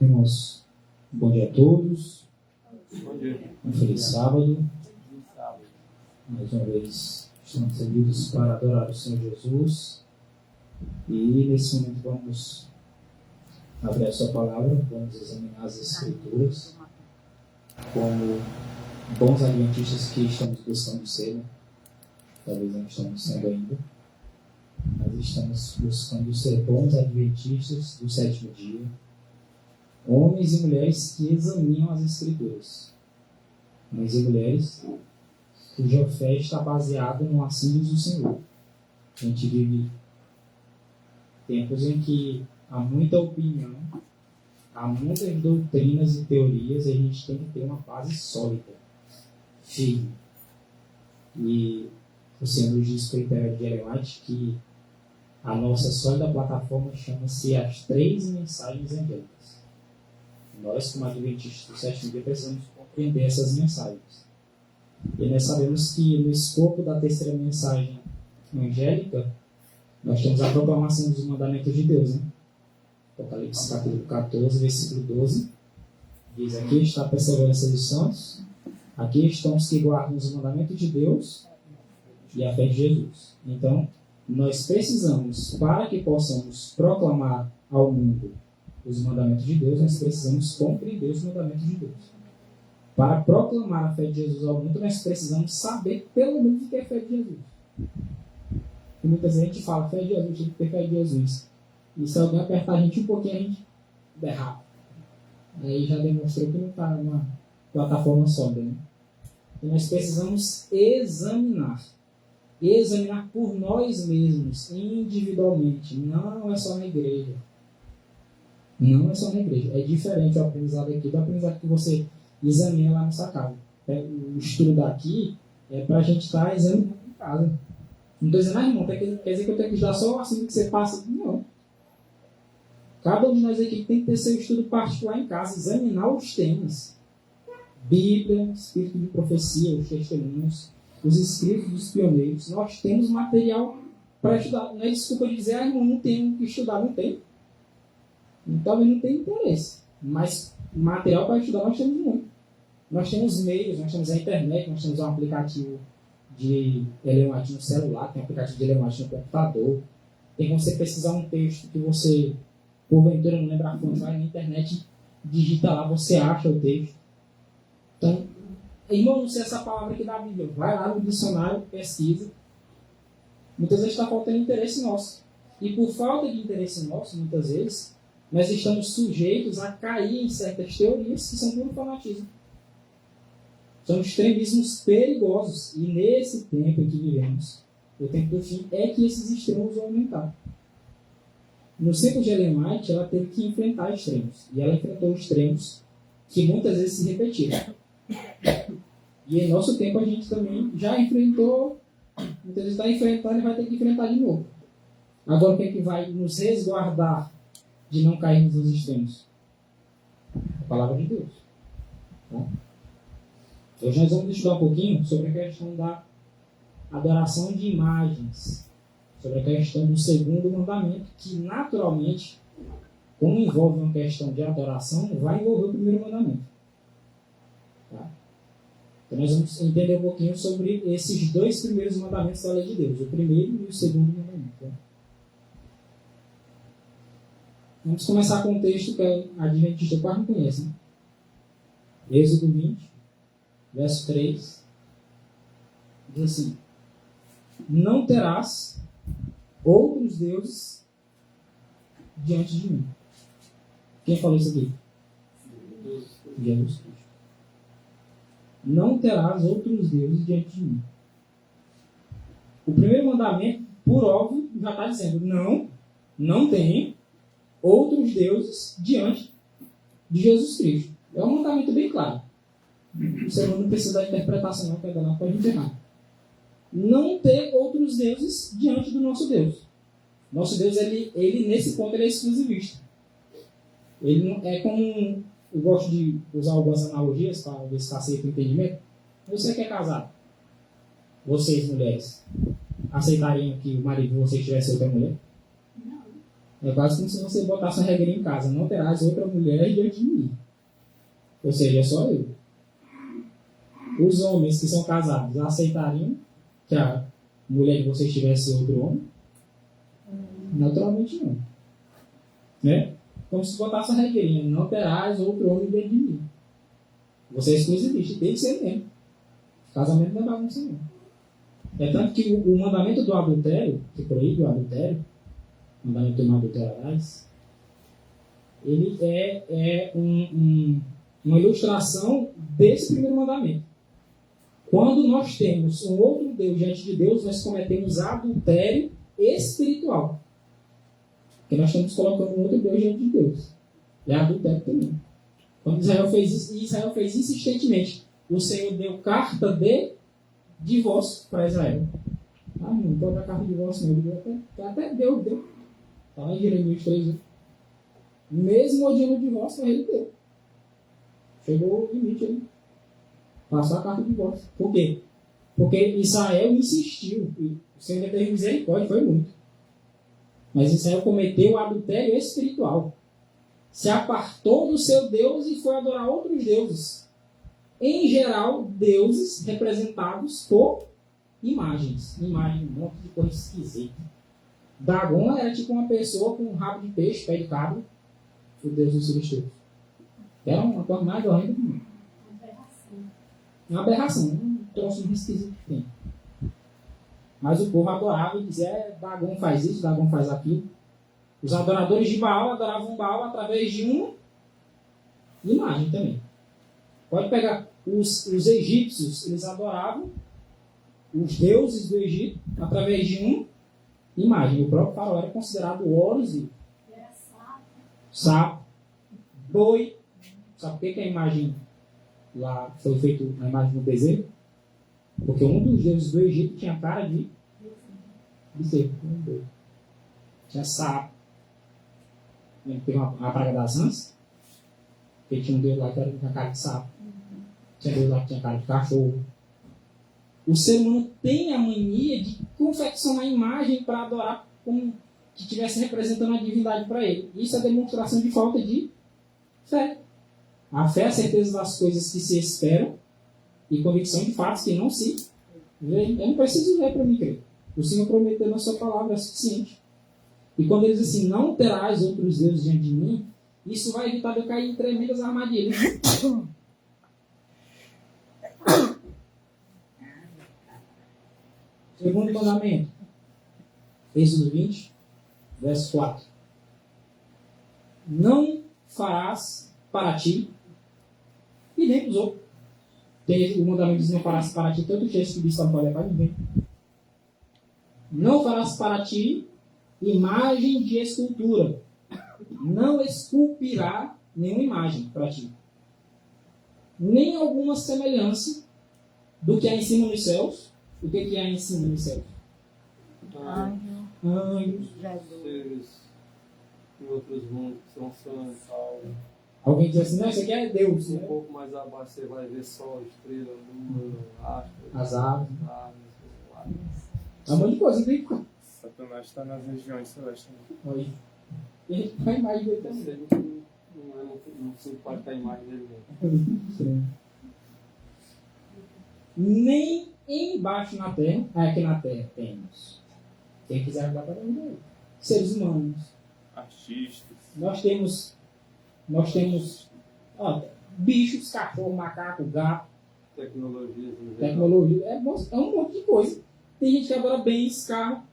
Irmãos, bom dia a todos. Bom dia. Um feliz sábado. Mais uma vez estamos reunidos para adorar o Senhor Jesus. E nesse momento vamos abrir a sua palavra, vamos examinar as Escrituras como bons adventistas que estamos buscando ser, né? Talvez não estamos sendo ainda, mas estamos buscando ser bons adventistas do sétimo dia, homens e mulheres que examinam as Escrituras, homens e mulheres cuja fé está baseada no assunto do Senhor. A gente vive tempos em que há muita opinião, há muitas doutrinas e teorias, e a gente tem que ter uma base sólida, firme. E o Senhor diz para o Império de Ellen White que a nossa sólida plataforma chama-se as 3 mensagens angélicas. Nós, como adventistas do sétimo dia, precisamos compreender essas mensagens. E nós sabemos que no escopo da terceira mensagem angélica, nós temos a proclamação dos mandamentos de Deus, né? Apocalipse capítulo 14, versículo 12, diz: aqui está a perseverança dos santos, aqui estão os que guardam os mandamentos de Deus e a fé de Jesus. Então, nós precisamos, para que possamos proclamar ao mundo os mandamentos de Deus, nós precisamos compreender os mandamentos de Deus. Para proclamar a fé de Jesus ao mundo, nós precisamos saber pelo menos o que é fé de Jesus. E muitas vezes a gente fala, fé de Jesus, tem que ter fé de Jesus. E se alguém apertar a gente um pouquinho, a gente derrapa. Aí já demonstrou que não está numa plataforma sólida, né? E nós precisamos examinar por nós mesmos, individualmente. Não é só na igreja. Não é só na igreja. É diferente o aprendizado aqui do aprendizado que você examina lá na sua casa. O estudo daqui é para a gente estar examinando em casa. Não estou dizendo, irmão, quer dizer que eu tenho que estudar só assim que você passa? Não. Cada um de nós aqui tem que ter seu estudo particular em casa, examinar os temas. Bíblia, espírito de profecia, os testemunhos, os escritos dos pioneiros. Nós temos material para estudar. Não é desculpa de dizer, irmão, não tenho que estudar, não tem. Então, não tem interesse. Mas material para estudar nós temos muito. Nós temos meios, nós temos a internet, nós temos um aplicativo de Ellen White no celular, tem um aplicativo de Ellen White no computador. Tem como você pesquisar um texto que você, porventura, não lembra a fonte, vai na internet, digita lá, você acha o texto. Então, irmão, não sei essa palavra aqui da Bíblia, vai lá no dicionário, pesquisa. Muitas vezes está faltando interesse nosso. E por falta de interesse nosso, muitas vezes, nós estamos sujeitos a cair em certas teorias que são puro fanatismo. São extremismos perigosos. E nesse tempo em que vivemos, o tempo do fim, é que esses extremos vão aumentar. No tempo de Ellen White, ela teve que enfrentar extremos. E ela enfrentou extremos que muitas vezes se repetiram. E em nosso tempo a gente também já enfrentou, muitas vezes está enfrentando e vai ter que enfrentar de novo. Agora o que é que vai nos resguardar de não cairmos nos extremos? A palavra de Deus. Tá? Hoje nós vamos estudar um pouquinho sobre a questão da adoração de imagens, sobre a questão do segundo mandamento, que naturalmente, como envolve uma questão de adoração, vai envolver o primeiro mandamento. Tá? Então nós vamos entender um pouquinho sobre esses 2 primeiros mandamentos da lei de Deus, o primeiro e o segundo mandamento. Tá? Vamos começar com um texto que a adventista quase não conhece, né? Êxodo 20, verso 3, diz assim: não terás outros deuses diante de mim. Quem falou isso aqui? Jesus Cristo. Não terás outros deuses diante de mim. O primeiro mandamento, por óbvio, já está dizendo: não tem outros deuses diante de Jesus Cristo. É um mandamento bem claro. O segundo não precisa da interpretação, não, que ainda não pode errar. Não ter outros deuses diante do nosso Deus. Nosso Deus, ele nesse ponto, ele é exclusivista. Ele não é como... Eu gosto de usar algumas analogias para ver se aceita o entendimento. Você que é casado, vocês mulheres, aceitariam que o marido de vocês tivesse outra mulher? É quase como se você botasse uma regrinha em casa. Não terás outra mulher diante de mim. Ou seja, é só eu. Os homens que são casados aceitariam que a mulher de vocês tivesse outro homem? Naturalmente não. Né? Como se botasse uma regrinha. Não terás outro homem diante de mim. Você é exclusivista. Tem que ser mesmo. Casamento não é bagunça não. É tanto que o mandamento do adultério, que proíbe o adultério, o mandamento do não adulterarás, ele é uma ilustração desse primeiro mandamento. Quando nós temos um outro Deus diante de Deus, nós cometemos adultério espiritual. Porque nós estamos colocando um outro Deus diante de Deus. É adultério também. Quando Israel fez isso, e Israel fez insistentemente, o Senhor deu carta de divórcio para Israel. Ah, não pode dar carta de divórcio, não. Ele deu até deu. Está lá em Jeremias 3. Mesmo odiando o divórcio, ele deu. Chegou o limite ali. Passou a carta de divórcio. Por quê? Porque Israel insistiu. E o Senhor teve misericórdia, foi muito. Mas Israel cometeu adultério espiritual. Se apartou do seu Deus e foi adorar outros deuses. Em geral, deuses representados por imagens. Imagem, um monte de coisa esquisita. Dagon era tipo uma pessoa com um rabo de peixe, pé de cabra, o deus dos substitutos. Era uma coisa mais horrenda do mundo. Uma aberração, um troço esquisito que tem. Mas o povo adorava e dizia, Dagon faz isso, Dagon faz aquilo. Os adoradores de Baal adoravam Baal através de uma imagem também. Pode pegar os egípcios, eles adoravam os deuses do Egito através de uma imagem. O próprio faraó era considerado Horus e sapo, boi. Sabe por que a imagem lá foi feita a imagem do bezerro? Porque um dos deuses do Egito tinha cara de bezerro. Tinha sapo. Teve a praga das rãs. Porque tinha um deus lá que tinha cara de sapo. Tinha deus lá que tinha cara de cachorro. O ser humano tem a mania de confeccionar imagem para adorar como que estivesse representando a divindade para ele. Isso é demonstração de falta de fé. A fé é a certeza das coisas que se esperam e convicção de fatos que não se veem. Eu não preciso ver para mim crer. O Senhor prometeu na sua palavra, é suficiente. E quando ele diz assim, não terás outros deuses diante de mim, isso vai evitar de eu cair em tremendas armadilhas. Segundo mandamento, Êxodo 20, verso 4. Não farás para ti e nem para os outros. O mandamento diz não farás para ti, tanto texto que diz que não pode levar ninguém. Não farás para ti imagem de escultura. Não esculpirá nenhuma imagem para ti. Nem alguma semelhança do que há em cima nos céus. O que há em cima nos céus? Anjos. Seres em outros mundos que são santos. Alguém diz assim, não, isso aqui é Deus. Um pouco mais abaixo você vai ver sol, estrela, lua, astros. As aves. Aves. É um monte de coisa, tem que Satanás está nas regiões celestes. Olha. E a gente vai mais dele Eu também. sei que não se impacta a imagem dele mesmo. Nem embaixo na terra. Aqui na terra temos. Quem quiser ajudar para mim, seres humanos. Artistas. Nós temos bichos, cachorro, macaco, gato, tecnologia. É um monte de coisa. Tem gente que adora bens, carro.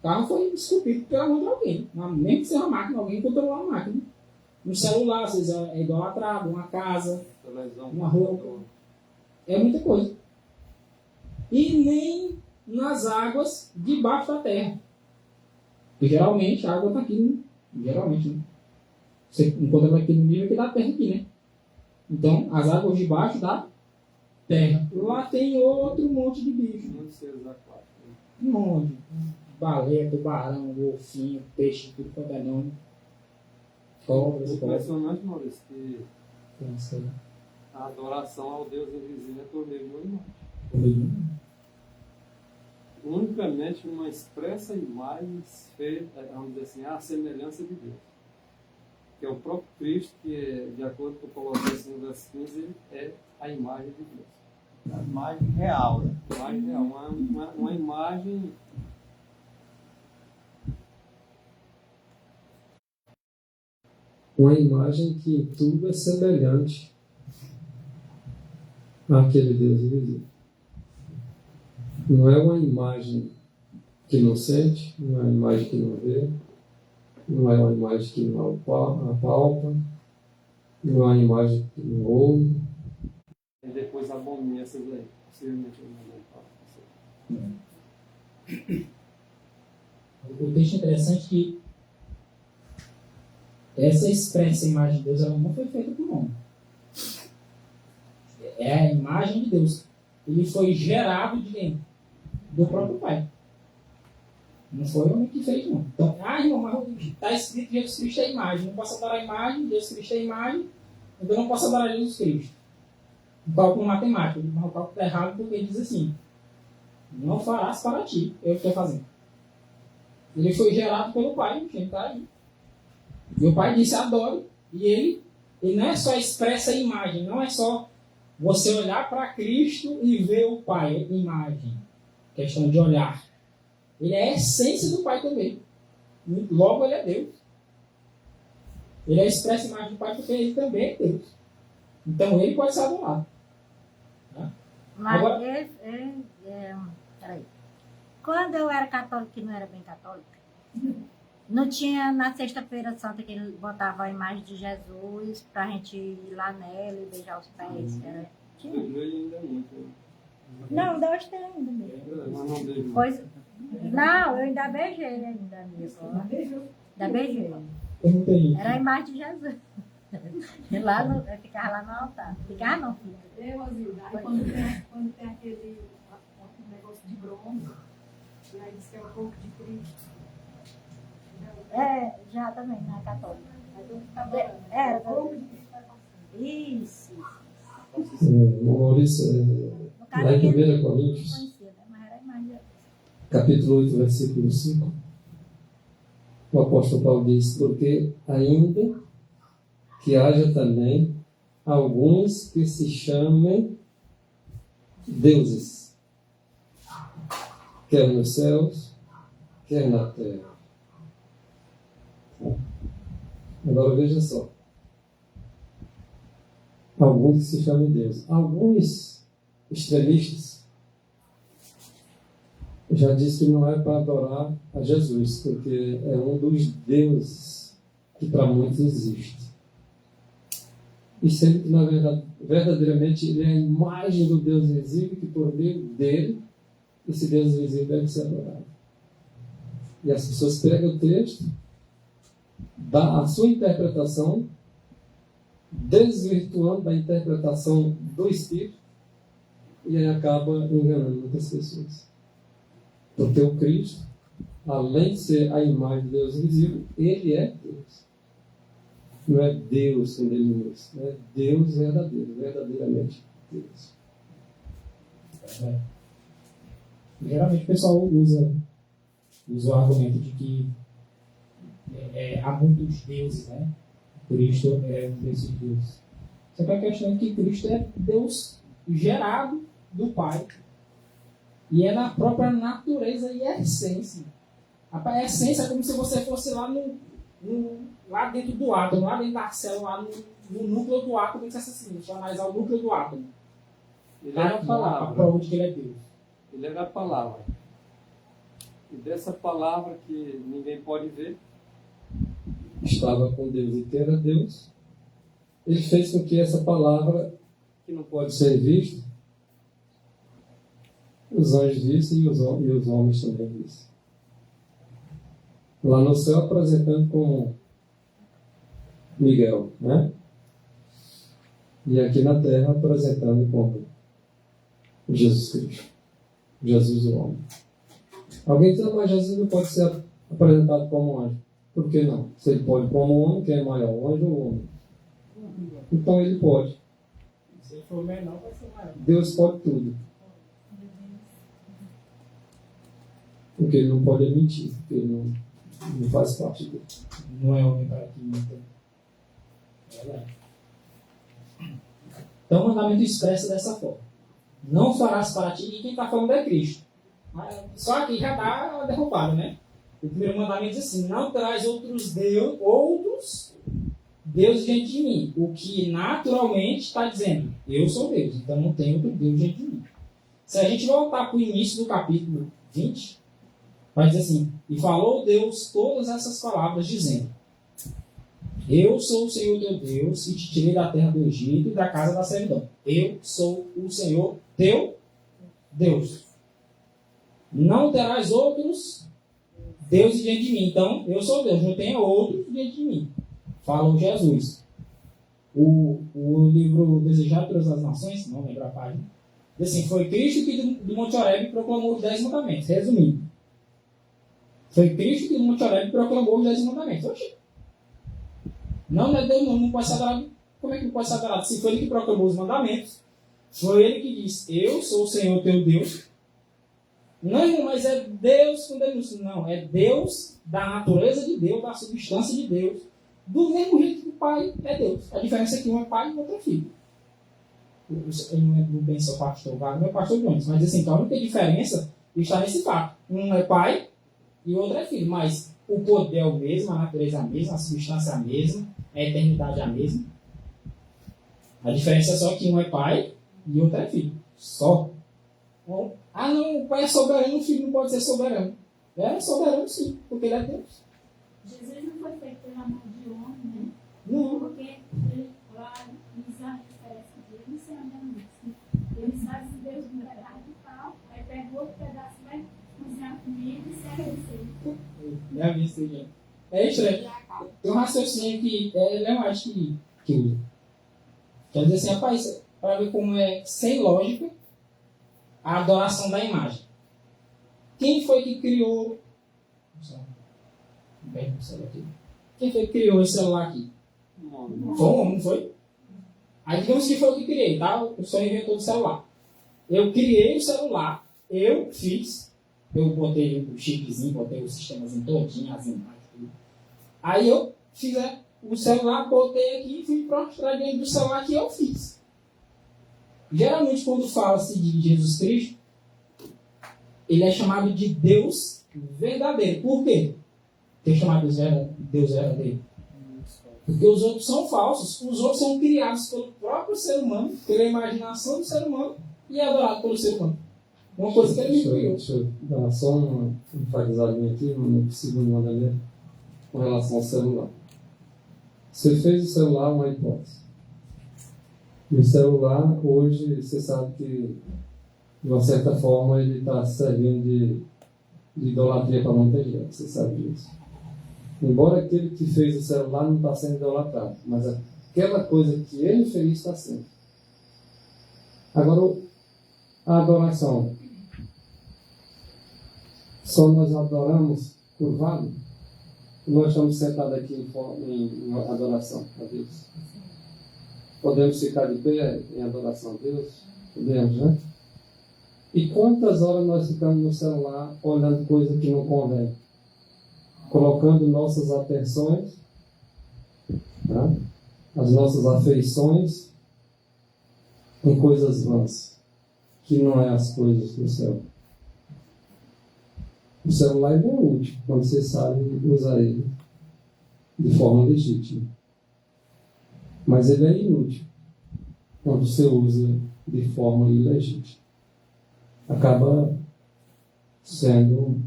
Carro foi esculpido pela mão de alguém. Mesmo que seja uma máquina, alguém controlou a máquina. Um celular, às vezes, é idolatrado, uma casa, uma roupa. É muita coisa. E nem nas águas debaixo da terra. Porque geralmente a água está aqui. Geralmente, né? Você encontra ela aqui no nível aqui da terra aqui, né? Então, as águas debaixo da terra. Lá tem outro monte de bicho. Muitos seres aquáticos. Um monte. Baleia, tubarão, golfinho, peixe, tudo quanto é nome. Cobras, Impressionante, Maurício, que Nossa, a adoração ao Deus invisível é por meio de uma imagem. unicamente uma expressa imagem feita, vamos dizer assim, à semelhança de Deus. Que é o próprio Cristo, que, de acordo com Colossenses no verso 15, ele é a imagem de Deus. A imagem real, né? Imagem real, uma imagem. Uma imagem que em tudo é semelhante àquele Deus invisível. Não é uma imagem que não sente, não é uma imagem que não vê, não é uma imagem que não apalpa, não é uma imagem que não ouve. E depois abomina essas aí. Possivelmente ele não vai. O texto é interessante que essa expressa imagem de Deus ela não foi feita por homem. É a imagem de Deus. Ele foi gerado de quem? Do próprio Pai. Não foi o homem que fez, não. Então, irmão, mas está escrito que Jesus Cristo é a imagem. Não posso adorar a imagem, Jesus Cristo é a imagem, então não posso adorar Jesus Cristo. O cálculo matemático. Mas o cálculo está errado porque ele diz assim: não farás para ti, eu estou fazendo. Ele foi gerado pelo Pai, quem está aí. E o Pai disse: adore. E ele não é só expressa a imagem, não é só você olhar para Cristo e ver o Pai, imagem. Questão de olhar. Ele é a essência do Pai também. Logo, ele é Deus. Ele é a expressa imagem do Pai porque ele também é Deus. Então, ele pode ser adorado. Tá? Mas Agora, peraí. Quando eu era católica, que não era bem católica, não tinha na Sexta-feira Santa que ele botava a imagem de Jesus pra gente ir lá nela e beijar os pés. Tinha? O joelho ainda é muito. Não, Deus tem ainda mesmo. Mas não beijo. Pois, não, eu ainda beijei ainda a minha avó. Ainda beijei. pergunta aí. Era a imagem de Jesus. Lá no, eu ficava lá no altar. Ficava não, filha. Aí quando tem aquele negócio de bronze, e aí diz que é o corpo de Cristo. Já também, na católica. Aí todo mundo fica adorando. Era, O corpo de Cristo vai passando. Isso. Maurício, No caso, lá em ele 1 Coríntios, conhecia, né? Mas era a imagem de Jesus. capítulo 8, versículo 5, o apóstolo Paulo diz: porque ainda que haja também alguns que se chamem deuses, quer nos céus, quer na terra. Agora veja só. Alguns que se chamam Deus. Alguns extremistas já disse que não é para adorar a Jesus, porque é um dos deuses que para muitos existe. E sendo que, na verdade, verdadeiramente, ele é a imagem do Deus invisível, que por meio dele, esse Deus invisível deve ser adorado. E as pessoas pegam o texto, dá a sua interpretação, desvirtuando da interpretação do Espírito, e aí acaba enganando muitas pessoas. Porque o Cristo, além de ser a imagem de Deus invisível, ele é Deus. Não é Deus com delírios, é Deus verdadeiro, verdadeiramente Deus. Geralmente o pessoal usa o argumento de que há muitos deuses, né? Cristo é um desses deuses. Só que a questão é que Cristo é Deus gerado do Pai. E é na própria natureza e essência. A essência é como se você fosse lá lá dentro do átomo, lá dentro da célula, lá no núcleo do átomo, e dissesse assim: deixa eu analisar o núcleo do átomo. Ele era a A palavra. prova de que ele é Deus. Ele era a palavra. E dessa palavra que ninguém pode ver, Estava com Deus e que era Deus, ele fez com que essa palavra, que não pode ser vista, os anjos vissem e os homens também vissem. Lá no céu apresentando como Miguel, né? E aqui na terra apresentando como Jesus Cristo. Jesus o homem. Alguém diz: mas Jesus não pode ser apresentado como anjo. Por que não? Se ele pode como homem, quem é maior, o anjo ou o homem? Então ele pode. Se for menor, vai ser maior. Deus pode tudo. Porque ele não pode mentir, porque ele não faz parte dele. Não é homem para que minta. É verdade. Então o mandamento expressa dessa forma. Não farás para ti, e quem está falando é Cristo. Mas só aqui já está derrubado, né? O primeiro mandamento diz assim: não terás outros deuses diante de mim. O que naturalmente está dizendo: eu sou Deus, então não tem outro Deus diante de mim. Se a gente voltar para o início do capítulo 20, vai dizer assim: e falou Deus todas essas palavras, dizendo: eu sou o Senhor teu Deus, e te tirei da terra do Egito e da casa da servidão. Eu sou o Senhor teu Deus. Não terás outros deuses diante de mim. Então, eu sou Deus, não tenha outros diante de mim. Falou Jesus. O livro Desejado pelas Nações, não lembro a página, diz assim: foi Cristo que do Monte Horebe proclamou os 10 mandamentos. Resumindo, foi Cristo que do Monte Horebe proclamou os 10 mandamentos. Oxi. Não é Deus, não pode ser adorado. Como é que não pode ser adorado? Se foi ele que proclamou os mandamentos, foi ele que disse: eu sou o Senhor teu Deus. Não, mas é Deus com denúncia. Não, é Deus da natureza de Deus, da substância de Deus, do mesmo jeito que o Pai é Deus. A diferença é que um é pai e o outro é filho. Eu não lembro bem se é o pastor Wagner ou o pastor Jones, mas assim, a única diferença está nesse fato. Um é pai e o outro é filho, mas o poder é o mesmo, a natureza é a mesma, a substância é a mesma, a eternidade é a mesma. A diferença é só que um é pai e o outro é filho. Só. Não, o pai é soberano, o filho não pode ser soberano. É soberano sim, porque ele é Deus. Jesus não foi feito pela mão de homem, né? Não. Porque ele, lá em Isaías parece que ele não sei onde é isso. Ele faz Deus um pedaço de pau, aí pega outro pedaço, vai cozinhar comida e serve isso. Já vi isso aí. É estranho. Tem um raciocínio que eu acho que usa. Quer dizer assim, rapaz, para ver como é sem lógica a adoração da imagem. Quem foi que criou... Quem foi que criou esse celular aqui? Foi um homem, não foi? Aí digamos que foi eu que criei, tá? Eu sou inventor do celular. Eu criei o celular, eu fiz, eu botei o chipzinho, botei o sistemazinho todinho, as imagens, tudo. Aí eu fiz o celular, botei aqui e fui mostrar dentro do celular que eu fiz. Geralmente quando fala-se de Jesus Cristo, ele é chamado de Deus verdadeiro. Por quê? Porque é chamado de Deus verdadeiro. Porque os outros são falsos. Os outros são criados pelo próprio ser humano, pela imaginação do ser humano e adorados pelo ser humano. Uma coisa que ele me criou. Deixa eu dar só uma enfatisadinha aqui no segundo mandamento com relação ao celular. Você fez o celular uma hipótese. E o celular, hoje, você sabe que, de uma certa forma, ele está servindo de idolatria para muita gente. Você sabe disso. Embora aquele que fez o celular não está sendo idolatrado, mas aquela coisa que ele fez está sendo. Agora, a adoração. Só nós adoramos curvado? Nós estamos sentados aqui em adoração a Deus. Podemos ficar de pé em adoração a Deus? Podemos, né? E quantas horas nós ficamos no celular olhando coisa que não convém? Colocando nossas atenções, tá? As nossas afeições em coisas vãs, que não é as coisas do céu. O celular é bem útil quando você sabe usar ele de forma legítima. Mas ele é inútil quando você usa de forma ilegítima. Acaba sendo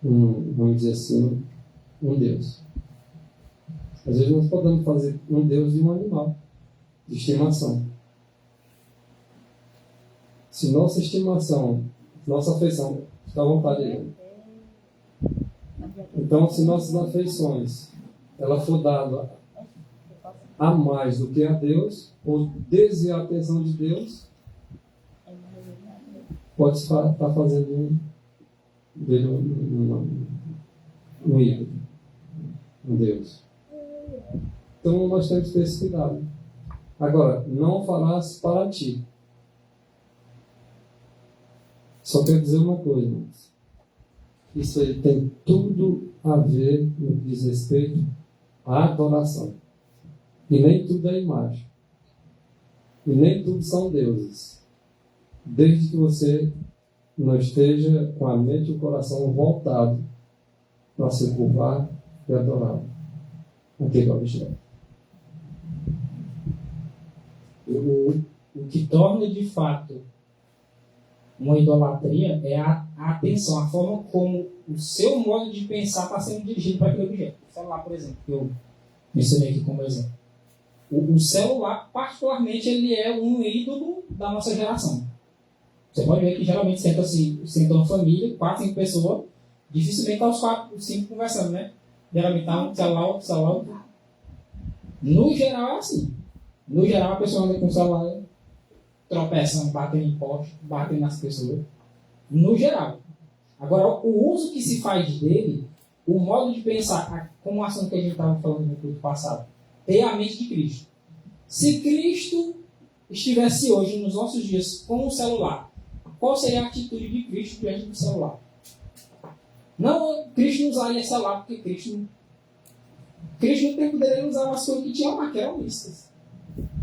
vamos dizer assim, um Deus. Às vezes nós podemos fazer um Deus de um animal, de estimação. Se nossa estimação, nossa afeição, está à vontade dele. Então, se nossas afeições, ela for dada a mais do que a Deus, ou desviar a atenção de Deus, pode estar fazendo dele um ídolo, um Deus. Então nós temos que ter esse cuidado. Agora, não farás para ti. Só quero dizer uma coisa, irmãos. Isso aí tem tudo a ver no que diz respeito à adoração. E nem tudo é imagem. E nem tudo são deuses. Desde que você não esteja com a mente e o coração voltado para se curvar e adorar aquele objeto. O que torna de fato uma idolatria é a atenção, a forma como o seu modo de pensar está sendo dirigido para aquele objeto. O celular, por exemplo, que eu mencionei aqui como exemplo. O celular, particularmente, ele é um ídolo da nossa geração. Você pode ver que geralmente senta uma família, 4, 5 pessoas, dificilmente está os 4, 5 conversando, né? Geralmente está um celular, outro celular. No geral é assim. No geral a pessoa anda com o celular tropeçando, batendo em poste, batendo nas pessoas. No geral. Agora, o uso que se faz dele, o modo de pensar, como o assunto que a gente estava falando no culto passado, ter a mente de Cristo. Se Cristo estivesse hoje, nos nossos dias, com o celular, qual seria a atitude de Cristo diante do celular? Não, Cristo não usaria celular porque Cristo no tempo dele ele usava as coisas que tinham lá, que eram listas.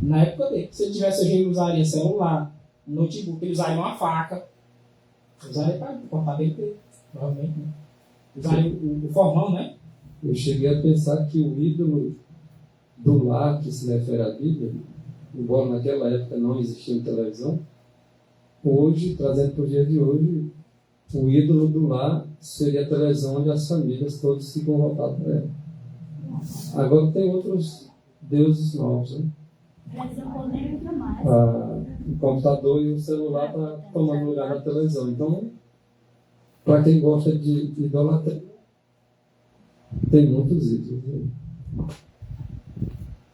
Na época dele, se ele tivesse hoje, ele usaria celular, notebook, ele usaria uma faca, usaria para cortar dele, provavelmente, né? Usaria o formão, né? Eu cheguei a pensar que o ídolo do lar que se refere à Bíblia, embora naquela época não existia televisão, hoje, trazendo para o dia de hoje, o ídolo do lar seria a televisão onde as famílias todas ficam voltadas para ela. Agora tem outros deuses novos, né? O computador e o celular está tomando lugar na televisão. Então, para quem gosta de idolatria, tem muitos ídolos. Né?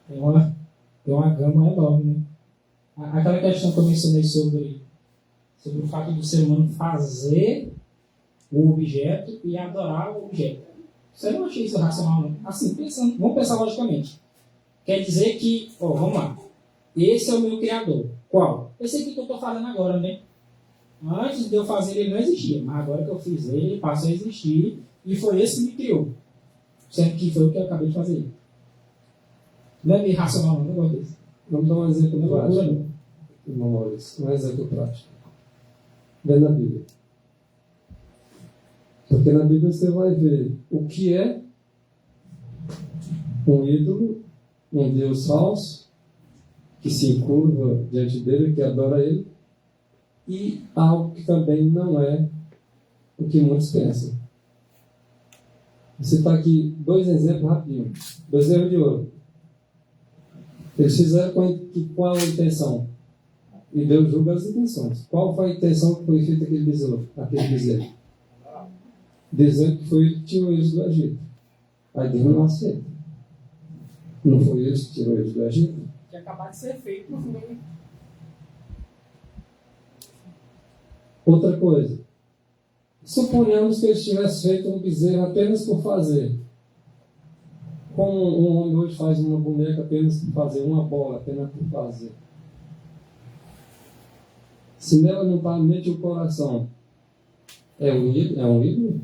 Tem uma gama enorme, né? Aquela questão que eu mencionei sobre o fato do ser humano fazer o objeto e adorar o objeto. Você não acha isso racional, não? Assim, vamos pensar logicamente. Quer dizer que, vamos lá, esse é o meu criador. Qual? Esse aqui que eu estou falando agora, né? Antes de eu fazer ele não existia, mas agora que eu fiz ele passou a existir e foi esse que me criou. Sendo que foi o que eu acabei de fazer. Não é meio racional, não, negócio desse. Vamos dar um exemplo prático. Um exemplo prático. Vê na Bíblia. Porque na Bíblia você vai ver o que é um ídolo, um Deus falso, que se encurva diante dele, que adora ele, e algo que também não é o que muitos pensam. Vou citar aqui 2 exemplos rapidinhos. 2 erros de ouro. Eles fizeram com a intenção. E Deus julga as intenções. Qual foi a intenção que foi feita aquele bezerro? Dizendo que foi ele que tirou eles do Egito. Aí Deus não aceita. Não foi eles que tirou eles do Egito? Que acabar de ser feito no meio. Outra coisa. Suponhamos que eles tivessem feito um bezerro apenas por fazer. Como um homem hoje faz uma boneca apenas por fazer, uma bola apenas por fazer. Se nela não está a mente e o coração, é um ídolo?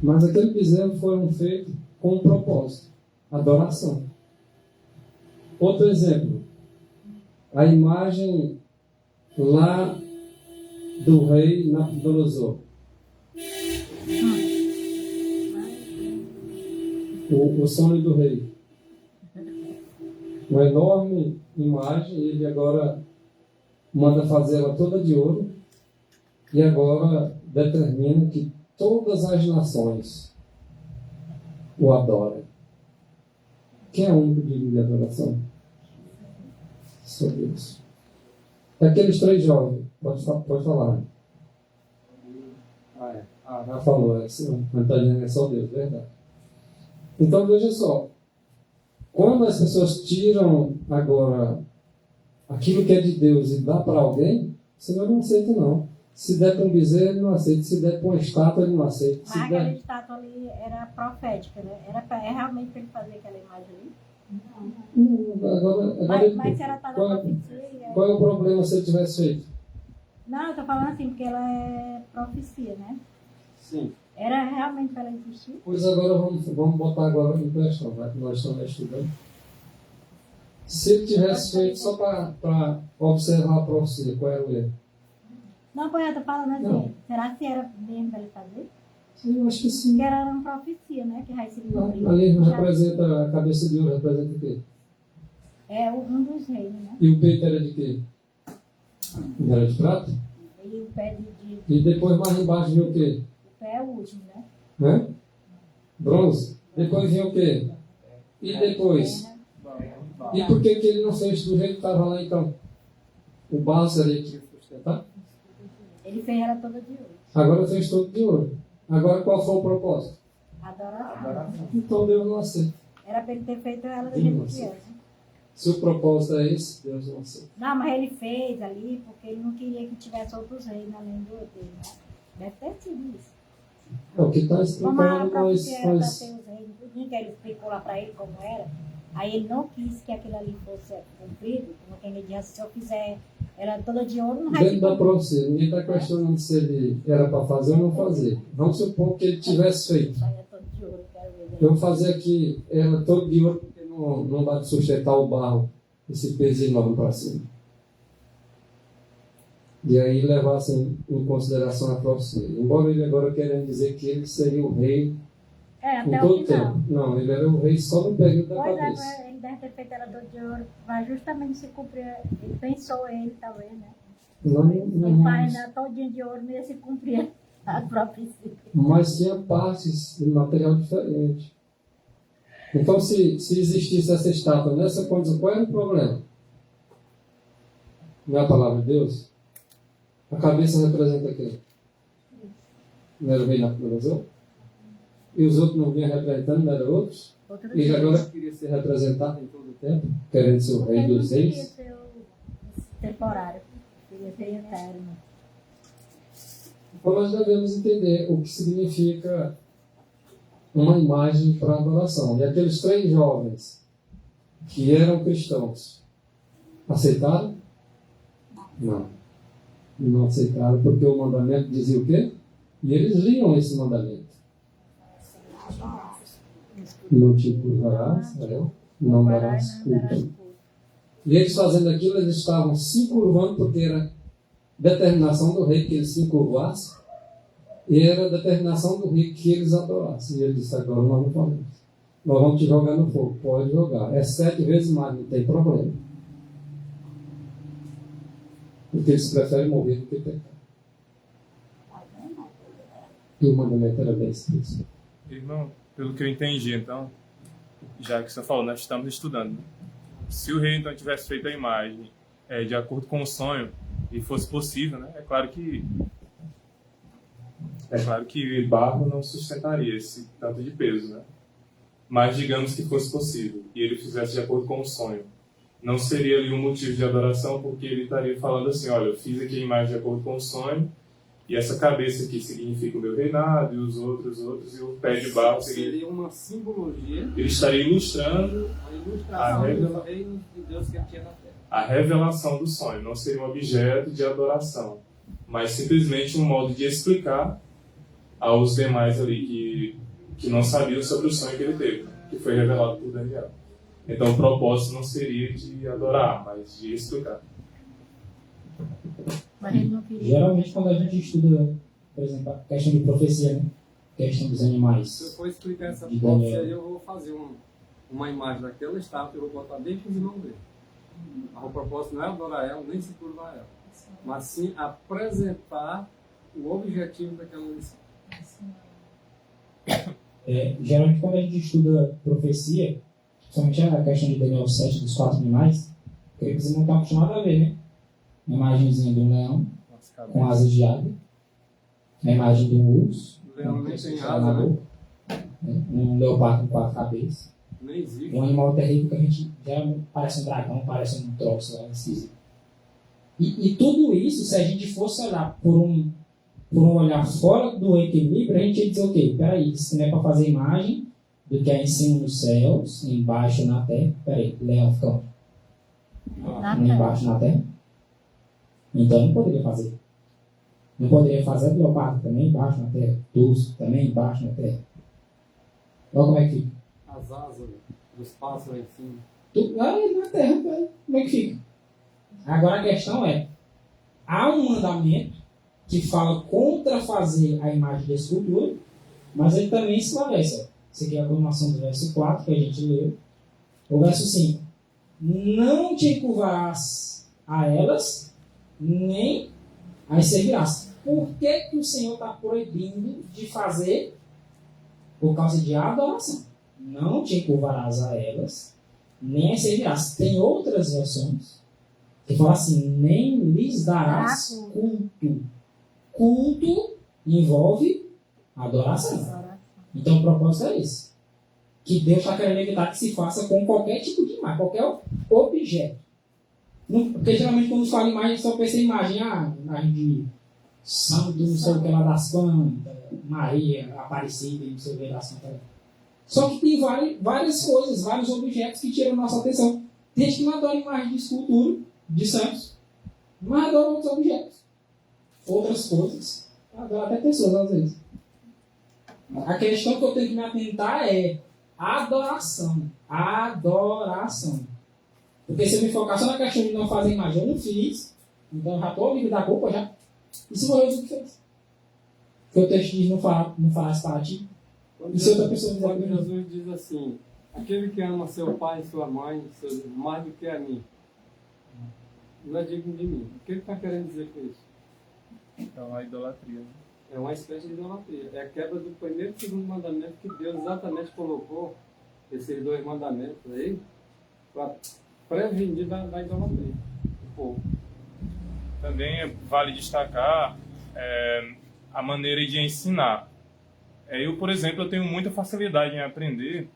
Mas aquele bezerro foi feito com um propósito, adoração. Outro exemplo, a imagem lá do rei Nabucodonosor. O sonho do rei. Uma enorme imagem, ele agora manda fazer ela toda de ouro e agora determina que todas as nações o adoram. Quem é o único digno de adoração? Só Deus. Aqueles 3 jovens, pode falar. Já falou, é só Deus, verdade. Então veja só, quando as pessoas tiram agora aquilo que é de Deus e dá para alguém, você não aceita não. Se der para um bezerro, ele não aceita. Se der para uma estátua, ele não aceita. Mas aquela estátua ali era profética, né? É realmente para ele fazer aquela imagem ali? Não. Agora Mas se ela está na profecia... Qual é o problema se ele tivesse feito? Não, eu tô falando assim, porque ela é profecia, né? Sim. Era realmente para ela existir? Pois agora vamos botar agora em questão, vai, que nós estamos estudando. Se ele tivesse feito só para observar a profecia, qual era o erro? Não, pois eu tô falando assim, Não. será que era mesmo para ele fazer? Eu acho que sim. Porque era uma profecia, né? Que vai se cumprir. Ali Já- representa a cabeça de ouro, representa o quê? É um dos reinos, né? E o peito era de quê? Era de prata? E o pé de E depois mais embaixo vinha o quê? o pé é o último, né? Né? Bronze. Depois vinha o quê? E depois? E por que ele não fez do jeito que estava lá então? O barro seria que ia sustentar? Ele fez ela toda de ouro. Agora fez todo de ouro. Agora qual foi o propósito? Adoração. Então Deus não aceita. Era para ele ter feito ela do Sim, jeito mas- que era. Se o propósito é esse, Deus não aceita. Não, mas ele fez ali porque ele não queria que tivesse outros reinos além do dele, né? Deve ter sido isso. É o que está Como a explicando, profecia era para mas ter os reinos, tudinho que ele explicou lá para ele como era, aí ele não quis que aquilo ali fosse cumprido, como quem ele disse, se eu fizer ela toda de ouro, não vai dentro se da cumprir. profecia, ninguém está questionando se ele era para fazer ou não fazer. Vamos supor que ele tivesse feito. Isso aí é todo de ouro, quero ver. Eu vou fazer aqui ela todo de ouro porque não vai sustentar o barro, esse peso enorme para cima. E aí levassem em consideração a profecia. Embora ele agora querendo dizer que ele seria o rei É, em até todo o o final. tempo. Não, ele era o rei só no período da Pois cabeça. é, ele deve ter feito ela toda de ouro, vai justamente se cumprir. Ele pensou ele, talvez, né? Ele faz ela todinha de ouro, não ia se cumprir a profecia. Mas tinha partes de material diferente. Então, se existisse essa estátua nessa condição, qual era o problema? Não é a palavra de Deus? A cabeça representa quem? Não era o rei Nabucodonosor? E os outros não vinham representando, não eram outros? Outro E dia. agora queria ser representado em todo o tempo, querendo ser o Porque rei ele não dos queria reis. ser o temporário, queria ser eterno. Então nós devemos entender o que significa uma imagem para adoração. E aqueles 3 jovens que eram cristãos, aceitaram? Não. Não aceitaram porque o mandamento dizia o quê? E eles liam esse mandamento. Não te curvarás, não darás culto. E eles fazendo aquilo, eles estavam se curvando porque era determinação do rei que eles se curvassem e era determinação do rei que eles adorassem. E ele disse, agora nós não podemos. Nós vamos te jogar no fogo. Pode jogar. É 7 vezes mais, não tem problema. Porque eles preferem morrer do que pecar. E o mandamento era bem explícito. Irmão, pelo que eu entendi, então, já que você falou, nós estamos estudando. Se o rei, então, tivesse feito a imagem de acordo com o sonho, e fosse possível, né? É claro que barro não sustentaria esse tanto de peso, né? Mas digamos que fosse possível, e ele fizesse de acordo com o sonho. Não seria ali um motivo de adoração, porque ele estaria falando assim, olha, eu fiz aqui a imagem de acordo com o sonho, e essa cabeça aqui significa o meu reinado, e os outros, e o pé de barro Seria uma simbologia, ele estaria ilustrando uma ilustração A dos reinos de Deus que ele tinha na Terra. a revelação do sonho. Não seria um objeto de adoração, mas simplesmente um modo de explicar aos demais ali que não sabiam sobre o sonho que ele teve, que foi revelado por Daniel. Então o propósito não seria de adorar, mas de explicar. Mas ele não queria. Geralmente, quando a gente estuda, por exemplo, a questão de profecia, né? Questão dos Se eu animais. for explicar essa De profecia, Daniel. eu vou fazer uma imagem daquela estátua e eu vou botar bem para os irmãos verem. O propósito não é adorar ela, nem se curvar ela, mas sim apresentar o objetivo daquela lição. Geralmente, quando a gente estuda profecia, principalmente a questão de Daniel 7 dos 4 animais, creio que vocês não estão acostumados a ver, né? Uma imagenzinha de um leão com asas de águia, a imagem do urso, O leão nem tem na asa, né? boca, né? Um leopardo com 4 cabeças, Nem existe. um animal terrível que a gente geralmente parece um dragão, parece um troço lá esquisito. E tudo isso, se a gente fosse olhar por um olhar fora do equilíbrio, a gente ia dizer, ok, peraí, isso não é para fazer imagem do que é em cima nos céus, embaixo na terra. Peraí, leão fica Na embaixo na terra? Então não poderia fazer. Não poderia fazer leopardo também embaixo na terra, tusco também embaixo na terra. Olha como é que fica. As asas dos pássaros em cima. Na terra, como é que fica? Agora a questão é, há um mandamento que fala contra fazer a imagem de escultura, mas ele também esclarece. Isso aqui é a continuação do verso 4 que a gente leu. O verso 5. Não te curvarás a elas, nem as servirás. Por que o Senhor está proibindo de fazer? Por causa de adoração. Não te curvarás a elas, nem as servirás. Tem outras versões que falam assim, nem lhes darás culto. Culto envolve adoração. Então o propósito é esse. Que Deus está querendo evitar que se faça com qualquer tipo de imagem, qualquer objeto. Porque geralmente quando se fala em imagem, só pensa em imagem, imagem de santo, não sei o que lá das plantas, Maria, Aparecida, não sei o que das plantas. Só que tem várias coisas, vários objetos que tiram nossa atenção. Tem gente que não adora imagem de escultura, de santos, mas adora outros objetos. Outras coisas, adora até pessoas às vezes. A questão que eu tenho que me atentar é adoração. Adoração. Porque se eu me focar só na questão de não fazer imagem, eu não fiz, então eu já estou livre da culpa já. E se morreu o que fez? Porque o texto diz não farás para ti. Quando E se outra pessoa fizer quando para mim? Jesus diz assim, aquele que ama seu pai e sua mãe, seus irmãos, mais do que a mim, não é digno de mim. O que ele está querendo dizer com isso? Então, a idolatria, né? É uma espécie de idolatria. É a quebra do primeiro e segundo mandamento que Deus exatamente colocou, esses dois mandamentos aí, para prevenir da idolatria do povo. Também vale destacar a maneira de ensinar. Eu, por exemplo, eu tenho muita facilidade em aprender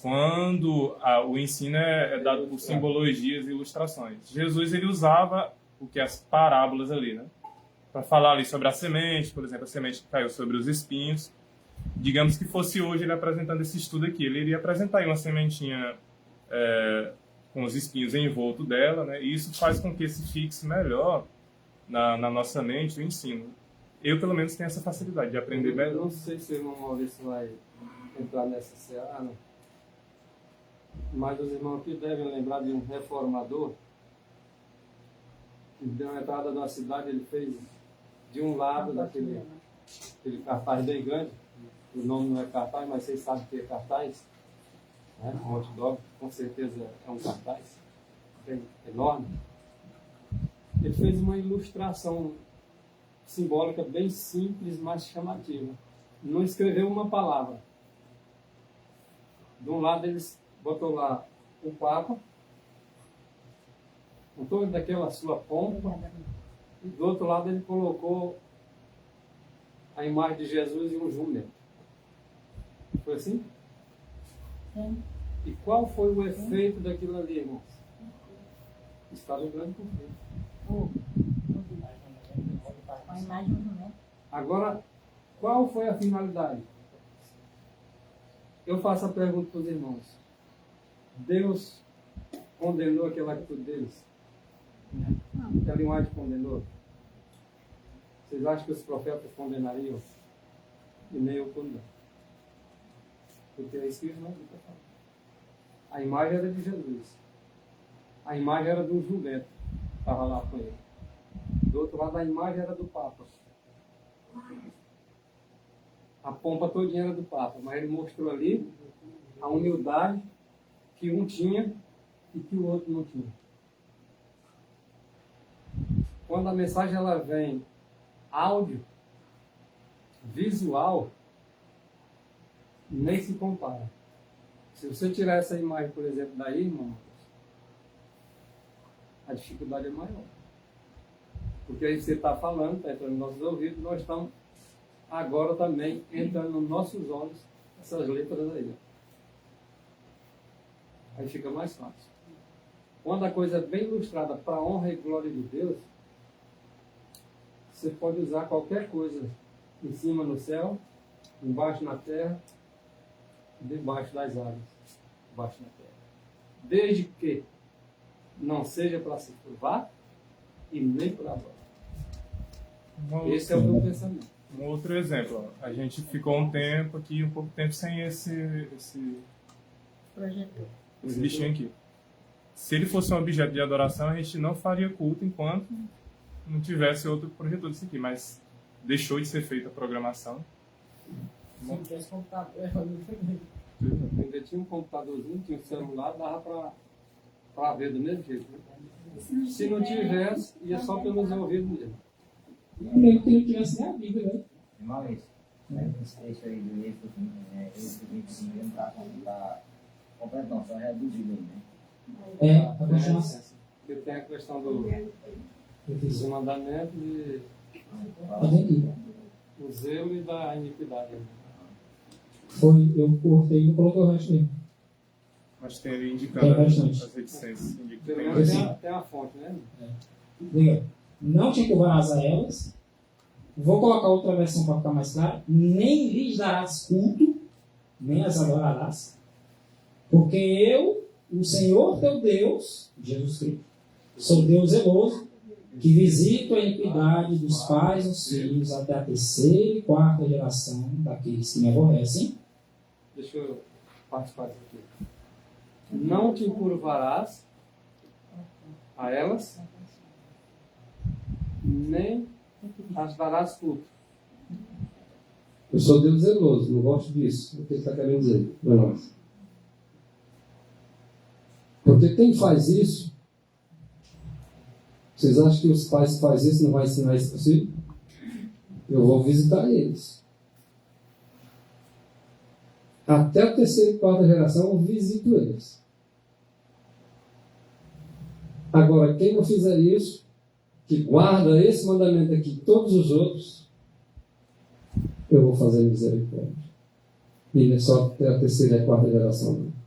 quando o ensino é dado por simbologias e ilustrações. Jesus, ele usava as parábolas ali, né? Para falar ali sobre a semente, por exemplo, a semente que caiu sobre os espinhos. Digamos que fosse hoje ele apresentando esse estudo aqui, ele iria apresentar aí uma sementinha com os espinhos em volta dela, né? E isso faz com que se fixe melhor na nossa mente o ensino. Eu, pelo menos, tenho essa facilidade de aprender Eu melhor. não sei se o irmão Maurício vai entrar nessa seara, mas os irmãos aqui devem lembrar de um reformador que deu uma entrada numa cidade, ele fez de um lado daquele cartaz bem grande, o nome não é cartaz, mas vocês sabem o que é cartaz, né? Um hot dog, com certeza é um cartaz bem enorme. Ele fez uma ilustração simbólica bem simples, mas chamativa. Não escreveu uma palavra. De um lado ele botou lá o Papa, com toda daquela sua pompa, e do outro lado ele colocou a imagem de Jesus e um jumento. Foi assim? Sim. E qual foi o efeito daquilo ali, irmãos? Estava em grande conflito. Com a imagem do jumento. Agora, qual foi a finalidade? Eu faço a pergunta para os irmãos. Deus condenou aquela atitude deles? Aquela imagem condenou? Vocês acham que os profetas condenariam? E nem eu condeno. Porque é isso que não está falando. A imagem era de Jesus. A imagem era de um jumento que estava lá com ele. Do outro lado, a imagem era do Papa. A pompa todinha era do Papa, mas ele mostrou ali a humildade que um tinha e que o outro não tinha. Quando a mensagem ela vem áudio, visual, nem se compara. Se você tirar essa imagem, por exemplo, daí, irmão, a dificuldade é maior. Porque aí você está falando, está entrando nos nossos ouvidos, nós estamos agora também entrando nos nossos olhos essas letras aí. Aí fica mais fácil. Quando a coisa é bem ilustrada para a honra e glória de Deus, você pode usar qualquer coisa em cima no céu, embaixo na terra, debaixo das águas, embaixo na terra. Desde que não seja para se curvar e nem para agora. Esse é o meu pensamento. Um outro exemplo, ó. A gente ficou um tempo aqui, um pouco tempo sem esse Projetor. bichinho aqui. Se ele fosse um objeto de adoração, a gente não faria culto enquanto não tivesse outro projetor desse aqui, mas deixou de ser feita a programação. Se não tivesse computador, é muito diferente. Ainda tinha um computadorzinho, tinha um celular, dava para ver do mesmo jeito. Né? Se não tivesse, ia só pelos ouvidos mesmo. Mesmo que não tivesse nem a Bíblia, né? Irmão, esse trecho aí do Êxodo 25 não está completo, não, só reduzido aí, né? É, a continuação. Porque tem a questão dos mandamentos e Olha aqui. o zelo e da iniquidade. Foi, eu cortei e não coloquei o resto mesmo. Mas tem ali Tem indicado bastante. as reticências. Indica que Pelo tem menos mais. tem a fonte, né? Diga, não te encurvalarás a elas. Vou colocar outra versão para ficar mais claro. Nem lhes darás culto, nem as adorarás. Porque eu, o Senhor teu Deus, Jesus Cristo, sou Deus zeloso, que visito a iniquidade dos pais nos filhos até a terceira e quarta geração daqueles que me aborrecem. Deixa eu participar disso aqui. Não te encurvarás a elas, nem as darás culto. Eu sou Deus zeloso, não gosto disso. O que ele está querendo dizer para nós? Porque quem faz isso, vocês acham que os pais que fazem isso não vão ensinar isso para os filhos? Eu vou visitar eles. Até a terceira e quarta geração eu visito eles. Agora, quem não fizer isso, que guarda esse mandamento aqui, todos os outros, eu vou fazer misericórdia. E não é só até a terceira e a quarta geração, não.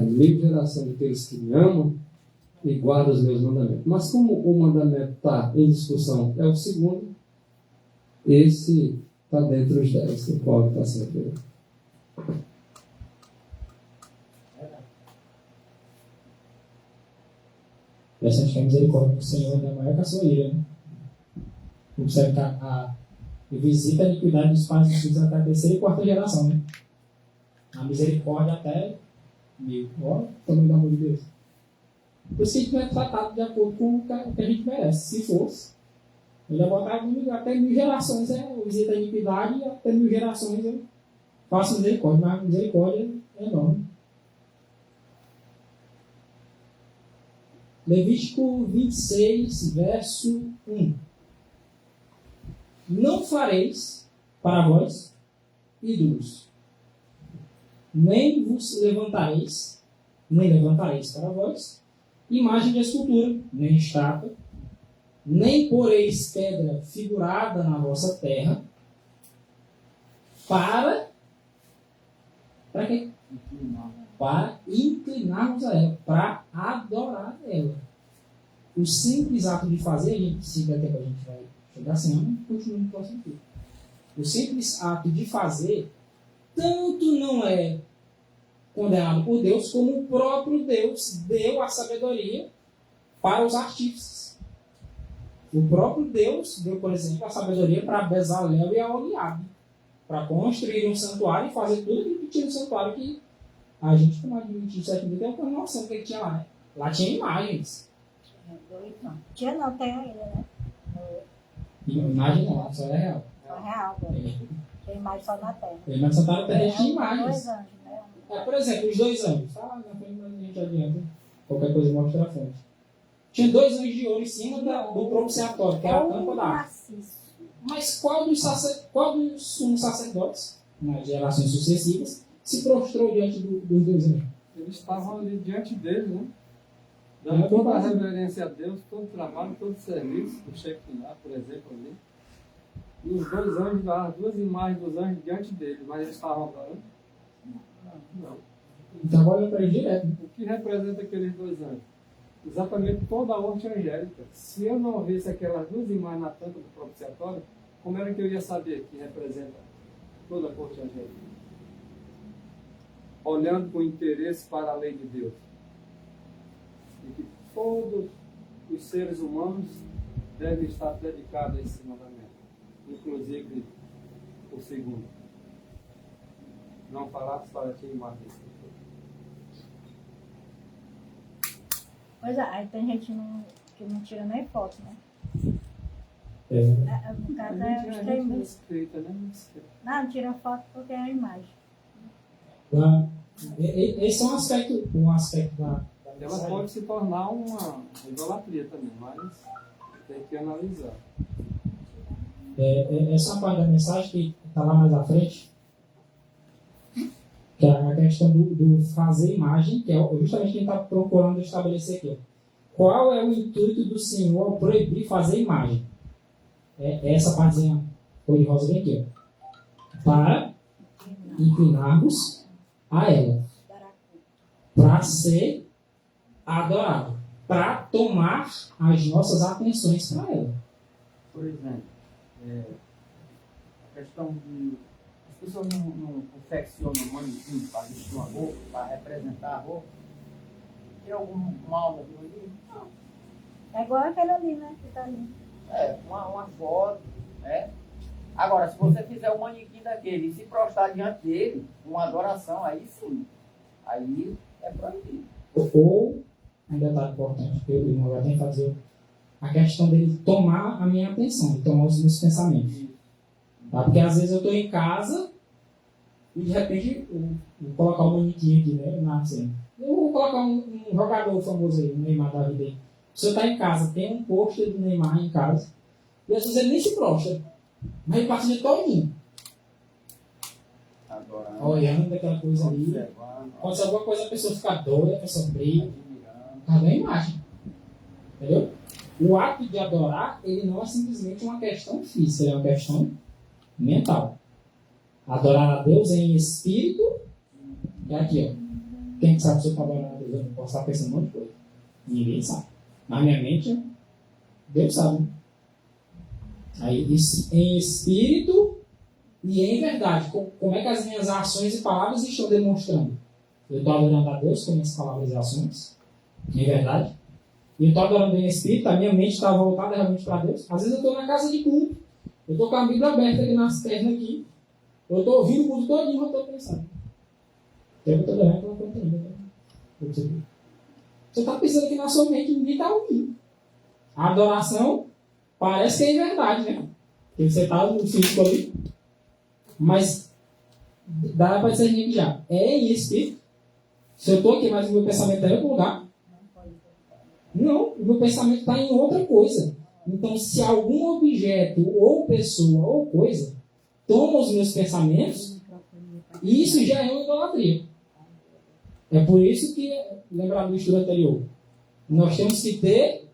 Mil gerações daqueles que me amam e guardam os meus mandamentos. Mas como o mandamento está em discussão, é o segundo, esse está dentro dos 10, que o Paulo está sempre. Interessante que a misericórdia do Senhor é maior que a sua ira, né? Observe que visita a iniquidade dos pais dos filhos até a terceira e quarta geração, né? A misericórdia até mil. Olha o tamanho do amor de Deus. Por isso que a gente não é tratado de acordo com o que a gente merece. Se fosse, ele ia botar até 1000 gerações, visita a iniquidade e até 1000 gerações eu faço misericórdia, mas a misericórdia é enorme. Levítico 26, verso 1. Não fareis para vós ídolos, nem vos levantareis para vós imagem de escultura, nem estátua, nem poreis pedra figurada na vossa terra, para quê? Para inclinarmos a ela, para adorar ela. O simples ato de fazer, a gente siga até que a gente vai chegar assim, não continua no próximo vídeo. O simples ato de fazer, tanto não é condenado por Deus, como o próprio Deus deu a sabedoria para os artífices. O próprio Deus deu, por exemplo, a sabedoria para Bezalel e a Oliabe, para construir um santuário e fazer tudo aquilo que tinha no santuário, que a gente, como admitiu certo dia, tem uma noção do que tinha lá, né? Lá tinha imagens. Tinha não, tem ainda, né? Imagem não, só é real. Só real, tem imagem só na terra. Tem mais Santana Terra tinha imagens. 2 anos, né? Por exemplo, os 2 anos. Tá lá na frente, mas a gente adianta. Qualquer coisa mostra a fonte. Tinha 2 anos de ouro em cima do propiciatório, que era a tampa da arca. Mas qual dos sumos sacerdotes, nas gerações sucessivas, se prostrou diante dos 2 anos? Eles estavam ali diante dele, né? Dando toda a reverência a Deus, todo o trabalho, todo o serviço, o Shekinah, por exemplo, ali. E os 2 anjos, as 2 imagens dos anjos diante dele, mas eles estavam adorando? Não. Então agora para ele direto. Né? O que representa aqueles 2 anjos? Exatamente toda a horta angélica. Se eu não visse aquelas 2 imagens na tampa do propiciatório, como era que eu ia saber que representa toda a corte angélica? Olhando com interesse para a lei de Deus. E que todos os seres humanos deve estar dedicado a esse mandamento, inclusive o segundo. Não farás para ti imagem. Pois é, aí tem gente que não tira nem foto, né? É, No caso é o A gente é extremista. escrita, né? Não tira foto porque é a imagem. esse é um aspecto da Ela mensagem. pode se tornar uma idolatria também, mas tem que analisar. Essa é uma parte da mensagem que está lá mais à frente, que é a questão do fazer imagem, que é justamente o que a gente está procurando estabelecer aqui. Qual é o intuito do Senhor ao proibir fazer imagem? Essa partezinha cor-de-rosa bem aqui, ó. Para inclinarmos a ela, para ser adorado, para tomar as nossas atenções para ela. Por exemplo, a questão de. As pessoas não confeccionam um manequim para vestir uma roupa, para representar a roupa. Tem algum mal daquilo ali? Não. É igual aquele ali, né? Que tá ali. Uma foto, né? Agora, se você fizer um manequim daquele e se prostrar diante dele, uma adoração, aí sim. Aí é proibido. Ou, um detalhe importante, que o irmão já tem que fazer, a questão dele tomar a minha atenção, de tomar os meus pensamentos. Tá? Porque às vezes eu estou em casa e de repente eu vou colocar um manequim aqui, né, na cena. Eu vou colocar um jogador famoso aí, o Neymar da vida aí. Se você está em casa, tem um pôster do Neymar em casa, e às vezes ele nem se prostra, mas ele passa de todinho, Adorando, olhando aquela coisa ali. observando, Pode ser alguma coisa, a pessoa fica doida, a pessoa briga, admirando. cada a imagem. Entendeu? O ato de adorar, ele não é simplesmente uma questão física, ele é uma questão mental. Adorar a Deus em espírito é aqui, ó. Quem sabe se eu estou adorando a Deus? Eu não posso estar pensando um monte de coisa. Ninguém sabe. Na minha mente, Deus sabe. Aí, em espírito e em verdade. Como é que as minhas ações e palavras estão demonstrando? Eu estou adorando a Deus com minhas palavras e ações, em verdade. E eu estou adorando em espírito, a minha mente está voltada realmente para Deus. Às vezes eu estou na casa de culto, eu estou com a Bíblia aberta aqui nas pernas aqui, eu estou ouvindo o culto todinho, mas eu estou pensando. Eu estou adorando pela conta ainda. Né? Você está pensando aqui na sua mente, ninguém está ouvindo. A adoração parece que é em verdade, né? Porque você está no físico ali, mas dá para discernir que já é em espírito. Se eu estou aqui, mas o meu pensamento está em outro lugar, não, o meu pensamento está em outra coisa. Então, se algum objeto, ou pessoa, ou coisa, toma os meus pensamentos, isso já é uma idolatria. É por isso que, lembrar do estudo anterior, nós temos que ter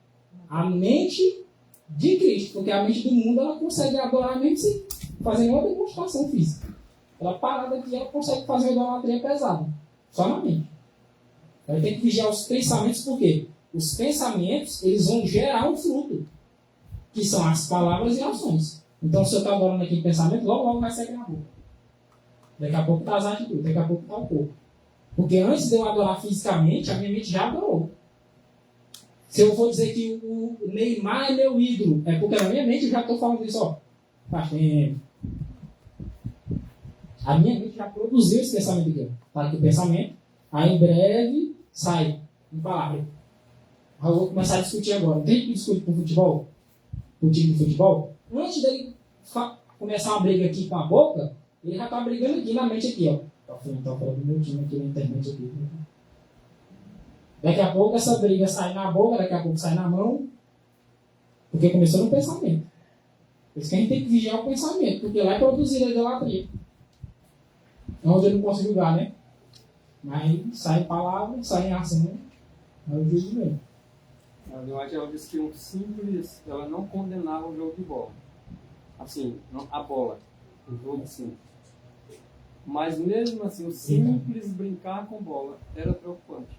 a mente de Cristo, porque a mente do mundo ela consegue adorar mesmo sem fazer nenhuma demonstração física. Ela parada aqui, ela consegue fazer uma idolatria pesada, só na mente. Ela tem que vigiar os pensamentos, por quê? Os pensamentos, eles vão gerar um fruto, que são as palavras e ações. Então, se eu estou adorando aqui em pensamento, logo vai sair na boca. Daqui a pouco está as atitudes, daqui a pouco está o corpo. Porque antes de eu adorar fisicamente, a minha mente já adorou. Se eu for dizer que o Neymar é meu ídolo, é porque na minha mente eu já estou falando isso, ó. Faz tempo. A minha mente já produziu esse pensamento aqui. Tá aqui o pensamento. Aí em breve sai em palavra. Aí eu vou começar a discutir agora. Tem que discutir com o futebol? Com o time de futebol? Antes dele começar uma briga aqui com a boca, ele já está brigando aqui na mente aqui, ó. Tá falando do meu time aqui na internet aqui. Daqui a pouco essa briga sai na boca, daqui a pouco sai na mão. Porque começou no pensamento. Por isso que a gente tem que vigiar o pensamento, porque lá é produzir a idolatria. É onde eu não posso julgar, né? Mas sai em palavra, sai em ação, aí eu julgo mesmo. A Ellen ela disse que um simples, ela não condenava o jogo de bola. Assim, a bola, o jogo simples. Mas mesmo assim, o simples brincar com bola era preocupante.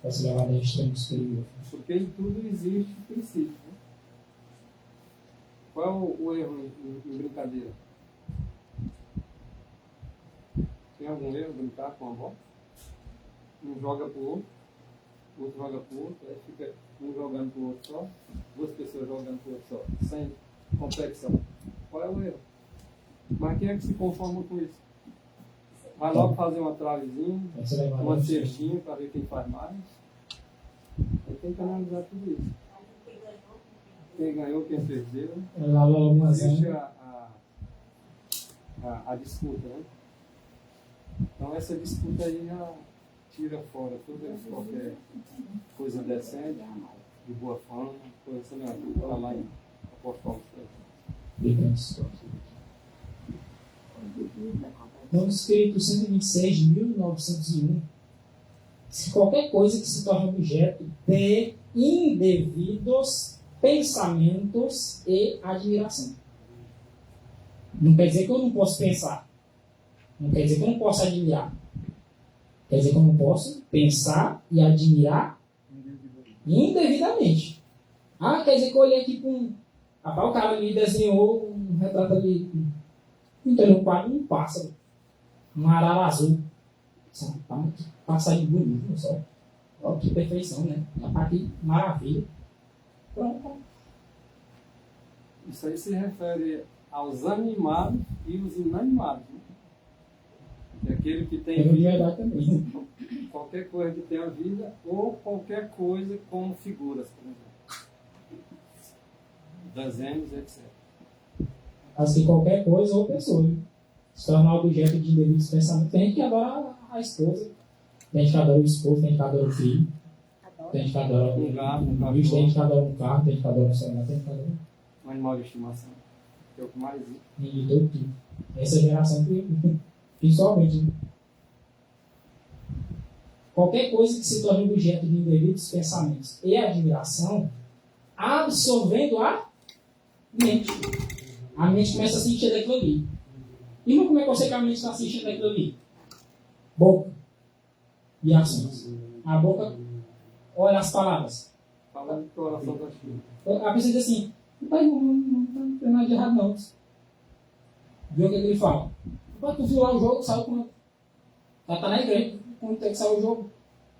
Para se levar a extremos perigosos. Porque em tudo existe princípio. Né? Qual é o erro em brincadeira? Tem algum erro brincar com a bola? Um joga pro outro. o outro joga pro outro, aí fica um jogando pro outro só, duas pessoas jogando pro outro só, sem competição. Qual é o erro? Mas quem é que se conforma com isso? Vai logo fazer uma travezinha, uma cestinha para ver quem faz mais. Aí tem que analisar tudo isso. Quem ganhou, quem perdeu. Existe a disputa, né? Então essa disputa aí já tira fora qualquer coisa decente, de boa fama, coisa assim, para lá em Apóstolo. Manuscrito 126 de 1901. Se qualquer coisa que se torne objeto de indevidos pensamentos e admiração. Não quer dizer que eu não posso pensar. Não quer dizer que eu não posso admirar. Quer dizer que eu não posso pensar e admirar indevidamente. Ah, quer dizer que eu olhei aqui para um... Rapaz, o cara ali desenhou um retrato ali. Então, no quadro, um pássaro. Um arara azul. Passarinho bonito no sol. Olha que perfeição, né? Que maravilha. Pronto. Isso aí se refere aos animados e os inanimados. Né? Aquele que tem vida, qualquer coisa que tenha vida, ou qualquer coisa como figuras, por exemplo. Desenhos, etc. Assim, qualquer coisa ou pessoa. Se tornar objeto de indevidos pensamentos. Tem gente que adora a esposa. Tem gente que adora o esposo, tem gente que adora o filho. Tem gente que adora um bicho, tem gente que adora um carro, tem gente que adora um celular, tem gente que adora um animal de estimação. Que é o que mais existe. de todo tipo. Essa geração que visualmente. Né? Qualquer coisa que se torne objeto de indevidos pensamentos e admiração, absorvendo a mente. A mente começa a se encher daquilo ali. E como é que eu sei que a mente está se enchendo daquilo ali? Boca e ações. A boca olha as palavras. Fala do coração da China. A pessoa diz assim, não tem nada de errado não. Viu o que ele fala? Tu viu lá o jogo, saiu com... Ela tá na igreja, quando tem que sair o jogo.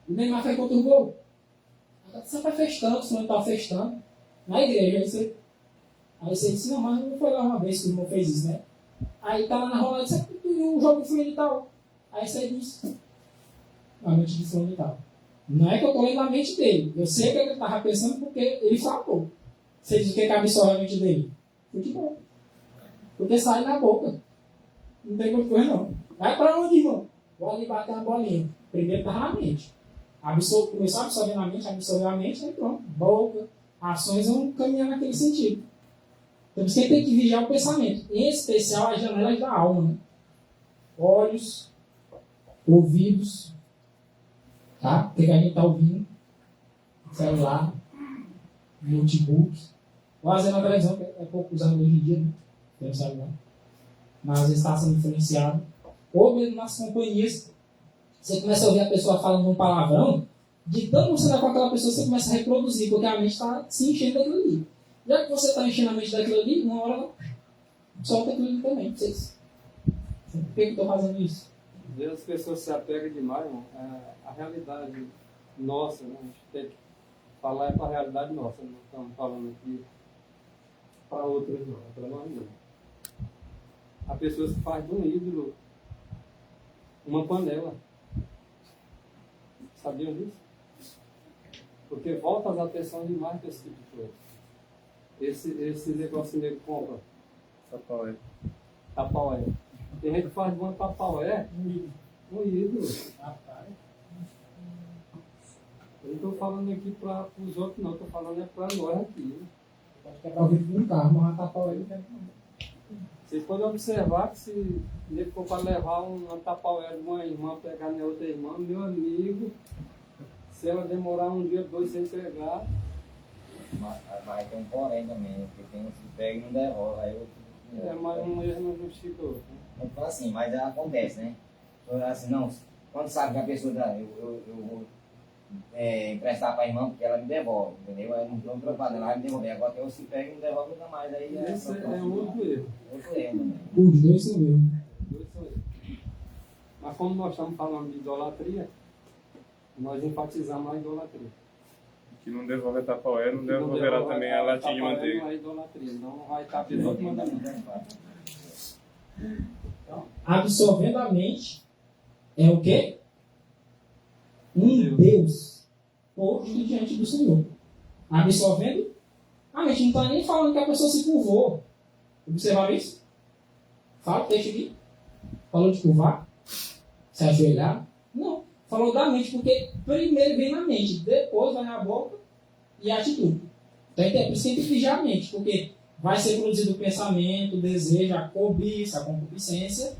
O Neymar fez contra o gol. Você tá festando, você não tá festando. Na igreja, aí você disse, não, mas não foi lá uma vez que o irmão fez isso, né? Aí tá lá na rola e disse, o jogo foi e tal. Aí você disse, a mente de fulano e tal. Não é que eu tô lendo na mente dele. Eu sei que ele estava pensando porque ele falou. Você diz o que absorve a mente dele? Futebol. Porque sai na boca. Não tem muita coisa não. Vai pra onde, irmão? Vou ali bater uma bolinha. Primeiro estava na mente. Começou a absorver na mente, absorveu a mente, aí pronto. Boca, ações vão caminhar naquele sentido. Então você tem que vigiar o pensamento. Em especial as janelas da alma. Né? Olhos, ouvidos. Tá? O que a gente está ouvindo? Celular, notebook. Ou às vezes na televisão, que é pouco usado hoje em dia, né? Tem o celular. Mas às vezes está sendo influenciado. Ou mesmo nas companhias, você começa a ouvir a pessoa falando um palavrão, de tanto você estar com aquela pessoa, você começa a reproduzir, porque a mente está se enchendo daquilo ali. Já que você está enchendo a mente daquilo ali, uma hora ela solta aquilo ali também. Vocês. Por que eu estou fazendo isso? Às vezes as pessoas se apegam demais, irmão. A realidade nossa, né? A gente tem que falar para a realidade nossa. Não estamos falando aqui para outras, não. É para nós não. Há pessoas que fazem de um ídolo uma panela. Sabiam disso? Porque volta as atenções demais para esse tipo de coisa. Esse negócio que compra. Tapaué. Tapaué. Tem gente que faz de uma tapaué um ídolo. Eu não estou falando aqui para os outros, não. Estou falando para nós aqui. Pode quebrar o vidro de um carro, mas tapaué não quebra. Vocês podem observar que se ele for para levar uma tapaué de uma irmã, pegar na outra irmã, meu amigo, se ela demorar um dia, dois sem pegar. Mas tem um porém também, porque tem uns que pegam e não devolve. Aí mas um erro não justifica o outro. Então assim, mas acontece, né? Assim, não, quando sabe que a pessoa dá, eu vou emprestar para a irmã porque ela me devolve, entendeu? Aí não estou preocupado, ela vai me devolver. Agora que eu se pega e não devolve nunca mais. Aí Esse é outro erro. Outro erro também. Os dois são mesmo. Mas como nós estamos falando de idolatria, Nós enfatizamos a idolatria. Que não devolve a Tapaué, não Que não devolverá devolve também a latinha de Tapaué manteiga. não é idolatria, então não vai estar pelo outro mandamento. Absorvendo a mente é o quê? Um Deus posto diante do Senhor. Absorvendo a mente. Não está nem falando que a pessoa se curvou. Observaram isso? Fala o texto aqui. Falou de curvar? Se ajoelhar? Não. Falou da mente, porque primeiro vem na mente, depois vai na boca e a atitude. Então é por isso que tem que vigiar a mente, porque vai ser produzido o pensamento, o desejo, a cobiça, a concupiscência.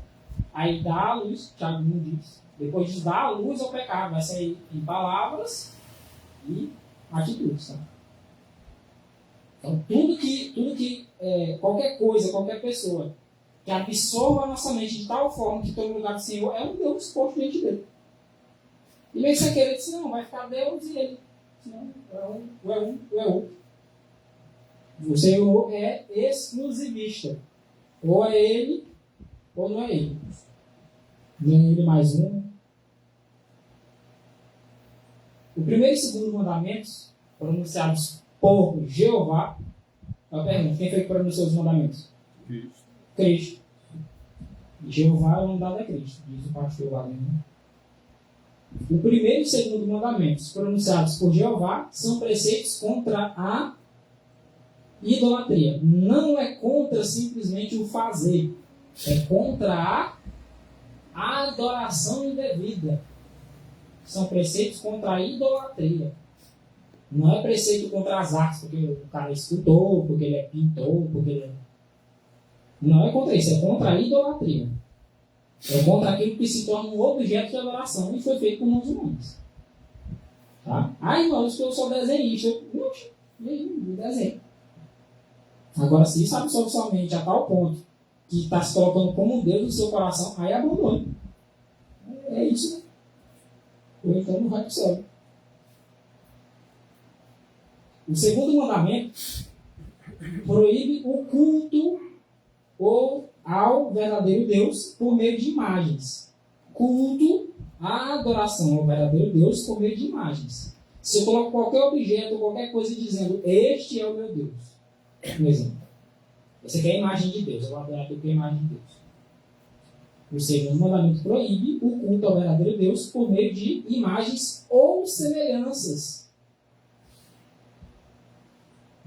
Aí dá a luz, Tiago não diz. Depois de dar a luz ao pecado, vai sair em palavras e atitudes. Tá? Então qualquer coisa, qualquer pessoa que absorva a nossa mente de tal forma que todo lugar do Senhor é um Deus exposto diante dele. E nem sem querer disse, não, vai ficar Deus e ele. Não, é um. O Senhor é exclusivista. Ou é ele, ou não é ele. Nem ele mais um. O primeiro e segundo mandamentos, pronunciados por Jeová, eu pergunto, quem foi que pronunciou os mandamentos? Cristo. Jeová é o nome dado a Cristo, diz o pastor lá. O primeiro e segundo mandamentos, pronunciados por Jeová, são preceitos contra a idolatria. Não é contra simplesmente o fazer, é contra a adoração indevida. São preceitos contra a idolatria. Não é preceito contra as artes, porque o cara é escultor, porque ele é pintor, porque ele é... Não é contra isso, é contra a idolatria. É contra aquilo que se torna um objeto de adoração e foi feito por mãos humanas. Tá? Ah, irmãos, que eu sou desenhista. Não, desenho. Agora, se isso absorve somente a tal ponto que está se colocando como um Deus no seu coração, aí abandone. É isso, né? Ou então não vai para o céu. O segundo mandamento proíbe o culto ou ao verdadeiro Deus por meio de imagens. Culto à adoração ao verdadeiro Deus por meio de imagens. Se eu coloco qualquer objeto, qualquer coisa dizendo, este é o meu Deus. Por exemplo, você quer a imagem de Deus, eu vou adorar aquilo que é a imagem de Deus. O segundo mandamento proíbe o culto ao verdadeiro Deus por meio de imagens ou semelhanças.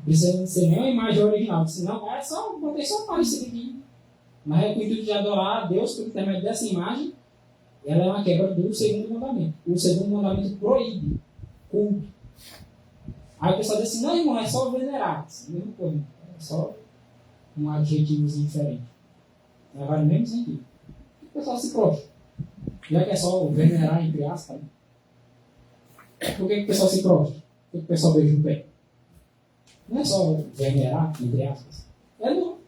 Precisa ser nem uma imagem original, senão é só uma pessoa parecida aqui. Mas é o intuito de adorar a Deus por intermédio dessa imagem, ela é uma quebra do segundo mandamento. O segundo mandamento proíbe culto. Aí o pessoal diz assim, não, irmão, é só venerar. Mesma coisa, é só um adjetivo diferente. Vai no mesmo sentido. O pessoal se prostra. Já que é só venerar, entre aspas. Por que o pessoal se prostra? Por que o pessoal beija o pé? Não é só venerar, entre aspas. É não.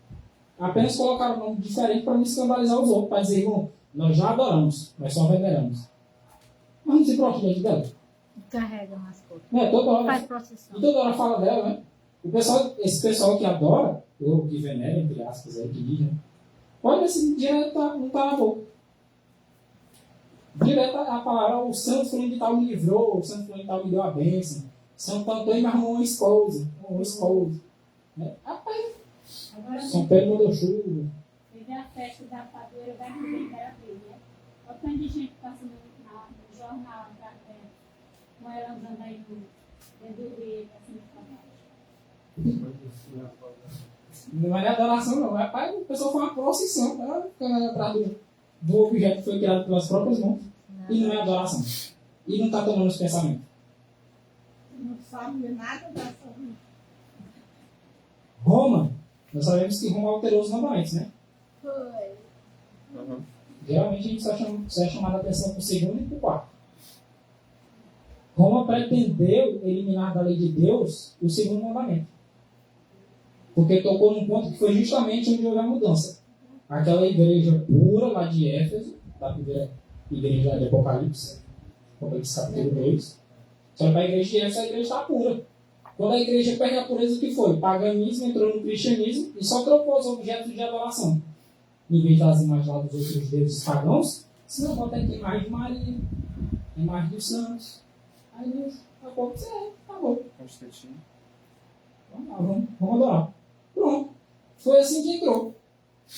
Apenas colocaram um nome diferente para não escandalizar os outros. Para dizer, irmão, nós já adoramos, nós só veneramos. Mas não se prostra diante dela. Carrega nas coisas. Toda hora. Faz procissão. E toda hora fala dela, né? Esse pessoal que adora, ou que venera, entre aspas, aí, que diz, né? Pode ver se direto não está na boca. Direto a palavra, o santo fulano de tal me livrou, o santo fulano de tal me deu a bênção. Santo Antônio me arrumou uma esposa. Né? Rapaz, Agora, São Pedro mandou chuva. teve a festa da padroeira da Rubem, que era bem, né? Olha o tanto de gente passando no jornal, com ela andando aí dentro do rio, assim, pra baixo. Não é adoração, não. Rapaz, o pessoal foi uma procissão. Ela fica atrás do objeto que foi criado pelas próprias mãos. E não é adoração. E não está tomando os pensamentos. Não sabe nada da sua vida. Roma, nós sabemos que Roma alterou os mandamentos, né? Foi. Geralmente a gente só é chamado a atenção para o segundo e para o quarto. Roma pretendeu eliminar da lei de Deus o segundo mandamento. Porque tocou num ponto que foi justamente onde houve a mudança. Aquela igreja pura lá de Éfeso, da primeira igreja lá de Apocalipse capítulo 2, só que para a igreja de Éfeso a igreja está pura. Quando a igreja perde a pureza, o que foi? O paganismo entrou no cristianismo e só trocou os objetos de adoração. Em vez das imagens lá dos outros deuses pagãos, senão bota aqui a imagem de Maria, a imagem dos santos, Aí Deus, pode ser, tá bom. Constantino. Vamos lá, vamos adorar. Pronto. Foi assim que entrou.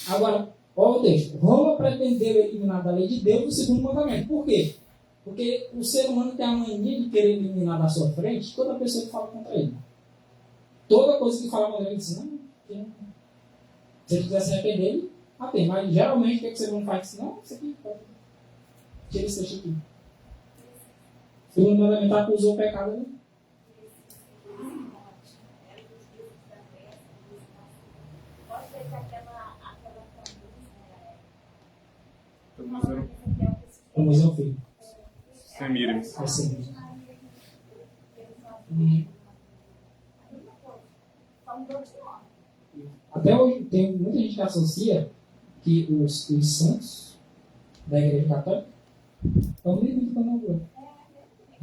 Agora, olha o texto. Roma pretendeu eliminar da lei de Deus o segundo mandamento. Por quê? Porque o ser humano tem a mania de querer eliminar da sua frente toda pessoa que fala contra ele. Toda coisa que fala contra ele, diz, não, se ele quiser se arrepender, ele tem. Mas geralmente o que o ser humano faz? Não, isso aqui, tira esse texto aqui. O segundo mandamento acusou o pecado, né? Vamos ao filho. Semíramis. Assim. Até hoje tem muita gente que associa que os santos da Igreja Católica estão livres da novela.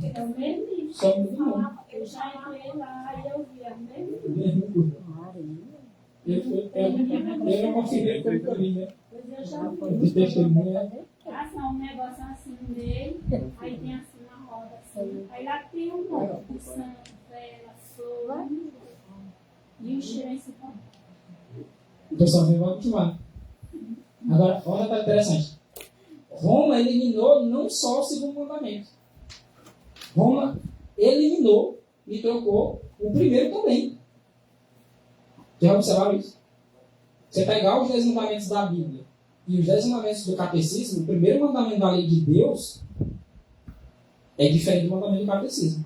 É o mesmo livro. Só o mesmo nome. Eu já entrei lá e eu vi a mesma Mesmo grupo. Eu não confirmei pelo caminho, né? coisa, eu já vi. O testemunho Passa um negócio assim nele, aí tem assim uma roda assim. Aí lá tem um nome, o santo, vela, flor, e o cheiro em cima. o pessoal vai continuar. Agora, olha que interessante. Roma eliminou não só o segundo mandamento. Roma eliminou e trocou o primeiro também. Já observaram isso? Você pegar os 10 mandamentos da Bíblia e os 10 mandamentos do catecismo, o primeiro mandamento da lei de Deus é diferente do mandamento do catecismo.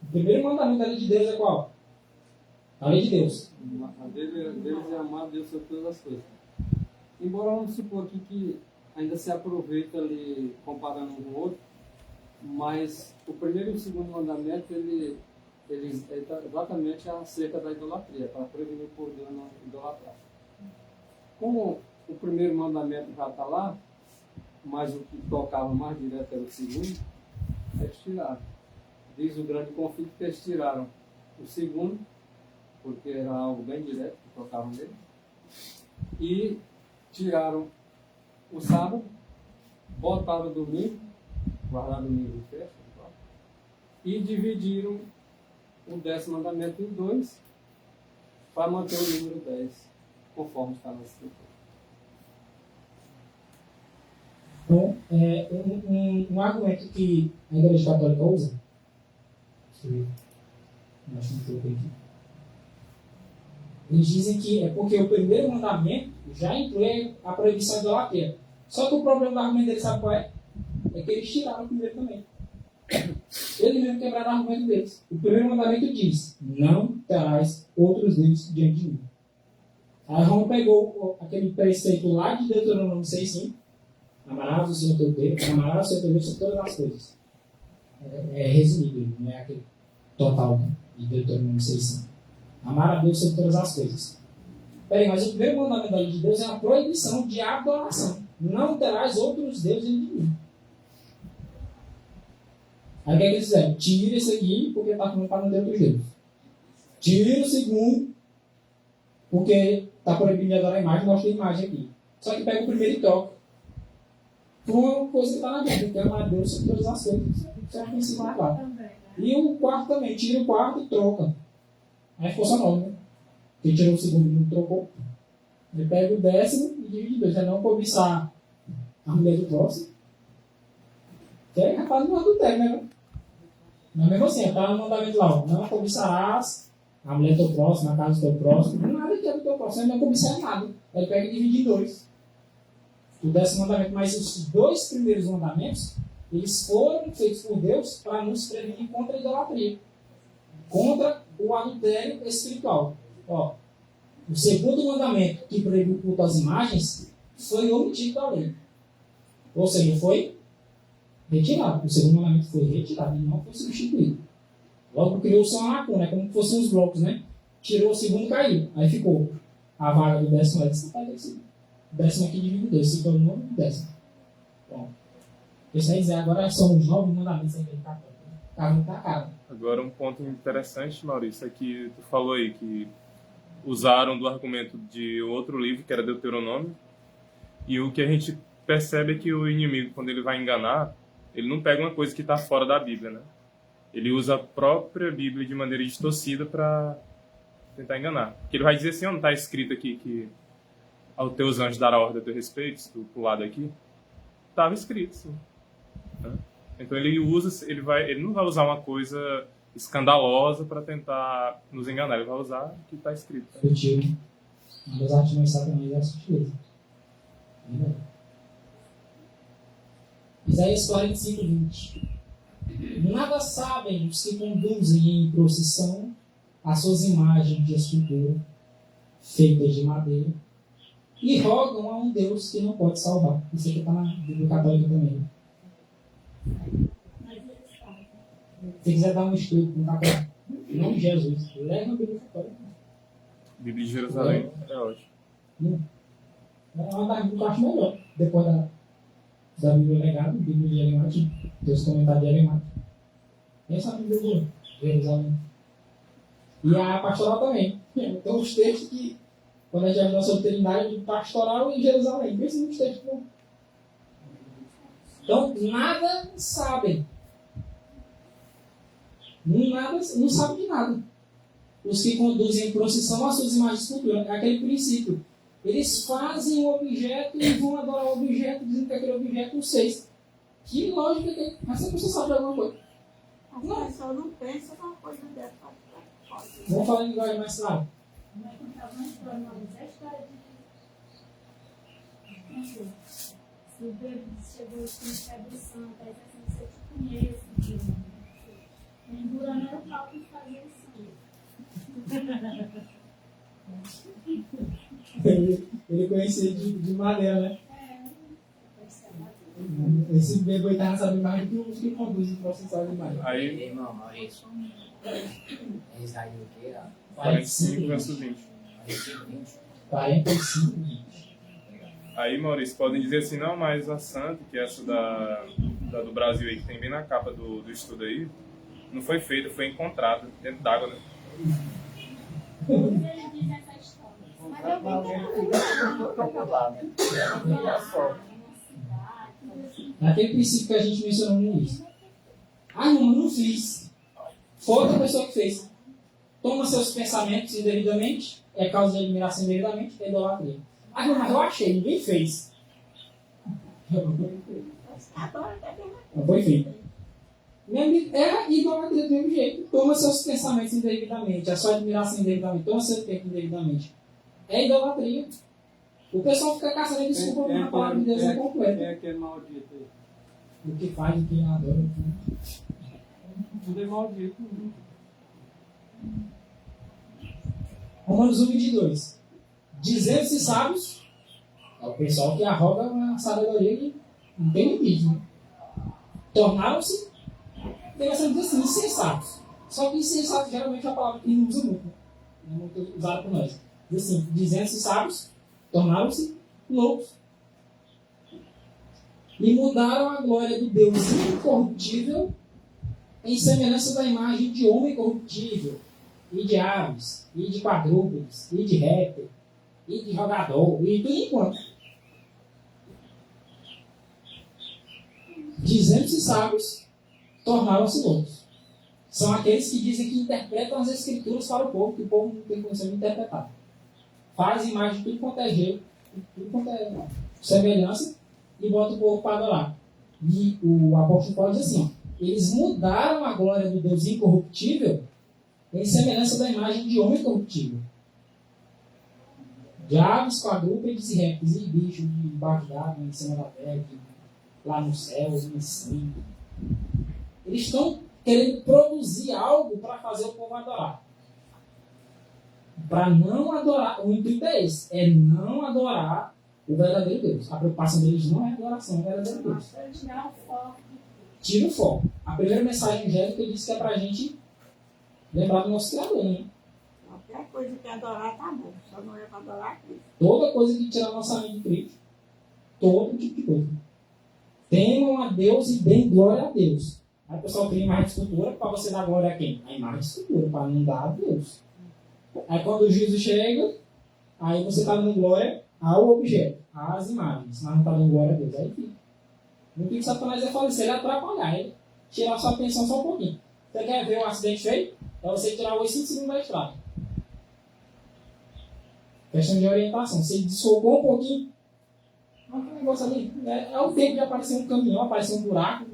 O primeiro mandamento da lei de Deus é qual? A lei de Deus. A deles é amar Deus sobre todas as coisas. Embora vamos supor aqui que ainda se aproveita ali comparando um com o outro, mas o primeiro e o segundo mandamento ele é exatamente acerca da idolatria, para prevenir o povo de não idolatrar. Como o primeiro mandamento já está lá, mas o que tocava mais direto era o segundo, eles tiraram. Diz o grande conflito que eles tiraram o segundo, porque era algo bem direto que tocavam nele, e tiraram o sábado, botaram o domingo, guardaram o domingo de festa, e dividiram o 10º mandamento em 2 para manter o número 10, conforme está na escritura. Então, um argumento que a Igreja Católica usa, acho que não coloquei aqui. Eles dizem que é porque o primeiro mandamento já inclui a proibição da idolatria. Só que o problema do argumento deles, sabe qual é? É que eles tiraram o primeiro também. Eles mesmo quebraram o argumento deles. O primeiro mandamento diz: não terás outros deuses diante de mim. Aí Roma pegou aquele preceito lá de Deuteronômio 6,5. Amarás o Senhor teu Deus, amarás o Senhor teu Deus sobre todas as coisas. É resumido, não é aquele total de Deuteronômio 6,5. Amar a Deus sobre todas as coisas. Peraí, mas o primeiro mandamento da lei de Deus é a proibição de adoração. Não terás outros deuses diante de mim. Aí o que é que eles fizeram? Tira esse aqui, porque está falando para não ter outros deuses. Tira o segundo, porque está proibido de adorar a imagem, mostra a imagem aqui. Só que pega o primeiro e toca. Por uma coisa que está na Bíblia, que é amar a Deus sobre todas as coisas. Certo em cima lá. E o quarto também, tira o quarto e troca. Aí ficou só 9, né? Porque tirou o segundo e não trocou. Ele pega o 10º e divide em 2. É não cobiçar a mulher do próximo. Que é capaz de não adultério, né? Mas mesmo assim, está no mandamento lá, ó, não cobiçarás a mulher do teu próximo, a casa do teu próximo, nada que é do teu próximo, ele não cobiçar nada. Ele pega e divide em 2. O 10º mandamento, mas os 2 primeiros mandamentos, eles foram feitos por Deus para nos prevenir contra a idolatria, contra o adultério espiritual. Ó, o segundo mandamento, que proibiu o culto às imagens, foi omitido da lei. Ou seja, foi retirado. O segundo mandamento foi retirado e não foi substituído. Logo criou só uma lacuna, como se fossem os blocos, né? Tirou o segundo e caiu. Aí ficou a vaga do 10º ali. O 10º aqui divide em 2, se tornou o nome do 10º. Bom, isso aí agora são os 9 mandamentos aí que ele está muito na cara. Agora um ponto interessante, Maurício, é que tu falou aí que usaram do argumento de outro livro, que era Deuteronômio, e o que a gente percebe é que o inimigo, quando ele vai enganar, ele não pega uma coisa que está fora da Bíblia, né? Ele usa a própria Bíblia de maneira distorcida para tentar enganar. Porque ele vai dizer assim, não está escrito aqui que aos teus anjos dará ordem a teu respeito, se tu pular daqui. Estava escrito, sim. Né? Então ele não vai usar uma coisa escandalosa para tentar nos enganar, ele vai usar o que está escrito. Eu tiro. Uma das artes mais satanás é a sutileza. Isaías 45, 20. Nada sabem os que conduzem em procissão as suas imagens de escultura, feitas de madeira, e rogam a um Deus que não pode salvar. Isso aqui está na Bíblia Católica também. Se quiser dar um estudo com o católico, em nome de Jesus, leva a Bíblia Católica. Bíblia de Jerusalém é ótimo. É uma da Bíblia que eu acho melhor. Depois da Bíblia Legado, Bíblia de Jeremias, Deus comentários de Jeremias. Essa é a Bíblia de Jerusalém. E a pastoral também. Então, os textos que, quando a gente vai na solteridade de pastoral em Jerusalém, pensa nos textos. Então, nada sabem. Não sabem de nada. Os que conduzem em procissão as suas imagens de escultura. É aquele princípio. Eles fazem o objeto e vão adorar o objeto, dizendo que aquele objeto é um seis. Que lógica que é? Mas você precisa saber de alguma coisa. As pessoas não pensam numa coisa dessa. Vamos falar em linguagem mais clara. Vai contar uma história, a história de... Se o bebê chegou com o do santo, aí tá assim, se eu te conheço, pendurando era o pau que fazia sangue. Ele conhecia de madeira, né? Esse bebê tá sabendo mais do que os que conduzem o processo de imagem. Aí, Irmão, Maurício. É Isaías o quê? 45 verso 20. 45, 20. Aí, Maurício, podem dizer assim, não, mas a Santa, que é essa da do Brasil aí, que tem bem na capa do estudo aí, não foi feita, foi encontrada dentro d'água, né? Ele diz essa história. Mas eu Naquele princípio que a gente mencionou no início. Ah, não fiz. Foi outra pessoa que fez. Toma seus pensamentos indevidamente, é causa de admiração indevidamente, é idolatria. Ah, não, mas eu achei, ninguém fez. Não foi feito. É idolatria do mesmo jeito. Toma seus pensamentos indevidamente, a sua admiração indevidamente, toma seu tempo indevidamente. É idolatria. O pessoal fica caçando desculpa quando a palavra de Deus é completa. É aquele maldito aí. O que faz, o que adora. Tudo é maldito. Romanos 1:22. Dizendo-se sábios, é o pessoal que arroga uma sabedoria que não tem limite. Né? Tornaram-se, interessante dizer assim, insensatos. Só que insensato geralmente é uma palavra que não usa muito. Né? Não é muito usada por nós. Diz assim, dizendo-se sábios, tornaram-se loucos. E mudaram a glória do Deus incorruptível em semelhança da imagem de homem corruptível, e de aves, e de quadrúpedes, e de réptil, e de jogador, e tudo enquanto. Dizendo-se sábios, tornaram-se loucos. São aqueles que dizem que interpretam as escrituras para o povo, que o povo não tem condição de interpretar. Faz imagem de tudo quanto é jeito, tudo quanto é semelhança, e bota o povo para adorar. E o apóstolo Paulo diz assim, ó, eles mudaram a glória do Deus incorruptível em semelhança da imagem de homem corruptível. De aves, quadrúpedes e répteis, e bichos de debaixo d'água, em cima da terra, lá no céu, em cima. Eles estão querendo produzir algo para fazer o povo adorar. Para não adorar, o intuito é esse, é não adorar o verdadeiro Deus. A preocupação deles não é a adoração ao verdadeiro Deus. Tira o foco. A primeira mensagem angélica disse que é para a gente lembrar do nosso Criador, né? Qualquer coisa que adorar tá bom, só não é para adorar Cristo. Toda coisa que tirar nossa mente de Cristo, todo tipo de coisa. Temam a Deus e deem glória a Deus. Aí o pessoal cria imagem de escultura para você dar glória a quem? A imagem de escultura, para não dar a Deus. Aí quando o juízo chega, aí você está dando glória ao objeto, às imagens, mas não está dando glória a Deus. Aí fica. No que Satanás ia fazer, ele atrapalhar, ele tirar sua atenção só um pouquinho. Você quer ver um acidente feio? É você tirar os 5 segundos da estrada. Questão de orientação. Você desfocou um pouquinho. Olha que negócio ali. É o tempo de aparecer um caminhão, aparecer um buraco.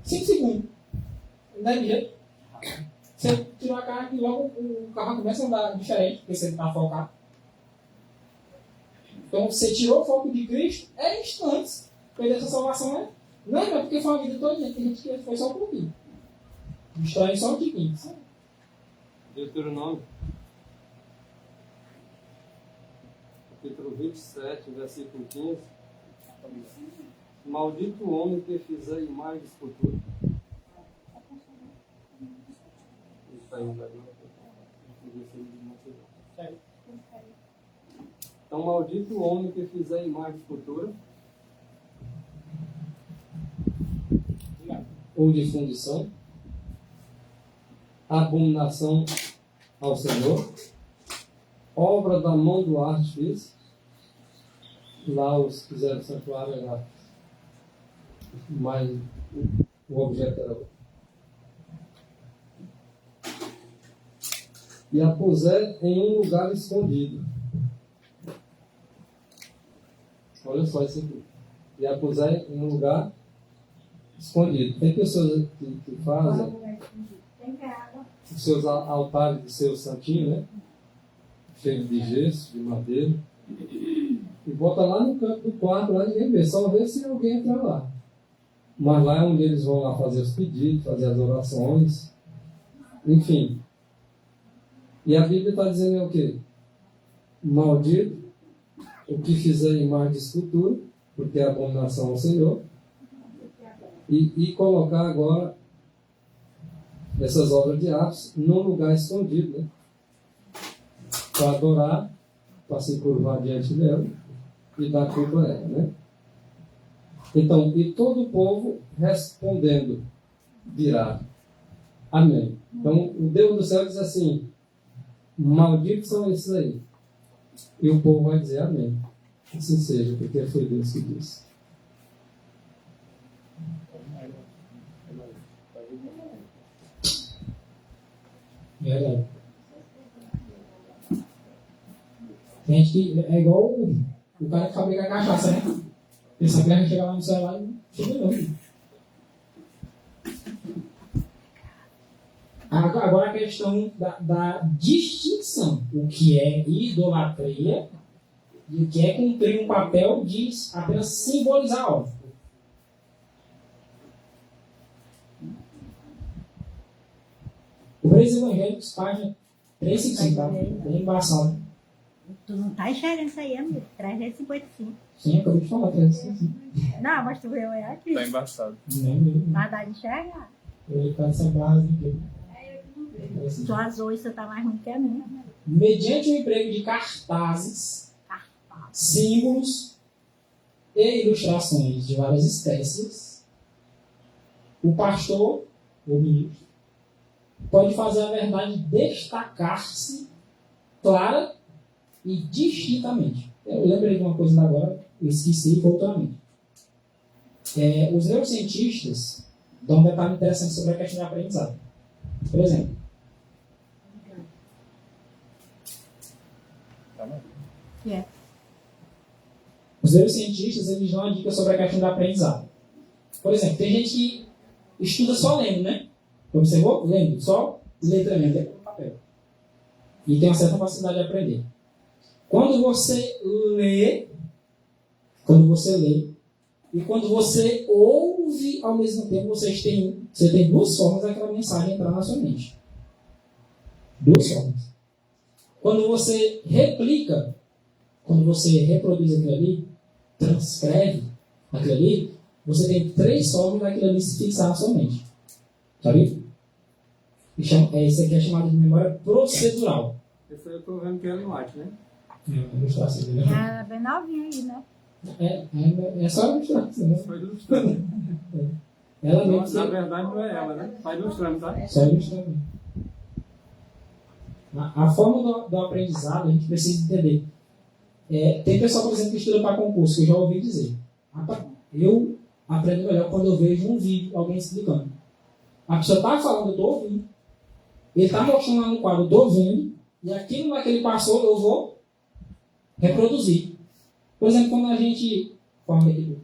5 segundos. Não é de jeito. Você tirou a cara e logo o carro começa a andar diferente, porque você está focado. Então, você tirou o foco de Cristo, é instantes. Perder essa salvação é. Não é porque foi a vida toda, tem gente que foi só um pouquinho. Destrói só um tiquinho. Deuteronômio, capítulo 27, versículo 15. Maldito o homem que fizer imagem de escultura. Então, maldito o homem que fizer imagem de escultura. Ou de fundição, abominação ao Senhor, obra da mão do artífice. Lá os que fizeram o santuário era, mas o objeto era outro. E a puser em um lugar escondido. Olha só isso aqui. E a puser em um lugar escondido. Tem pessoas que fazem os seus altares de seu santinho, né? Cheio de gesso, de madeira. E bota lá no canto do quarto, lá ninguém vê. Só vê se alguém entrar lá. Mas lá é onde eles vão lá fazer os pedidos, fazer as orações. Enfim. E a Bíblia está dizendo o quê? Maldito o que fizer imagem de escultura, porque é abominação ao Senhor. E colocar agora essas obras de arte num lugar escondido, né? Para adorar, para se curvar diante dela e dar culpa a ela, né? Então, e todo o povo respondendo dirá amém. Então, o Deus do céu diz assim: malditos são esses aí. E o povo vai dizer amém. Assim seja, porque foi Deus que disse. Verdade. Tem gente que é igual o cara que fabrica cachaça, né? Pensa que vai chegar lá no celular e chega não. Agora a questão da distinção. O que é idolatria e o que é cumprir um papel de apenas simbolizar algo. O Preços Evangélicos, página 355, tá? Bem embaçado. Tu não tá enxergando isso aí, amigo? 355. Sim, acabei de falar 355. Não, mas tu veio olhar aqui. Tá embaçado. Não, não. Mas dá de enxergar. Ele tá nessa base aqui. Tu azul, isso tá mais ruim que a minha. Mediante o emprego de cartazes, símbolos e ilustrações de várias espécies, o pastor, ou ministro, pode fazer a verdade destacar-se clara e distintamente. Eu lembrei de uma coisa agora, eu esqueci e voltou à mente. Os neurocientistas dão um detalhe interessante sobre a questão de aprendizado. Por exemplo, os neurocientistas eles dão uma dica sobre a questão do aprendizado. Por exemplo, tem gente que estuda só lendo, né? Observou? Lendo, só letra mesmo, letra no papel. E tem uma certa facilidade de aprender. Quando você lê, e quando você ouve ao mesmo tempo, você tem duas formas daquela mensagem entrar na sua mente. Duas formas. Quando você replica, quando você reproduz aquilo ali, transcreve aquilo ali, você tem 3 formas daquilo ali se fixar na sua mente. Sabe? Isso aqui é chamado de memória procedural. Esse aí eu estou vendo que é Ellen White, né? Ela é bem novinha aí, né? É só ilustração, né? Foi ilustrando. Ela mesmo. Na verdade não é ela, né? Vai ilustrando, tá? Só ilustrando. A forma do aprendizado a gente precisa entender. Tem pessoal, por exemplo, que estuda para concurso, que eu já ouvi dizer. Eu aprendo melhor quando eu vejo um vídeo, alguém explicando. A pessoa está falando, eu estou ouvindo. Ele está mostrando lá no quadro, eu estou ouvindo. E aquilo lá que ele passou, eu vou reproduzir. Por exemplo, quando a gente, conforme aqui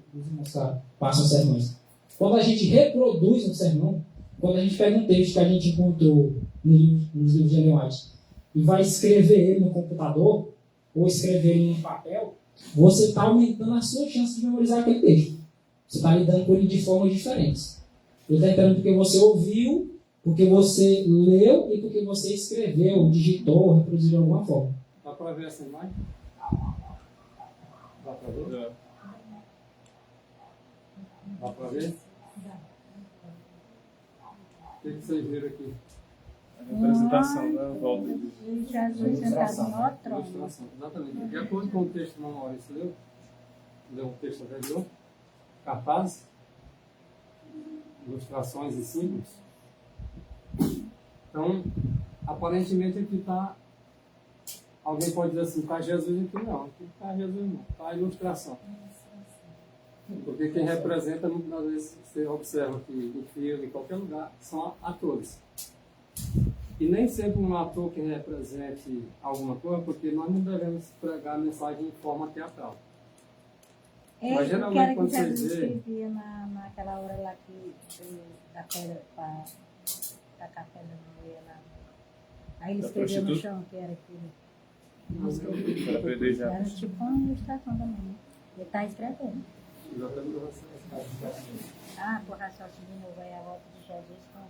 passa os sermões, quando a gente reproduz um sermão, quando a gente pega um texto que a gente encontrou nos livros de Ellen White e vai escrever ele no computador, ou escrever ele em papel, você está aumentando a sua chance de memorizar aquele texto. Você está lidando com ele de formas diferentes. Ele está entrando porque você ouviu, porque você leu e porque você escreveu, digitou, reproduziu de alguma forma. Dá para ver essa imagem? Dá para ver? Dá para ver? O que vocês viram aqui? A representação da volta de Jesus sentado no trono. Ilustração, exatamente. De acordo com o texto que o Maurício leu um texto anterior, cartazes, ilustrações e símbolos. Então, aparentemente aqui está. Alguém pode dizer assim, está Jesus aqui? Não, aqui está Jesus não, está a ilustração. Porque quem representa, muitas vezes, você observa que em filme, em qualquer lugar, são atores. E nem sempre um ator que represente alguma coisa, porque nós não devemos pregar a mensagem em forma teatral. Mas geralmente que quando Jesus vocês veem... escrevia naquela hora lá da pedra, para tacar a pedra no meio lá. Aí ele escreveu no chão, que era aquilo. Era tipo uma ilustração também, né? Ele está escrevendo. Por raciocínio de novo, aí a volta de Jesus com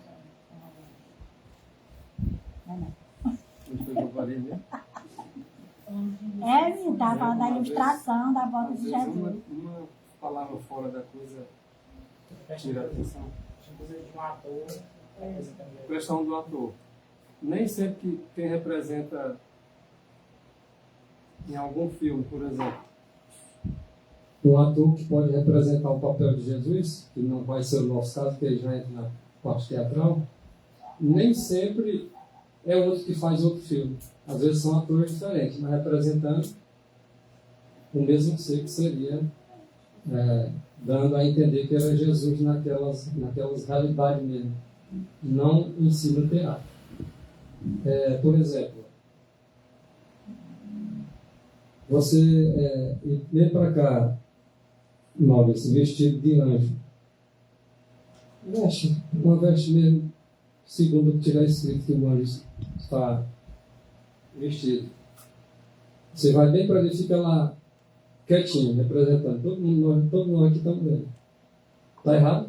ele está falando da ilustração da volta de Jesus. Uma palavra fora da coisa tira a atenção. A questão do ator. Nem sempre que quem representa em algum filme, por exemplo, Um ator que pode representar o papel de Jesus, que não vai ser o nosso caso, porque ele já entra na parte teatral, nem sempre é outro que faz outro filme. Às vezes são atores diferentes, mas representando o mesmo ser que seria, dando a entender que era Jesus naquelas realidades mesmo, não em si no teatro. Por exemplo, você vem para cá, Maurício, vestido de anjo. Veste uma veste mesmo, segundo o que tiver escrito que o anjo está vestido. Você vai bem para ele, fica lá quietinho, representando. Todo mundo aqui estamos vendo. Está errado?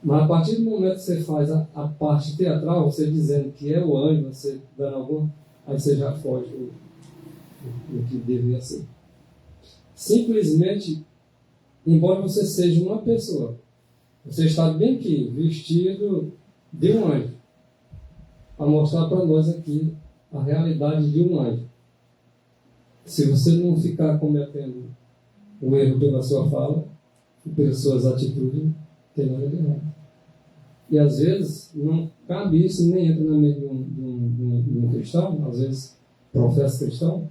Mas a partir do momento que você faz a parte teatral, você dizendo que é o anjo, você dando algum, aí você já foge do que deveria ser. Simplesmente, embora você seja uma pessoa, você está bem aqui, vestido de um anjo, para mostrar para nós aqui a realidade de um anjo. Se você não ficar cometendo um erro pela sua fala, pelas suas atitudes, não tem nada de errado. E às vezes não cabe isso, nem entra na mente de um cristão, às vezes professa cristão,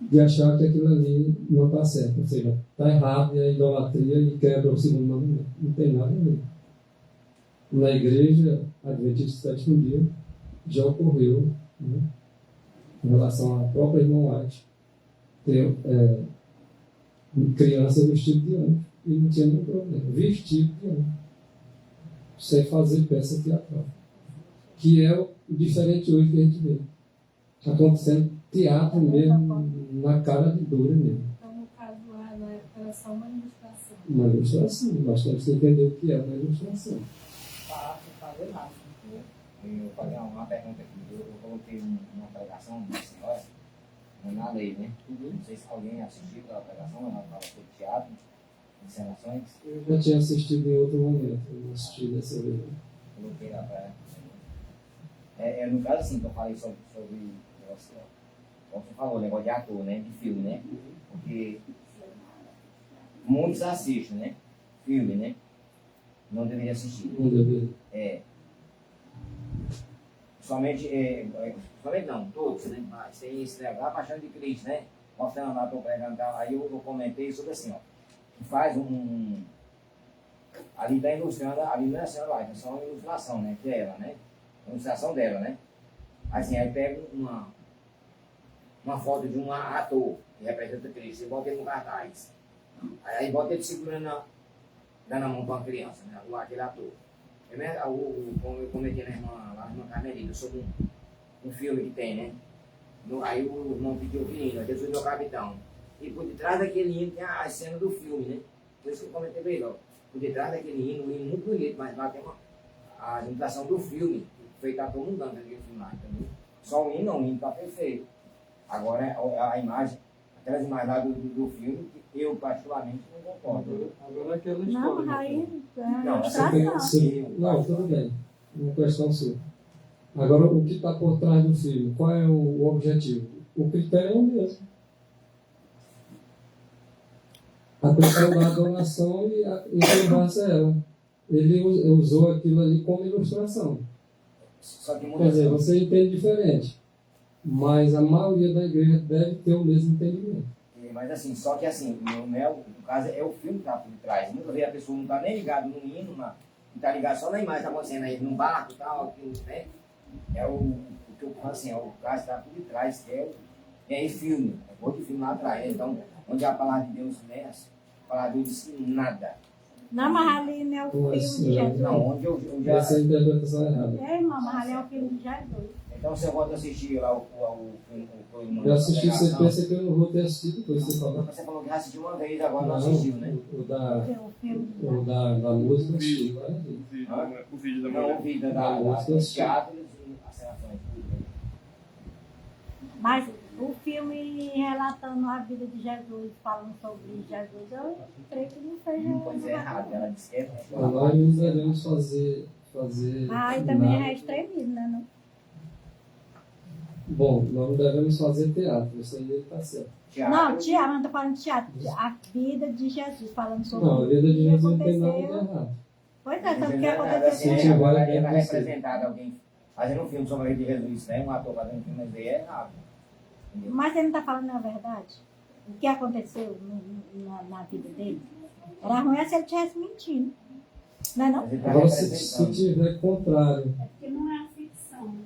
de achar que aquilo ali não está certo, ou seja, está errado, e a idolatria e quebra o segundo mandamento. Não tem nada a ver. Na igreja adventista do sétimo dia já ocorreu, né, em relação à própria irmã White, ter criança vestida de anjo, e não tinha nenhum problema, vestido de anjo, sem fazer peça teatral, que é o diferente hoje que a gente vê acontecendo teatro mesmo, na cara de dura mesmo. Então, no caso lá, na época, era só uma ilustração. Uma ilustração, nós temos que entender o que é uma ilustração. Eu falei uma pergunta aqui. Eu coloquei uma pregação de uma senhora na lei, né? Não sei se alguém assistiu a pregação, ela fala sobre teatro, encenações. Eu já tinha assistido em outro momento, eu não assisti dessa vez. Coloquei lá para. No caso, assim, que eu falei sobre como você falou, negócio de ator, né? De filme, né? Porque muitos assistem, né? Filme, né? Não deveria assistir. Não deveria. Somente não, todos, né? Mas tem isso, né? A paixão de Cristo, né? Mostrando lá, estou pregando, aí eu comentei sobre assim, ó. Faz Ali está ilustrando, ali não é a senhora lá, é só uma ilustração, né? Que é ela, né? A ilustração dela, né? Assim, aí pega uma foto de um ator que representa Cristo e bota ele no cartaz. Aí bota ele segurando, dando a mão para uma criança, né? Aquele ator. Como eu comentei na irmã Carmelita, sobre um filme que tem, né? Aí o irmão pediu o hino, Jesus é o capitão. E por detrás daquele hino tem a cena do filme, né? Por isso que eu comentei bem, ó. Por detrás daquele hino, um hino muito bonito, mas lá tem a imitação do filme, feita a todo mundo dando aquele filme lá, entendeu? Só o hino não, o hino está perfeito. Agora a imagem, aquelas imagens lá do filme, que eu particularmente não concordo. Agora aquela Não, história. aí Não, Não, tudo bem. Uma questão sua. Agora, o que está por trás do filme? Qual é o objetivo? O critério é o mesmo. A questão da adoração e curvar-se a ela. Ele usou aquilo ali como ilustração. Só que Quer dizer, você entende diferente. Mas a maioria da igreja deve ter o mesmo entendimento. Mas assim, só que assim, no caso é o filme que está por trás. Muitas vezes a pessoa não está nem ligada no hino, está ligada só na imagem que está acontecendo aí, num barco e tal, aquilo, né? É o que eu falo assim, é o caso que está por trás, que é esse filme, é outro filme lá atrás. Então, onde a palavra de Deus nessa, a palavra de Deus diz que nada. Não, mas ali não é o filme de Jesus. Não, onde eu já. Essa é a interpretação errada. É, irmão, mas ali é o filme de Jesus. Então você volta a assistir lá o filme. Eu assisti, você pensa que eu não vou ter assistido, depois você falou. Você falou que já assistiu uma vez, agora não assistiu, né? O da O música, eu assisti. O vídeo da Não, mulher. o vídeo Da música, eu assisti. teatro e as cenações. Mas o filme relatando a vida de Jesus, falando sobre Jesus, eu creio que não seja. Pois é errado, ela disse que é. Agora nós devemos fazer Ah, e também é extremismo, né? Não? Bom, nós não devemos fazer teatro, isso aí está certo. Não, teatro, não estou falando de teatro. A vida de Jesus, falando sobre Não, a vida de o que Jesus não tem nada de aconteceu. errado. Pois é, sobre o que Assim, aconteceu. agora ela representada alguém fazendo um filme sobre a vida de Jesus, né? Um ator fazendo um filme, mas aí é errado. Entendeu? Mas ele não está falando a verdade. O que aconteceu na vida dele. Era ruim se ele estivesse mentindo. Não é não? Mas ele tá Agora, se representando. tiver contrário, É porque não é a ficção, né?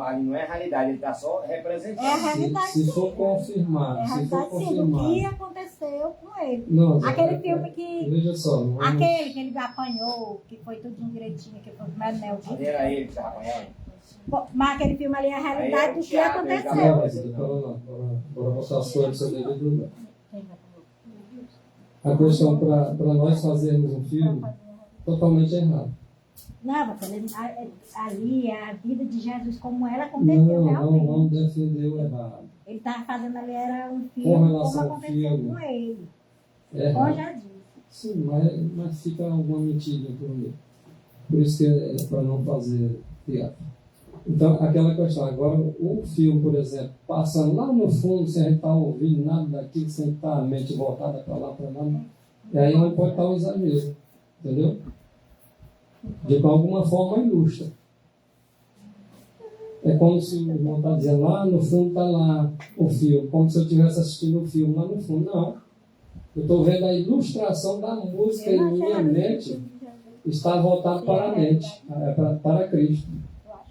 Ali não é a realidade, ele está só representando. É a realidade. se for sim. É confirmar, a se for realidade sim, do confirmar. que aconteceu com ele. Não, Aquele filme que. Veja só, não vamos- Aquele que ele apanhou, que foi tudo direitinho, que foi o Mel Ali era ele que estava apanhando. Mas aquele filme ali é a realidade do que teatro, ele aconteceu. Não, mas bora botar as coisas no seu devido lugar. A questão para nós fazermos um filme totalmente errado. Não, mas ali é a vida de Jesus como ela aconteceu Não realmente. vamos defender o errado. Ele estava fazendo ali, era um Com filme como relação ao aconteceu filme. com ele. É Como errado. já disse. Sim, mas fica alguma mentira por meio. Por isso que é para não fazer teatro. Então, aquela questão, agora, o filme, por exemplo, passando lá no fundo, sem a gente estar ouvindo nada daquilo, sem estar a mente voltada para lá, e aí não pode estar um exagero, entendeu? De alguma forma ilustra. É como se o irmão está dizendo, lá no fundo está lá o filme, como se eu estivesse assistindo o filme lá no fundo. Não. Eu estou vendo a ilustração da música em minha mente, está voltada para a mente, para Cristo.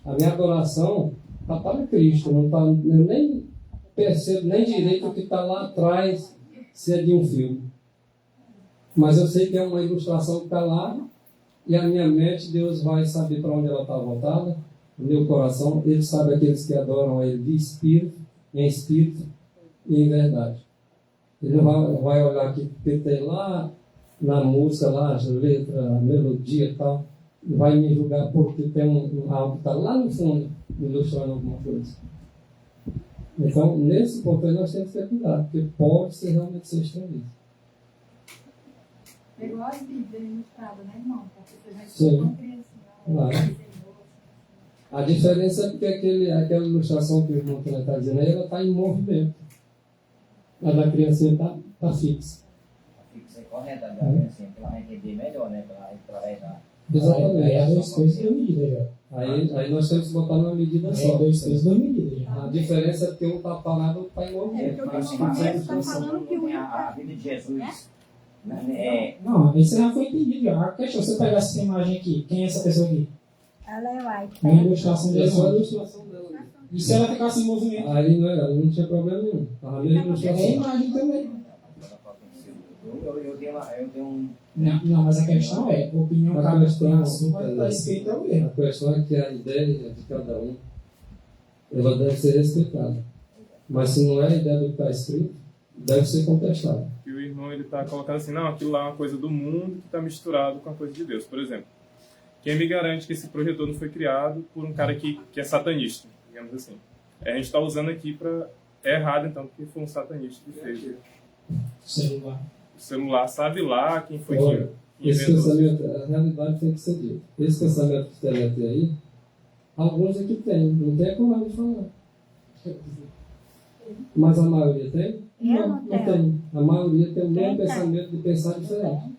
A minha adoração está para Cristo, não tá, eu nem percebo nem direito o que está lá atrás, se é de um filme. Mas eu sei que é uma ilustração que está lá, e a minha mente, Deus vai saber para onde ela está voltada, o meu coração, Ele sabe aqueles que adoram a Ele de espírito, em espírito e em verdade. Ele não vai olhar aqui, porque tem lá na música, lá as letras, a melodia e tal, e vai me julgar porque tem algo que está lá no fundo, ilustrando alguma coisa. Então, nesse ponto aí nós temos que ter cuidado, porque pode ser realmente ser extremista. É igual as Bíblias ilustradas, né, irmão? Porque você vai Sim. ser uma criança. Claro. A diferença é porque aquela ilustração que o irmão está dizendo aí, ela está em movimento. A da criancinha está fixa. Fixa e correta, da criancinha, para ela entender melhor, né? Para ela. Exatamente. Aí é 2 terços da medida já. Aí nós temos que botar numa medida Aí é só. 2 terços da medida já. A diferença é porque um está parado, outro está em movimento. Porque o que está falando que o a vida de Jesus, Não, isso já foi entendido. Já. A questão, se eu pegar essa imagem aqui, quem é essa pessoa aqui? Ela é white. É uma ilustração É só a dela. ilustração dela. E se ela ficasse em movimento? Aí ela não tinha problema nenhum. A mesma É a ilustração. imagem também. Eu tenho um. Não, mas a questão é, a opinião A cada um questão tem a sua, vai estar escrito ao A erro. questão é que a ideia de cada um, ela deve ser respeitada. Mas se não é a ideia do que está escrito, deve ser contestada. E o irmão ele está colocando assim, não, aquilo lá é uma coisa do mundo que está misturado com a coisa de Deus. Por exemplo, quem me garante que esse projetor não foi criado por um cara que é satanista, digamos assim? A gente está usando aqui para... É errado, então, porque foi um satanista que fez. Celular. O celular sabe lá quem foi Olha, que esse inventou. pensamento, a realidade tem que ser dita. Esse pensamento que tem até aí, alguns aqui tem, não tem como de falar. Mas a maioria tem? Eu não tenho. tem. A maioria tem o mesmo Tem, pensamento de pensar diferente.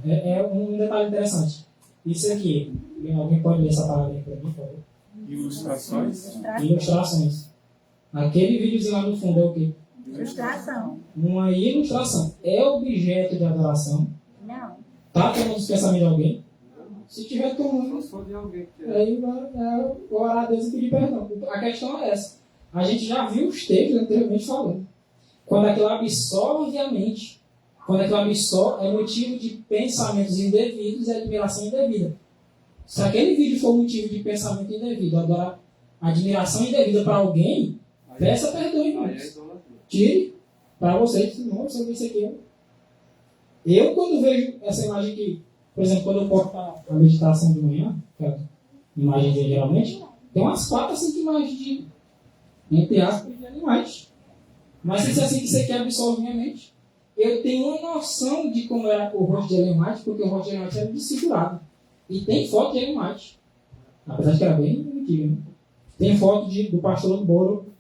É um detalhe interessante. Isso aqui, alguém pode ler essa palavra aí para mim, por favor? Ilustrações. Ilustrações. Aquele videozinho lá no fundo é o quê? Ilustração. Uma ilustração. É objeto de adoração? Não. Tá tomando os pensamentos de alguém? Se tiver tomando, Eu sou de alguém que é. aí vai orar a Deus e pedir perdão. A questão é essa. A gente já viu os textos anteriormente falando. Quando aquilo absorve a mente, quando aquilo absorve, é motivo de pensamentos indevidos e admiração indevida. Se aquele vídeo for motivo de pensamento indevido, agora admiração indevida para alguém, peça perdão, Aí é irmãos. idolatria. Tire para vocês, não, você vê isso aqui. Eu, quando vejo essa imagem aqui, por exemplo, quando eu corto a meditação de manhã, que é a imagem de geralmente, tem umas 4 a 5 imagens de, entre aspas, de animais. Mas se é assim que você quer absorver minha mente, eu tenho uma noção de como era o rosto de Ellen White, porque o rosto de Ellen White era desfigurado. E tem foto de Ellen White. Apesar de que era bem antiga, né? Tem foto do pastor Boro.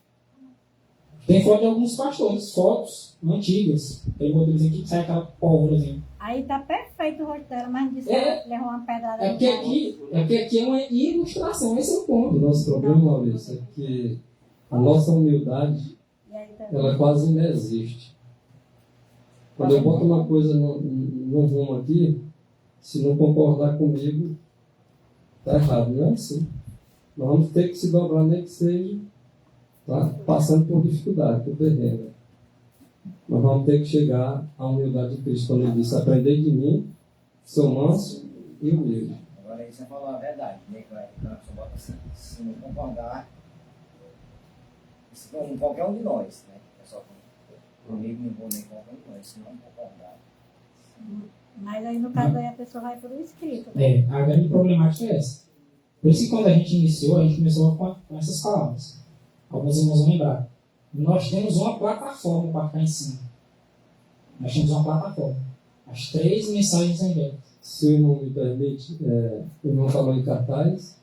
Tem foto de alguns pastores, fotos antigas. Tem modelos aqui que sai aquela pólvorazinha. Aí tá perfeito o rosto dela, mas disse É. que levou uma pedrada. É porque aqui é uma ilustração, esse é o O ponto. nosso problema, Maurício, é que a nossa humildade, E aí tá. ela quase não existe. Quando eu boto uma coisa no rumo aqui, se não concordar comigo, está errado. Não é assim. Nós vamos ter que se dobrar, nem que seja, tá? Passando por dificuldade, por terreno. Nós vamos ter que chegar à humildade de Cristo, quando ele disse: aprendei de mim, sou manso e humilde. Agora aí você falou a verdade, né? Que a pessoa bota assim, se não concordar, isso com qualquer um de nós, né? É só comigo, não vou nem com qualquer um de nós, se não concordar. Mas aí no caso aí a pessoa vai por escrito. Né? É, a grande problemática é essa. Por isso que quando a gente iniciou, a gente começou com essas palavras. Alguns irmãos vão lembrar. Nós temos uma plataforma para ficar em cima. Nós temos uma plataforma. As 3 mensagens angélicas. Se o irmão me permite, o irmão falou em cartaz,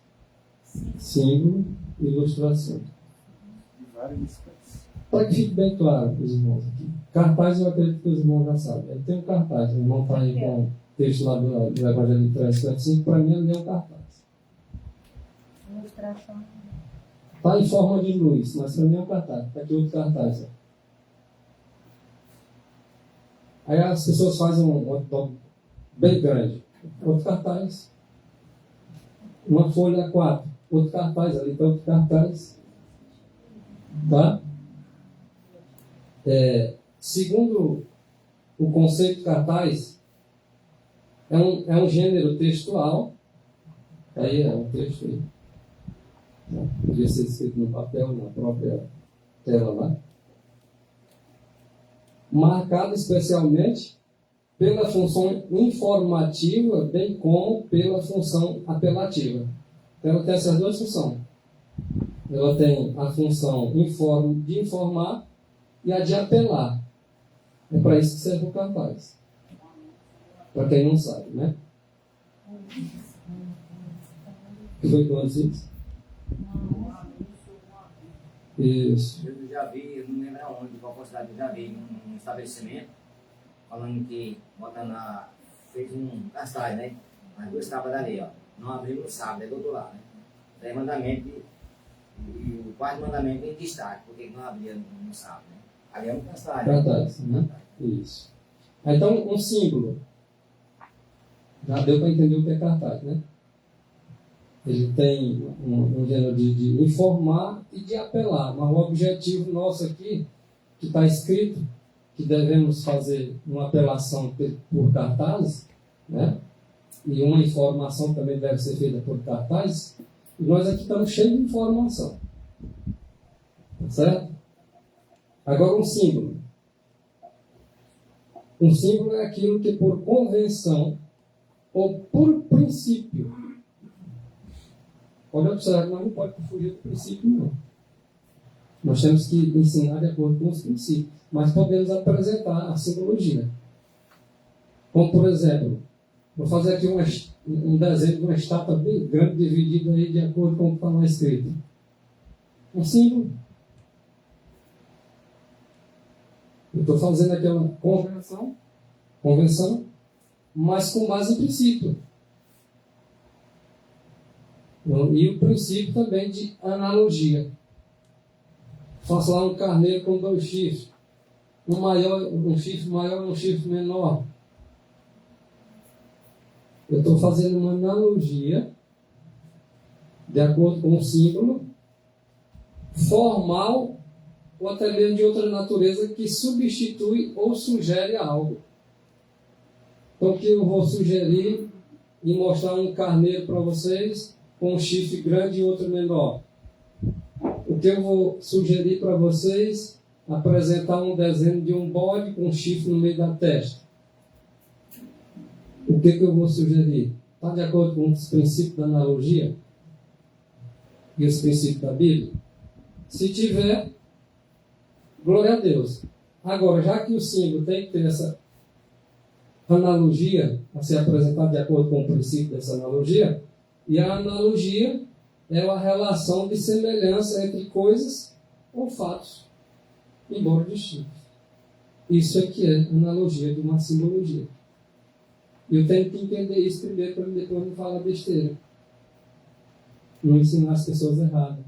símbolo e ilustração. De várias espécies. Para que fique bem claro para os irmãos aqui. Cartaz eu acredito que os irmãos já sabem. Ele tem um cartaz, o irmão está aí com o texto lá do Evangelho de 355, para mim ele é um cartaz. Ilustração. Está em forma de luz, mas para mim é um cartaz. Está aqui outro cartaz. Ó. Aí as pessoas fazem um bem grande. Outro cartaz. Uma folha A4. Outro cartaz. Ali está outro cartaz. Tá? Segundo o conceito de cartaz, é um gênero textual. Aí é um texto aí. Podia ser escrito no papel, na própria tela lá. Marcado especialmente pela função informativa, bem como pela função apelativa. Então, ela tem essas 2 funções. Ela tem a função de informar e a de apelar. É para isso que serve o cartaz. Para quem não sabe, né? O que foi que eu disse? Isso. Eu já vi, eu não lembro aonde, qual cidade eu já vi, num estabelecimento, falando que fez um cartaz, né? As 2 tábuas dali, ó. Não abriu no sábado, é do outro lado, né? 10 mandamentos e o 4º mandamento em destaque, porque não abria no sábado, né? Ali é um cartaz. Cartaz, né? Isso. Então, um símbolo. Já deu para entender o que é cartaz, né? Ele tem um gênero de informar e de apelar. Mas o objetivo nosso aqui, que está escrito, que devemos fazer uma apelação por cartaz, né? E uma informação também deve ser feita por cartaz. E nós aqui estamos cheios de informação. Certo? Agora, um símbolo. Um símbolo é aquilo que por convenção ou por princípio. Pode observar, mas não pode fugir do princípio, não. Nós temos que ensinar de acordo com os princípios. Mas podemos apresentar a simbologia. Como, por exemplo, vou fazer aqui um desenho de uma estátua bem grande, dividida aí de acordo com o que está lá escrito. Um símbolo. Eu estou fazendo aquela convenção, mas com base em princípio. E o princípio também de analogia. Faço lá um carneiro com 2 chifres. Um chifre maior e um chifre menor. Eu estou fazendo uma analogia de acordo com o símbolo formal ou até mesmo de outra natureza que substitui ou sugere algo. Então, o que eu vou sugerir e mostrar um carneiro para vocês com um chifre grande e outro menor. O que eu vou sugerir para vocês, apresentar um desenho de um bode com um chifre no meio da testa. O que eu vou sugerir? Está de acordo com os princípios da analogia e os princípios da Bíblia? Se tiver, glória a Deus. Agora, já que o símbolo tem que ter essa analogia a ser apresentada de acordo com o princípio dessa analogia, e a analogia é uma relação de semelhança entre coisas ou fatos, embora distintos. Isso é que é analogia de uma simbologia. Eu tenho que entender isso primeiro para depois não falar besteira. Não ensinar as pessoas erradas.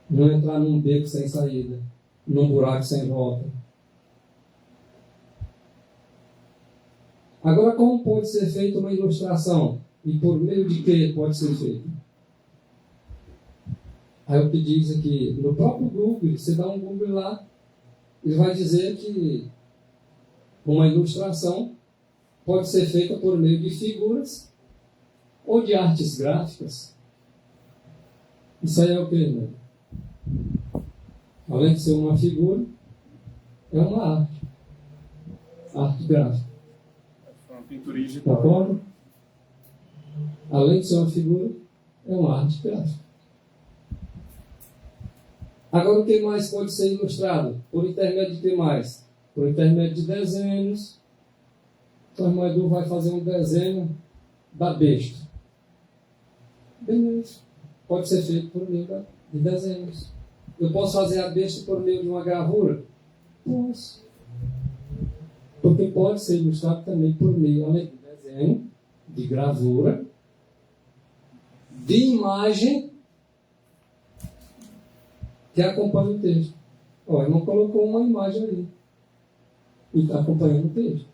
Não entrar num beco sem saída. Num buraco sem volta. Agora, como pode ser feita uma ilustração? E por meio de que pode ser feita? Aí o que diz aqui, no próprio Google, você dá um Google lá, ele vai dizer que uma ilustração pode ser feita por meio de figuras ou de artes gráficas. Isso aí é o que, né? Além de ser uma figura, é uma arte. Arte gráfica. Uma pintura digital. Concorda? Além de ser uma figura, é uma arte gráfica. Agora, o que mais pode ser ilustrado? Por intermédio de que mais? Por intermédio de desenhos. Então, o irmão Edu vai fazer um desenho da besta. Beleza. Pode ser feito por meio de desenhos. Eu posso fazer a besta por meio de uma gravura? Posso. Porque pode ser ilustrado também por meio, além de desenho, de gravura, de imagem que acompanha o texto. Ó, ele não colocou uma imagem ali. E está acompanhando o texto.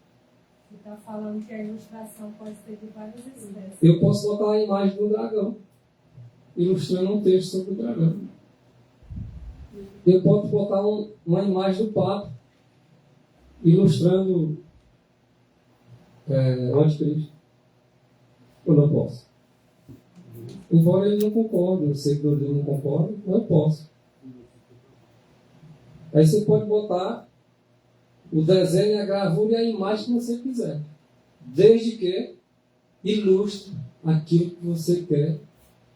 Você está falando que a ilustração pode ser de várias espécies. Eu posso botar a imagem do dragão, ilustrando um texto sobre o dragão. Eu posso botar uma imagem do Papa, ilustrando o anticristo. Eu não posso. Embora ele não concorde, o seguidor dele não concorde, eu posso. Aí você pode botar o desenho, a gravura e a imagem que você quiser. Desde que ilustre aquilo que você quer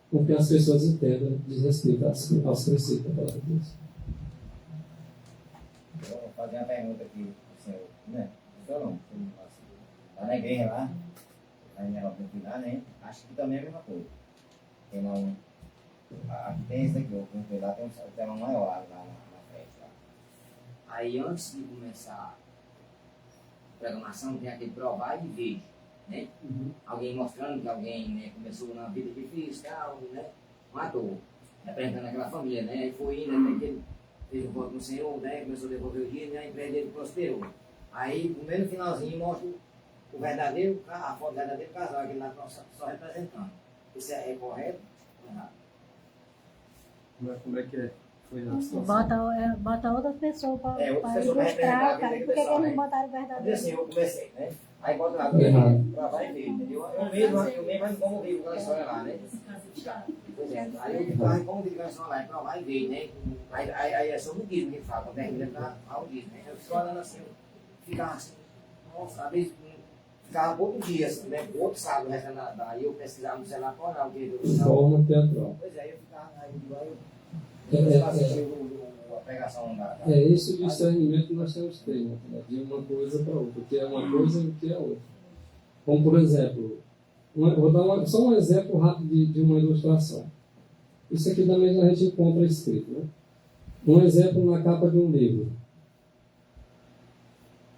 com que as pessoas entendam diz respeito aos princípios da palavra de Deus. Vou fazer uma pergunta aqui pro senhor, né? O senhor não, lá na igreja lá lá, né? Acho que também é a mesma coisa. Tem lá aqui tem esse aqui, lá tem um tema maior lá na frente. Lá. Aí antes de começar a programação, tem aquele provar e veja, né? Alguém mostrando que alguém, né, começou na vida difícil, tal, né? Matou, representando aquela família, né? Aí foi indo até que ele teve um voto no Senhor, né? Começou a devolver o dinheiro e a empresa dele prosperou. Aí, no meio no finalzinho, mostra o verdadeiro, a foto do verdadeiro casal, aquele lá só representando. Isso é correto ou errado? Como é que é? Foi a situação? Bota outra pessoa para outra pessoa pra ilustrar, representar a cara. vida Por que pessoal, eles né? não botaram o Mas verdadeiro? assim, eu comecei, né? Aí bota lá, pra vai ver, entendeu? Eu mesmo me comovi com aquela história lá, né? Pois é, aí eu ficava comovido com aquela história lá, pra vai ver, né? Aí é só o budismo que fala, quando termina pra o budismo, né? Eu ficava olhando assim, eu ficava assim, nossa, às vezes ficava outro dia, assim, né? Outro sábado, aí eu pesquisava no celular pra olhar o que eu Forma teatral. Pois é, eu ficava, aí eu assisti a pregação da... É esse o discernimento que nós temos que ter, né? De uma coisa para outra, o que é uma coisa e o que é outra. Como, por exemplo, vou dar só um exemplo rápido de uma ilustração. Isso aqui também a gente encontra escrito, né? Um exemplo na capa de um livro.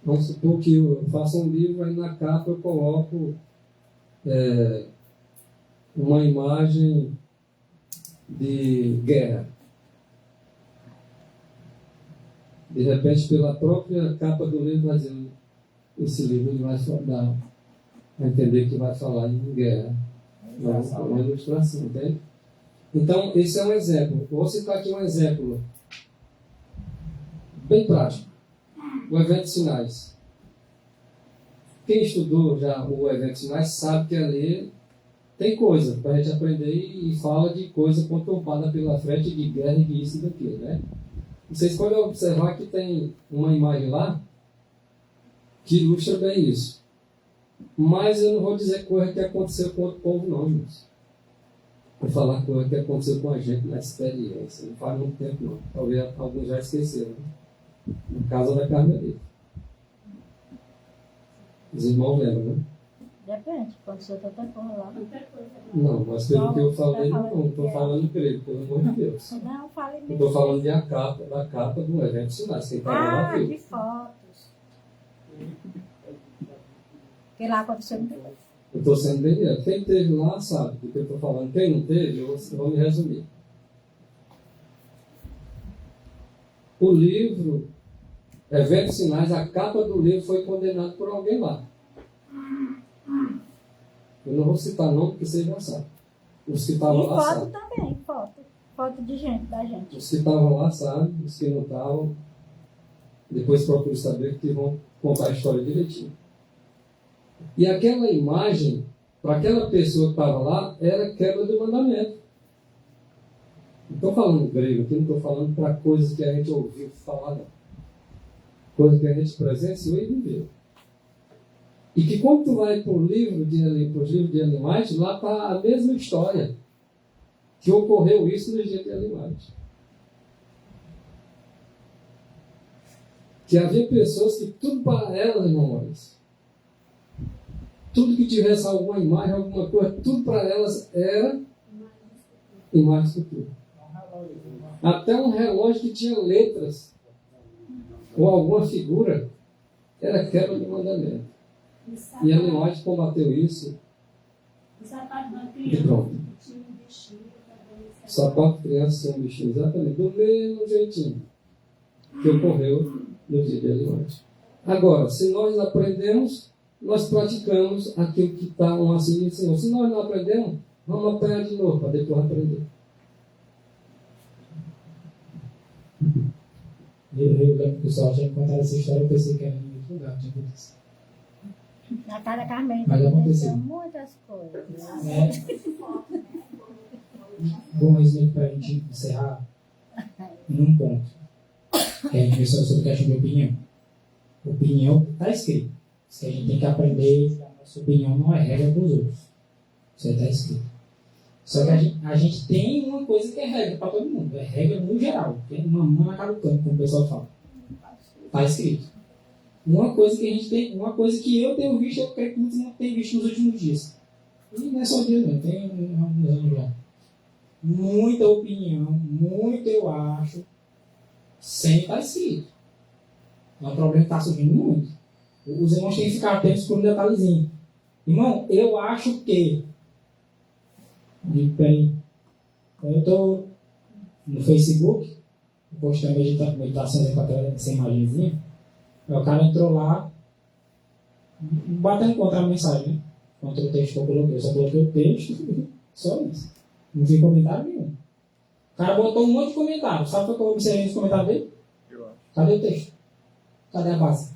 Vamos supor que eu faço um livro, aí na capa eu coloco uma imagem de guerra. De repente, pela própria capa do livro, vai dizer, esse livro vai dar a entender que vai falar em guerra. Uma ilustração, entende? Então, esse é um exemplo. Vou citar aqui um exemplo bem prático. O evento de sinais. Quem estudou já o evento de sinais sabe que ali tem coisa para a gente aprender e fala de coisa conturbada pela frente, de guerra e de isso e daquilo, né? Vocês podem observar que tem uma imagem lá que ilustra bem isso. Mas eu não vou dizer coisa que aconteceu com outro povo, não, irmãos. Vou falar coisa que aconteceu com a gente na experiência. Não faz muito tempo, não. Talvez alguns já esqueceram. Né? Na casa da Carmelita. Os irmãos lembram, né? Depende, aconteceu tanta coisa lá. Não, mas pelo que eu falei, não estou falando grego, pelo amor de Deus. Não, falei mesmo. Eu estou falando da capa do evento de sinais. Quem estava lá viu. De fotos. Porque lá aconteceu muita coisa. Eu estou sendo bem direto. Quem esteve lá sabe do que eu estou falando. Quem não teve, eu vou me resumir. O livro, Evento de Sinais, a capa do livro foi condenada por alguém lá. Eu não vou citar nome, porque vocês já sabem. Os que estavam lá foto sabem. também, foto de gente, da gente. Os que estavam lá sabem, os que não estavam, depois procurem saber, que vão contar a história direitinho. E aquela imagem, para aquela pessoa que estava lá, era quebra do mandamento. Não estou falando grego aqui, não estou falando para coisas que a gente ouviu falar, não. Coisas que a gente presenciou e viveu. E que quando tu vai para os livros de animais, lá está a mesma história. Que ocorreu isso no dia de animais. Que havia pessoas que tudo para elas, irmãos, tudo que tivesse alguma imagem, alguma coisa, tudo para elas era imagem de escultura. Até um relógio que tinha letras ou alguma figura era quebra do mandamento. E a Animais combateu isso e pronto. Sapato criança sem um bichinho, exatamente, do mesmo jeitinho que ocorreu no dia de Animais. Agora, se nós aprendemos, nós praticamos aquilo que está um assim de Senhor. Se nós não aprendemos, vamos apanhar de novo para depois aprender. Eu lembro que o pessoal já contaram essa história, eu pensei que era em outro lugar, tinha acontecido. Na casa da Carmen Mas aconteceu muitas coisas. Bom, resumir para a gente encerrar num ponto. Que a gente pensou sobre questão de opinião. Opinião está escrito. Se a gente tem que aprender, a nossa opinião não é regra para os outros. Isso aí está escrito. Só que a gente tem uma coisa que é regra para todo mundo. É regra no geral. Tem uma mão na cara do canto, como o pessoal fala. Está escrito. Uma coisa que a gente tem, uma coisa que eu tenho visto, eu creio que muitos não têm visto nos últimos dias. E não é só dias, não. Tem alguns anos já. Muita opinião, muito eu acho, sem estar escrito. É um problema que está surgindo muito. Os irmãos têm que ficar atentos por um detalhezinho. Irmão, eu acho que. Digo, peraí. Eu estou no Facebook, postei a meditação com essa imagenzinha. Aí o cara entrou lá, batendo contra a mensagem, né? Contra o texto que eu coloquei. Eu só coloquei o texto, só isso. Não vi comentário nenhum. O cara botou um monte de comentário. Sabe o que eu observei nos comentários dele? Cadê o texto? Cadê a base?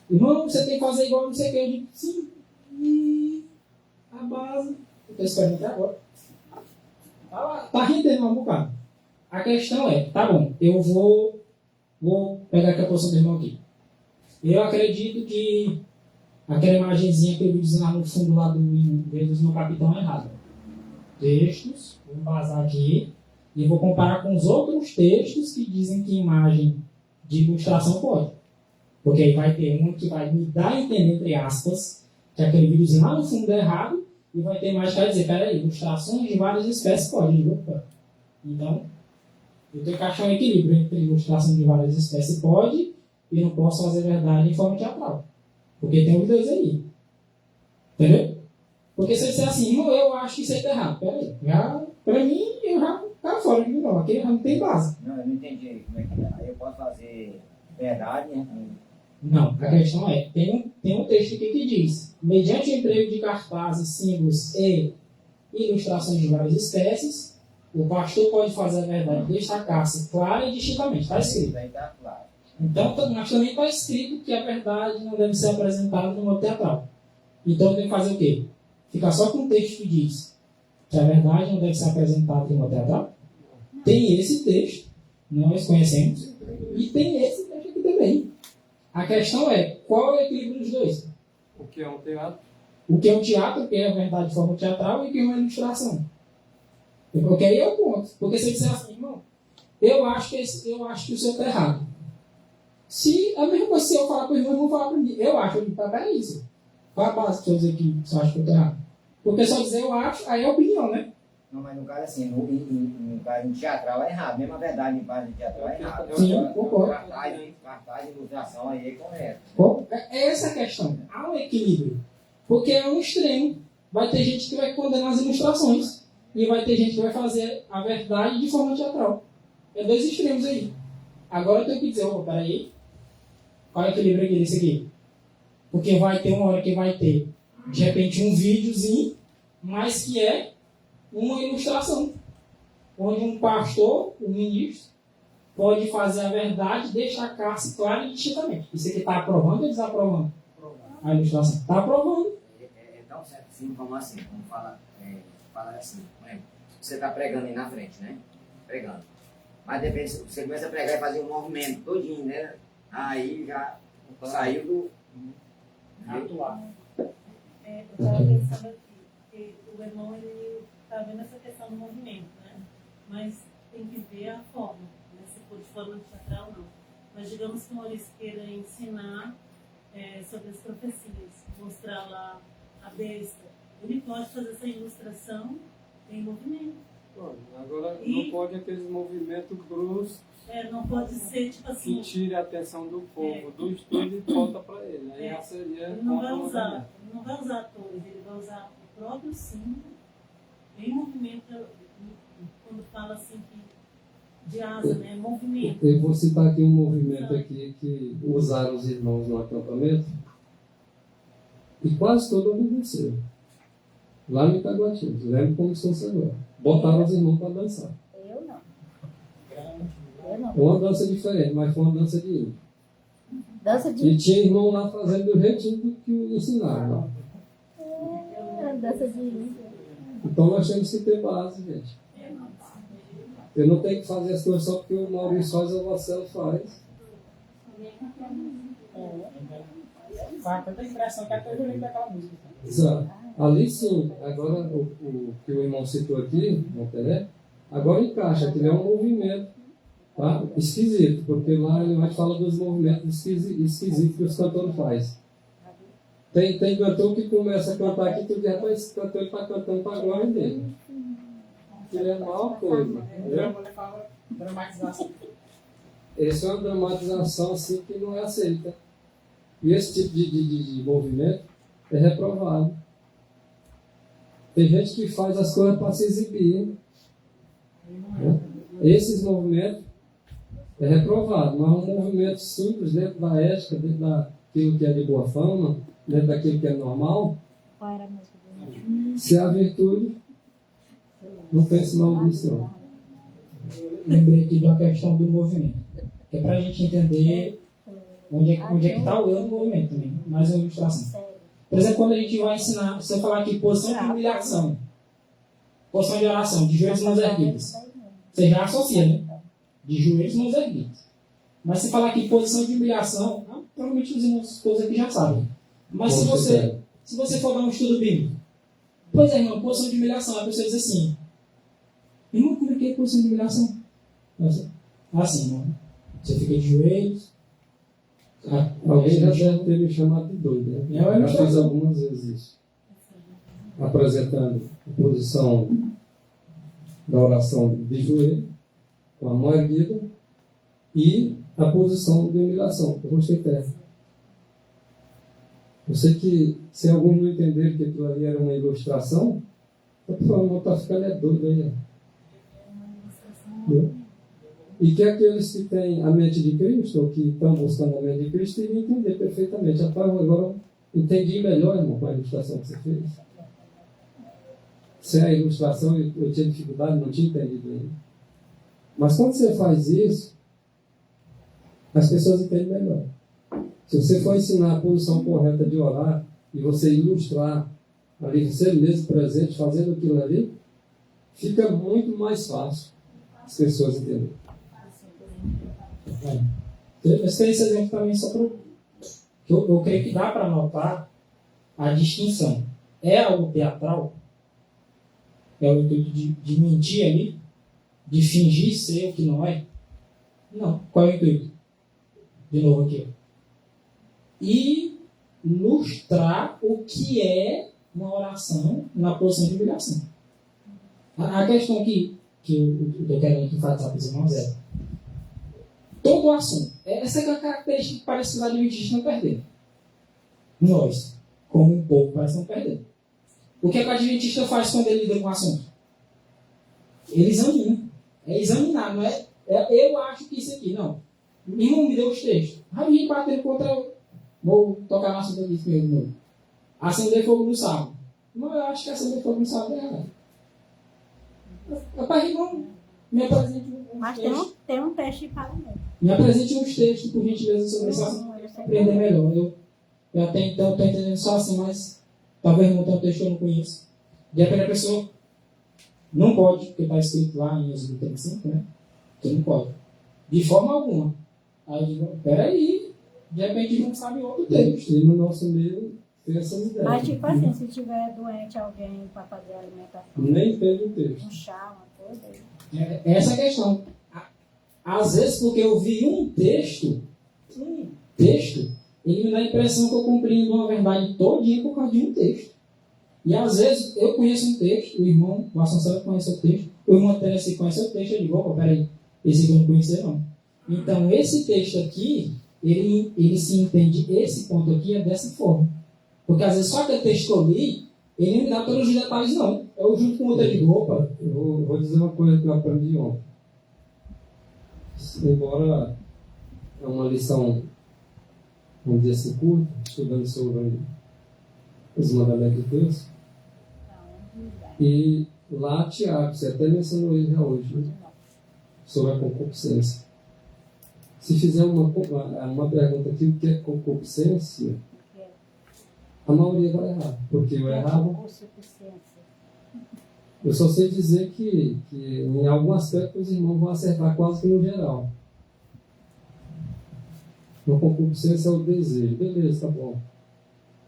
Irmão, você tem que fazer igual não sei o que. Eu digo, sim. E a base. Eu estou esperando até agora. Tá rendendo um bocado. A questão é, tá bom, eu vou pegar aqui a posição do irmão aqui. Eu acredito que aquela imagenzinha que eu vi dizendo lá no fundo lá do Vendas no Capitão é errado. Textos, vou embasar aqui e vou comparar com os outros textos que dizem que imagem de ilustração pode. Porque aí vai ter um que vai me dar a entender, entre aspas, que aquele videozinho lá no fundo é errado, e vai ter mais que vai dizer, peraí, ilustrações de várias espécies pode. Então, eu tenho que achar um equilíbrio entre ilustração de várias espécies pode e não posso fazer verdade em forma teatral. Porque tem os dois aí. Entendeu? Porque se eu disser assim, irmão, eu acho que isso aí está errado. Peraí, pra mim, eu já tá fora de mim, não. Aqui já não tem base. Não, eu não entendi como é que é. Aí eu posso fazer verdade, né? Não, a questão é, tem um texto aqui que diz, mediante o emprego de cartazes, símbolos e ilustrações de várias espécies, o pastor pode fazer a verdade destacar-se clara e distintamente. Está escrito. Então, mas também está escrito que a verdade não deve ser apresentada no modo teatral. Então, tem que fazer o quê? Ficar só com o texto que diz que a verdade não deve ser apresentada no modo teatral? Tem esse texto, nós conhecemos, e tem esse texto aqui também. A questão é, qual é o equilíbrio dos dois? O que é um teatro? O que é um teatro, que é a verdade de forma teatral, e o que é uma ilustração. Porque aí é o ponto. Porque se eu disser assim, irmão, eu acho que o senhor está errado. Se a mesma coisa, se eu falar para o irmão, eu vou falar para mim. Eu acho, eu digo, é isso. Qual a base para eu dizer que você acha que eu estou errado? Porque só dizer eu acho, aí é opinião, né? Não, mas no caso assim, no caso teatral é errado. Mesmo a verdade em base de teatral é errado. Sim, concordo. Cartaz de ilustração aí é correto. É essa a questão. Há um equilíbrio. Porque é um extremo. Vai ter gente que vai condenar as ilustrações. E vai ter gente que vai fazer a verdade de forma teatral. É dois extremos aí. Agora eu tenho que dizer, peraí. Qual é o equilíbrio aqui desse aqui? Porque vai ter uma hora que vai ter, de repente, um videozinho, mas que é uma ilustração. Onde um pastor, um ministro, pode fazer a verdade, destacar-se clara e distintamente. Isso aqui está aprovando ou desaprovando? A ilustração. Está aprovando. É tão certo assim, vamos falar assim. Você está pregando aí na frente, né? Pregando. Mas depois você começa a pregar e fazer um movimento todinho, né? Aí já saiu do... Atuar. Eu estava pensando aqui, que o irmão está vendo essa questão do movimento, né? Mas tem que ver a forma, né? Se for de forma teatral, não. Mas digamos que o Maurício queira ensinar sobre as profecias, mostrar lá a besta. Ele pode fazer essa ilustração em movimento. Agora, não pode aqueles movimentos bruscos. Não pode ser tipo assim. Que tire a atenção do povo, do estudo e volta para ele. Aí já seria. Ele não vai usar atores, ele vai usar o próprio símbolo em movimento, quando fala assim de asa, né? Movimento. Eu vou citar aqui um movimento aqui que usaram os irmãos no acampamento e quase todo obedeceu. Lá no Itaguatinga, lembro como se fosse agora. Botaram os irmãos para dançar. Eu não. Uma dança diferente, mas foi uma dança de índio. Dança de E tinha irmão lá fazendo do jeitinho do que ensinaram. Dança de índio. Então nós temos que ter base, gente. Eu não tenho que fazer as coisas só porque o Maurício faz ou o Marcelo faz. Faz tanta impressão que até eu lembro daquela música. Exato. Ali sim, agora o que o irmão citou aqui, Monteré, agora encaixa, que é um movimento, tá? Esquisito, porque lá ele vai falar dos movimentos esquisitos que os cantores fazem. Tem cantor que começa a cantar aqui, tu já esse cantor está cantando para a glória dele. Que é a maior coisa. Dramatização. Essa é uma dramatização assim que não é aceita. E esse tipo de movimento é reprovado. Tem gente que faz as coisas para se exibir. Né? Esses movimentos é reprovado, mas um movimento simples dentro da ética, dentro daquilo que é de boa fama, dentro daquilo que é normal, Qual era a música do se há virtude, não pense mal disso não. Lembrei aqui de uma questão do movimento, que é para a gente entender onde é que está o eu no movimento também, mais uma ilustração. Por exemplo, quando a gente vai ensinar, se eu falar aqui posição de humilhação, posição de oração, de joelhos e mãos erguidas, você já associa, né? De joelhos e mãos erguidas. Mas se falar aqui posição de humilhação, provavelmente os irmãos todos aqui já sabem. Mas se você for dar um estudo bíblico, pois é, irmão, posição de humilhação, a pessoa diz assim, irmão, como é que é posição de humilhação? Assim, irmão, você fica de joelhos. Alguém já deve ter me chamado de doido, né? Eu já fiz algumas vezes isso. Apresentando a posição da oração de joelho, com a mão erguida, e a posição de humilhação, com o rosto em terra. Eu sei que, se alguns não entenderem que aquilo ali era uma ilustração, está ficando doido aí. Entendeu? E que aqueles que têm a mente de Cristo, ou que estão buscando a mente de Cristo, iriam entender perfeitamente. Agora eu entendi melhor, irmão, com a ilustração que você fez. Se é a ilustração, eu tinha dificuldade, não tinha entendido ainda. Mas quando você faz isso, as pessoas entendem melhor. Se você for ensinar a posição correta de orar, e você ilustrar ali, você mesmo presente, fazendo aquilo ali, fica muito mais fácil as pessoas entenderem. Esse exemplo também só para eu creio que dá para notar a distinção. É algo teatral? É o intuito de mentir ali? De fingir ser o que não é? Não. Qual é o intuito? De novo aqui. Ilustrar o que é uma oração na posição de humilhação. A questão que eu estou querendo enfatizar para os irmãos é todo o assunto. Essa é a característica que parece que os adventistas não perderam. Nós, como um povo, parece não perder. O que é que o adventista faz quando ele lida com o assunto? Ele examina. É examinar, não é? Eu acho que isso aqui, não. Irmão, me deu os textos. Aí vem batendo contra. Vou tocar no assunto aqui de novo. Acender fogo no sábado. Não, eu acho que acender fogo no sábado é errado. Rapaz, irmão, me apresente um Mas texto. tem um texto de cada mesmo. Me apresente uns textos, por gentileza, sobre esse assunto. Aprender melhor. Eu até então estou entendendo só assim, mas talvez não tenha um texto que eu não conheço. De repente a pessoa não pode, porque está escrito lá em Êxodo 35, né? Que não pode. De forma alguma. Aí eu digo, peraí, de repente não sabe outro texto. E no nosso meio tem essas ideias. Mas tipo assim, se tiver doente alguém para fazer alimentação, Nem entende o texto. um chá, uma coisa aí. Essa é a questão. Às vezes, porque eu vi um texto, ele me dá a impressão que eu compreendo uma verdade todinha por causa de um texto. E às vezes eu conheço um texto, o irmão, o Assunção conhece o texto, o irmão Tennessee conhece o texto, eu digo, opa, peraí, esse aqui eu não conhecia não. Então esse texto aqui, ele se entende, esse ponto aqui é dessa forma. Porque às vezes só aquele texto que eu li, ele não me dá todos os detalhes não. Eu junto com outro, eu digo, opa, Eu vou dizer uma coisa que eu aprendi ontem. Embora é uma lição, vamos dizer assim, curta, estudando sobre os mandamentos de Deus. E lá, Tiago, você até mencionou ele já hoje, né? Sobre a concupiscência. Se fizer uma pergunta aqui, o que é concupiscência? A maioria vai errar, porque eu errava. Eu só sei dizer que em algum aspecto os irmãos vão acertar quase que no geral. Uma concupiscência é o desejo. Beleza, tá bom.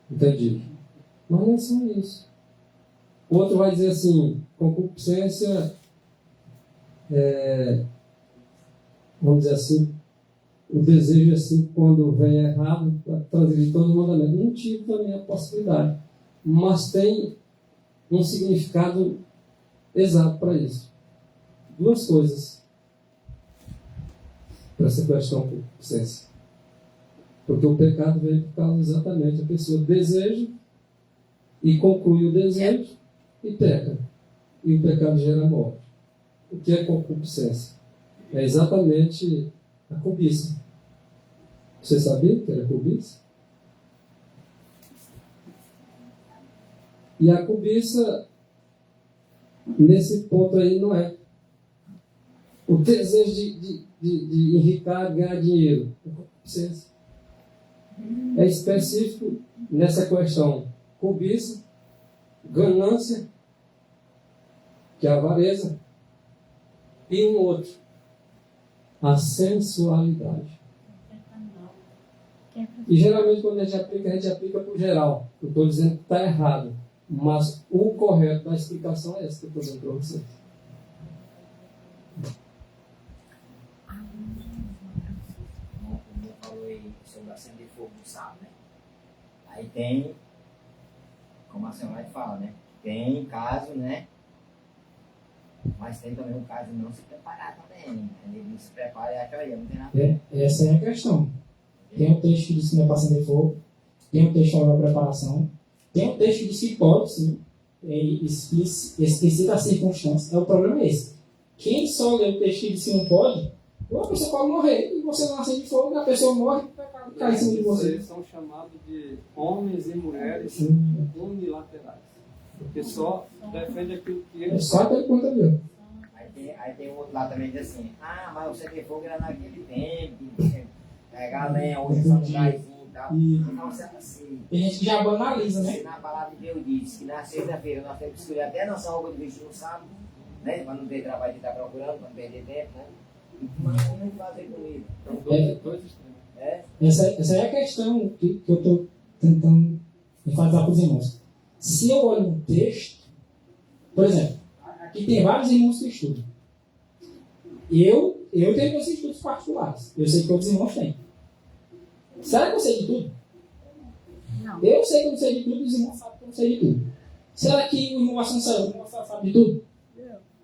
Entendi. Mas não é só isso. O outro vai dizer assim, concupiscência é, vamos dizer assim, o desejo assim, quando vem errado, para transgredir todo o mandamento. Não tive também a possibilidade. Mas tem um significado exato para isso. Duas coisas para essa questão de concupiscência. Porque o pecado veio por causa exatamente a pessoa deseja e conclui o desejo e peca. E o pecado gera morte. O que é concupiscência? é exatamente a cobiça. Você sabia que era cobiça? E a cobiça, nesse ponto aí, não é o desejo de enricar, ganhar dinheiro. É específico nessa questão. Cobiça, ganância, que é a avareza, e um outro, a sensualidade. E geralmente quando a gente aplica para o geral. Eu estou dizendo que está errado, mas o correto da explicação é essa que eu estou dando para vocês. Como falou aí sobre acender fogo no sábado, né? Aí tem, como a senhora fala, né? Tem caso, né? Mas tem também um caso de não se preparar também, né? Ele não se prepara e acha aí, não tem nada. Essa é a questão. Tem um texto que diz que não é para acender fogo, tem um texto que fala da preparação, tem um texto que diz que pode, sim, explicita a circunstância. O problema é esse. Quem só lê o texto que diz que não pode, ou a pessoa pode morrer, e você não acende fogo, a pessoa morre e vai cair em cima de você. Eles são chamados de homens e mulheres unilaterais. Porque só defende aquilo que É eles só aquele ponto ali. Aí tem um outro lado também que diz assim, mas você tem fogo era naquele tempo, você pegar lenha, hoje só no gásinho e tal. Não, assim. Tem gente que já banaliza, né? Na palavra de Deus diz que na sexta-feira nós temos que escolher até nossa roupa de vestir no sábado, né? Para não ter trabalho de estar procurando, para não perder tempo, né? Mas como fazer comigo? dois extremos. Essa é a questão que eu estou tentando enfatizar para os irmãos. Se eu olho um texto, por exemplo, aqui tem vários irmãos que estudam. Eu tenho meus estudos particulares. Eu sei que outros irmãos têm. Será que eu sei de tudo? Não. Eu sei que eu não sei de tudo, os irmãos sabem que eu não sei de tudo. Será que o irmão Vasconcelos sabe de tudo?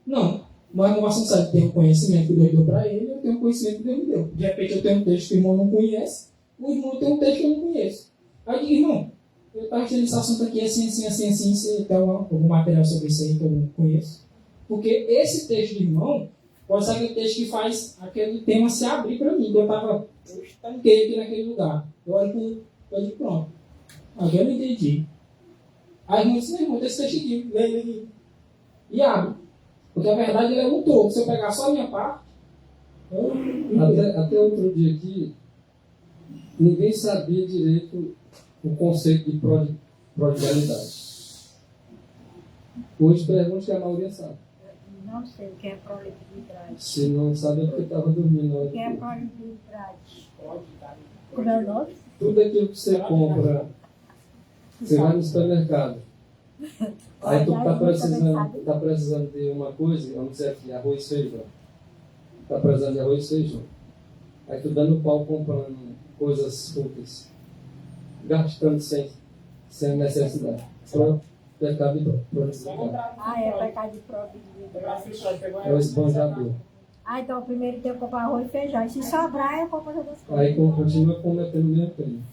Não. Mas o irmão Vasconcelos tem um conhecimento que Deus deu para ele, eu tenho um conhecimento que Deus me deu. De repente eu tenho um texto que o irmão não conhece, o irmão tem um texto que eu não conheço. Aí eu digo, irmão, eu estava tendo esse assunto aqui assim, você tem algum material sobre isso aí que eu não conheço? Porque esse texto do irmão pode ser aquele texto que faz aquele tema se abrir para mim. Eu estava estanquei aqui naquele lugar. Eu olho para ele, pronto. Agora eu não entendi. Aí o irmão disse, irmão, tem esse texto aqui, lê ele aqui. E abre. Porque a verdade ele é um todo. Se eu pegar só a minha parte, Até outro dia aqui, ninguém sabia direito o conceito de prodigalidade. Hoje pergunto que a maioria sabe. Não sei o que é prolibilidade. Se não sabe é porque estava dormindo. O que é prolibilidade? Como é o nome? Tudo aquilo que você compra, você vai no supermercado. Aí tu tá precisando de uma coisa, vamos dizer aqui, arroz e feijão. Tá precisando de arroz e feijão. Aí tu dando pau comprando coisas fúteis, gastando sem necessidade. Pronto, pecado de probabilidade. É pecado de probabilidade. É o esbanjador. Então o primeiro tem que comprar arroz e feijão. E se sobrar, eu compro as outras coisas. Aí continua cometendo o mesmo crime.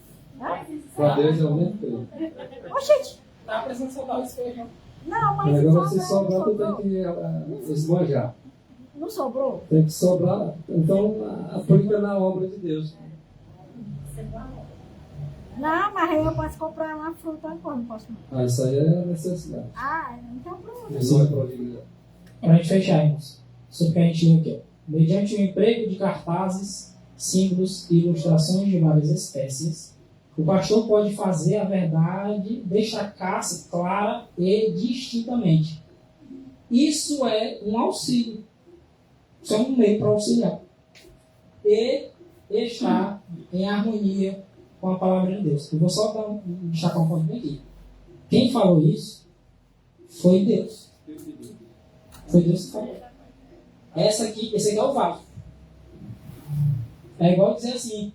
Para Deus é o mesmo crime. Oxente! tá precisando soltar arroz e feijão. Não, mas Agora se não sobrar, tu sobrou. tem que esbanjar. Não sobrou? Tem que sobrar. Então aplica na obra de Deus. Não, mas aí eu posso comprar uma fruta agora, não posso não. Isso aí é necessidade. Então pronto. Isso não é probabilidade. Para a gente fechar, irmãos, sobre o que a gente leu aqui. Mediante o emprego de cartazes, símbolos e ilustrações de várias espécies, o pastor pode fazer a verdade destacar-se clara e distintamente. Isso é um auxílio. Isso é um meio para auxiliar. E estar em harmonia com a palavra de Deus. Eu vou só destacar um ponto bem aqui. Quem falou isso foi Deus. Foi Deus que falou. Esse aqui é o vaso. É igual dizer assim.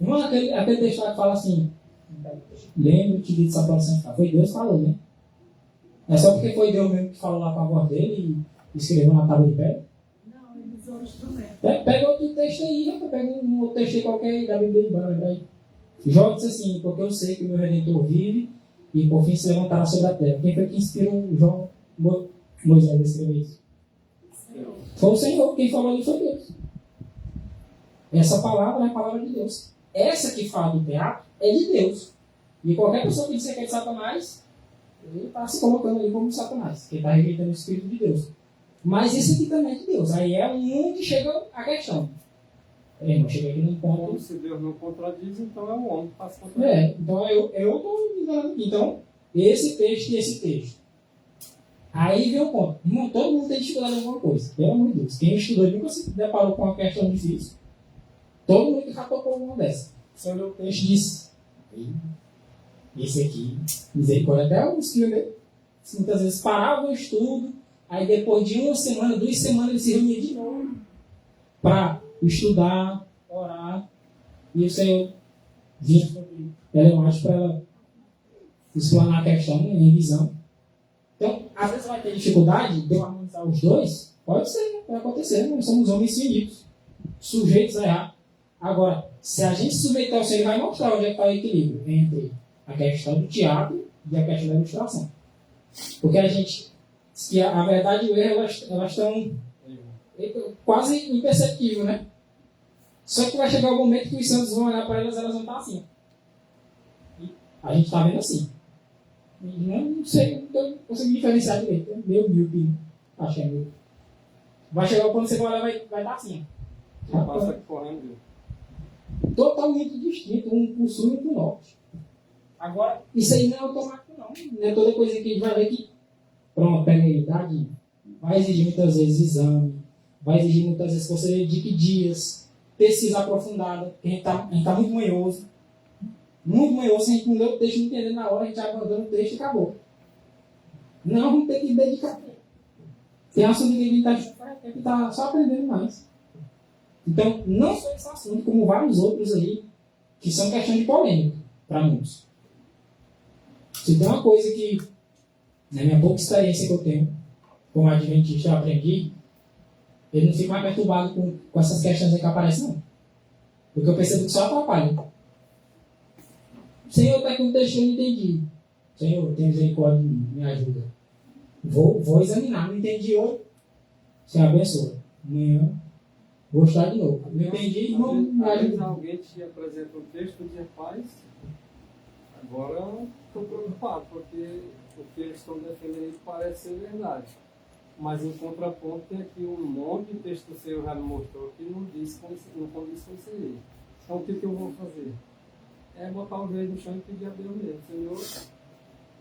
Não é aquele texto que fala assim. Lembra-te de essa foi Deus que falou, né? É só porque foi Deus mesmo que falou lá com a voz dele e escreveu na tábua de pedra? Não, ele usou o instrumento. Pega outro texto aí, pega um outro texto aí qualquer aí da Bíblia branca aí. Jó disse assim, porque eu sei que o meu Redentor vive e por fim se levantará sobre a terra. Quem foi que inspirou Moisés a escrever isso? Foi o Senhor. Quem falou ali foi Deus. Essa palavra é a palavra de Deus. Essa que fala do teatro é de Deus. E qualquer pessoa que disser que é de Satanás, ele está se colocando aí como Satanás, que está rejeitando o Espírito de Deus. Mas isso aqui também é de Deus. Aí é onde chega a questão. Não chega aqui no ponto. Então, se Deus não contradiz, então é o homem que faz contradizer. Então eu estou me enganando aqui. Então, esse texto e esse texto. Aí vem o ponto. Irmão, todo mundo tem dificuldade em alguma coisa. Pelo amor de Deus. Quem estudou nunca se deparou com uma questão difícil. Todo mundo já tocou uma dessa. Você olhou o texto e disse: esse aqui, misericórdia. Até os filhos muitas vezes paravam o estudo. Aí depois de 1 semana, 2 semanas, eles se reuniam de novo para estudar, orar. E o Senhor vinha sobre Ellen White para ela explanar a questão em visão. Então, às vezes vai ter dificuldade de eu harmonizar os dois. Pode ser, pode acontecer. Nós somos homens finitos, sujeitos a errar. Agora, se a gente se submeter ao Senhor, ele vai mostrar onde é que está o equilíbrio entre a questão do teatro e a questão da ilustração. Porque a gente, que a verdade e o erro, elas estão quase imperceptíveis, né? Só que vai chegar o momento que os santos vão olhar para elas vão estar assim. E a gente está vendo assim. E não sei, não consigo diferenciar direito. É meio míope. Acho que é míope. Vai chegar o ponto que você vai olhar vai estar assim. Passa correndo. Totalmente distinto, um pro sul e um pro norte. Agora, isso aí não é automático, não. Não é toda coisa que a gente vai ver que, pronto, pega aí, idade, vai exigir muitas vezes exame, vai exigir muitas vezes que você dedique dias, pesquisa aprofundada, porque a gente tá muito manhoso. Muito manhoso, se a gente não lê o texto, não entender na hora, a gente abandona o texto e acabou. Não, vamos ter que dedicar. Tem assunto que a gente está só aprendendo mais. Então, não só esse assunto, como vários outros aí, que são questão de polêmica para muitos. Se tem uma coisa que, na minha pouca experiência que eu tenho, como adventista, eu aprendi, eu não fico mais perturbado com essas questões aí que aparecem, não. Porque eu percebo que só atrapalha. Senhor, está com o texto que eu não entendi. Senhor, tem misericórdia de mim, me ajuda. Vou examinar, não entendi hoje. Senhor, abençoa. Amanhã vou estudar de novo. Não entendi, irmão, me Às vezes ajuda. alguém te apresenta um texto e diz: paz, agora estou preocupado, porque o que eles estão defendendo parece ser verdade. Mas em contraponto tem aqui um monte de texto que o Senhor já me mostrou que não condiz com isso aí. Então o que eu vou fazer? É botar o joelho no chão e pedir a Deus mesmo: Senhor,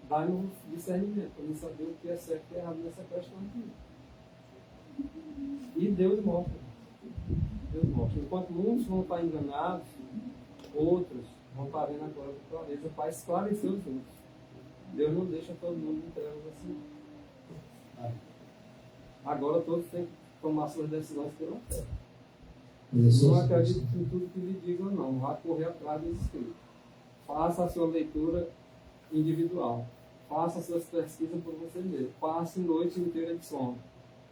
dá-me um discernimento para eu saber o que é certo e errado nessa questão aqui. E Deus mostra. Deus mostra. Enquanto muitos vão estar enganados, outros vão estar vendo agora com clareza para esclarecer os outros. Deus não deixa todo mundo em trevas assim. Agora todos têm que tomar suas decisões pela fé. Não acredito em tudo que lhe digam, não. Vá correr atrás dos escritos. Faça a sua leitura individual. Faça as suas pesquisas por você mesmo. Passe noite inteira de sono.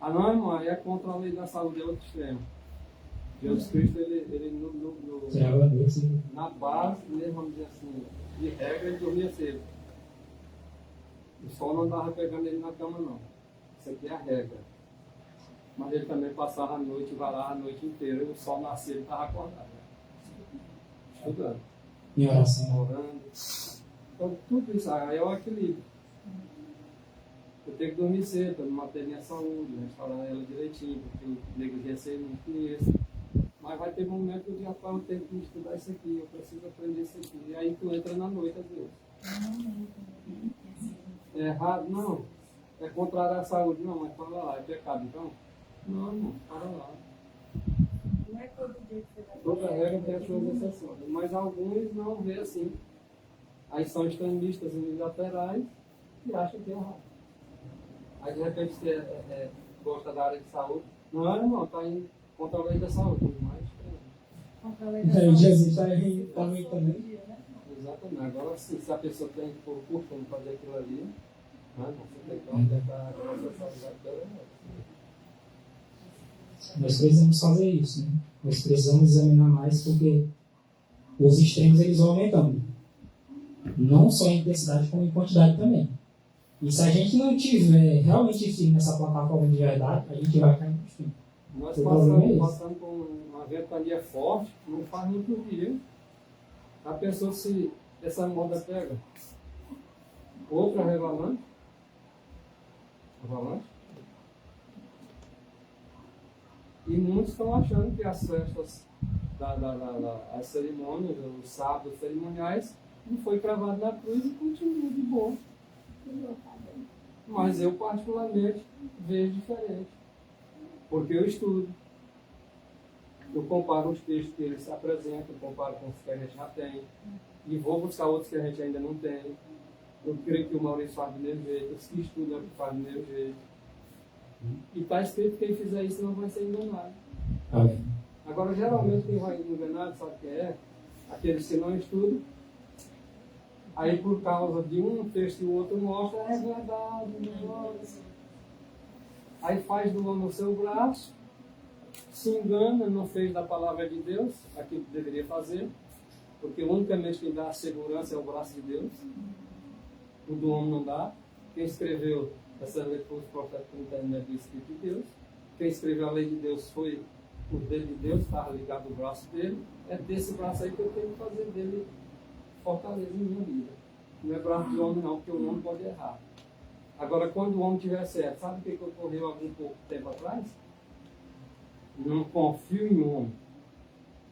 Ah, não, irmão, aí é contra a lei da saúde, é outro extremo. Jesus Cristo, ele na base, mesmo, vamos dizer assim, de regra, ele dormia cedo. O sol não estava pegando ele na cama, não. Isso aqui é a regra. Mas ele também passava a noite, varava a noite inteira, e o sol nascia, ele estava acordado. Estudando. Em oração. Orando. Então, tudo isso aí é o equilíbrio. Eu tenho que dormir cedo para não manter minha saúde, restaurar ela direitinho, porque eu negligenciei muito nisso. Mas vai ter um momento que eu digo: eu tenho que estudar isso aqui, eu preciso aprender isso aqui. E aí tu entra na noite, às vezes. É errado? Não. É contrário à saúde? Não, mas para lá, é pecado. Então, não, irmão, para lá. Não é todo dia que você vai. Toda regra tem as suas exceções, mas alguns não vê assim. Aí são extremistas unilaterais e acham que é errado. Aí de repente você gosta da área de saúde. Não, irmão, está indo contra a lei da saúde, mas Contra a lei da saúde. Jesus está aí também. exatamente. Agora sim, se a pessoa tem por costume fazer aquilo ali, né, você tem que aumentar a responsabilidade dela. Nós precisamos fazer isso, né? Nós precisamos examinar mais, porque os extremos eles vão aumentando. Não só em intensidade, como em quantidade também. E se a gente não tiver realmente firme nessa plataforma de verdade, a gente vai cair no fim. Nós O problema é passamos por uma ventania forte, não faz muitos dias. A pessoa, se essa moda pega outra revalante, e muitos estão achando que as festas, as cerimônias, os sábados cerimoniais, não foi cravado na cruz e continua de boa. Mas eu, particularmente, vejo diferente. Porque eu estudo. Eu comparo os textos que eles apresentam, eu comparo com os que a gente já tem. E vou buscar outros que a gente ainda não tem. Eu creio que o Maurício faz do mesmo jeito, os que estudam fazem do mesmo jeito. E está escrito que quem fizer isso não vai ser enganado. Amém. Agora, geralmente, quem vai enganado, sabe o que é? Aqueles que não estudam. Aí, por causa de um texto e o outro mostra, é verdade, nossa. Aí faz do homem o seu braço, se engana, não fez da palavra de Deus aquilo que deveria fazer, porque unicamente quem dá a segurança é o braço de Deus, o do homem não dá. Quem escreveu essa lei foi os profetas por intermédio do Espírito de Deus. Quem escreveu a lei de Deus foi o dedo de Deus, estava ligado ao braço dele. É desse braço aí que eu tenho que fazer dele fortaleza em minha vida. Não é braço de homem não, porque o homem pode errar. Agora, quando o homem estiver certo, sabe o que ocorreu há algum pouco tempo atrás? Não confio em homem.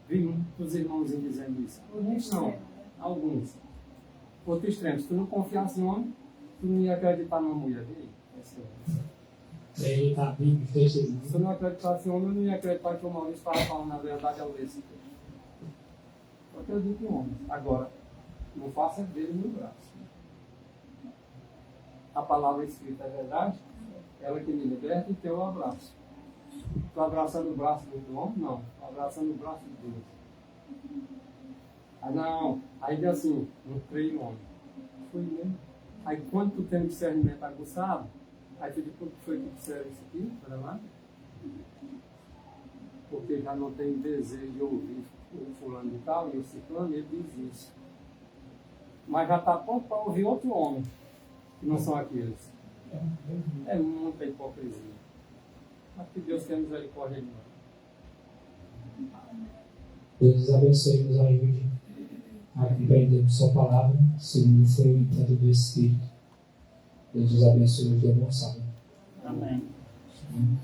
Vi muitos irmãozinhos dizendo isso. Alguns não, alguns. Outro extremo, se tu não confiasse em homem, tu não ia acreditar numa mulher dele. Ele está bem fechado. Se eu não acreditasse em homem, eu não ia acreditar que o Maurício estava falando a verdade ao ler esse texto. Eu acredito em homem. Agora, não faça dele no braço. A palavra escrita é verdade, ela que me liberta, então eu abraço. Estou abraçando o braço do homem? Não. Estou abraçando o braço de Deus. Ah, não. Aí diz assim, não creio em homem. Foi mesmo. Aí quando tu tem um discernimento aguçado, aí tu diz, por que foi que disseram isso aqui? Para lá? Porque já não tem desejo de ouvir o fulano de tal e o ciclano, ele diz isso. Mas já está pronto para ouvir outro homem, que não são aqueles. É muita hipocrisia. Mas que Deus tenha misericórdia de nós. Deus nos abençoe e nos ajude a compreender sua palavra, segundo foi o intento do Espírito. Deus nos abençoe e nos dê bom sábado. Amém. Amém.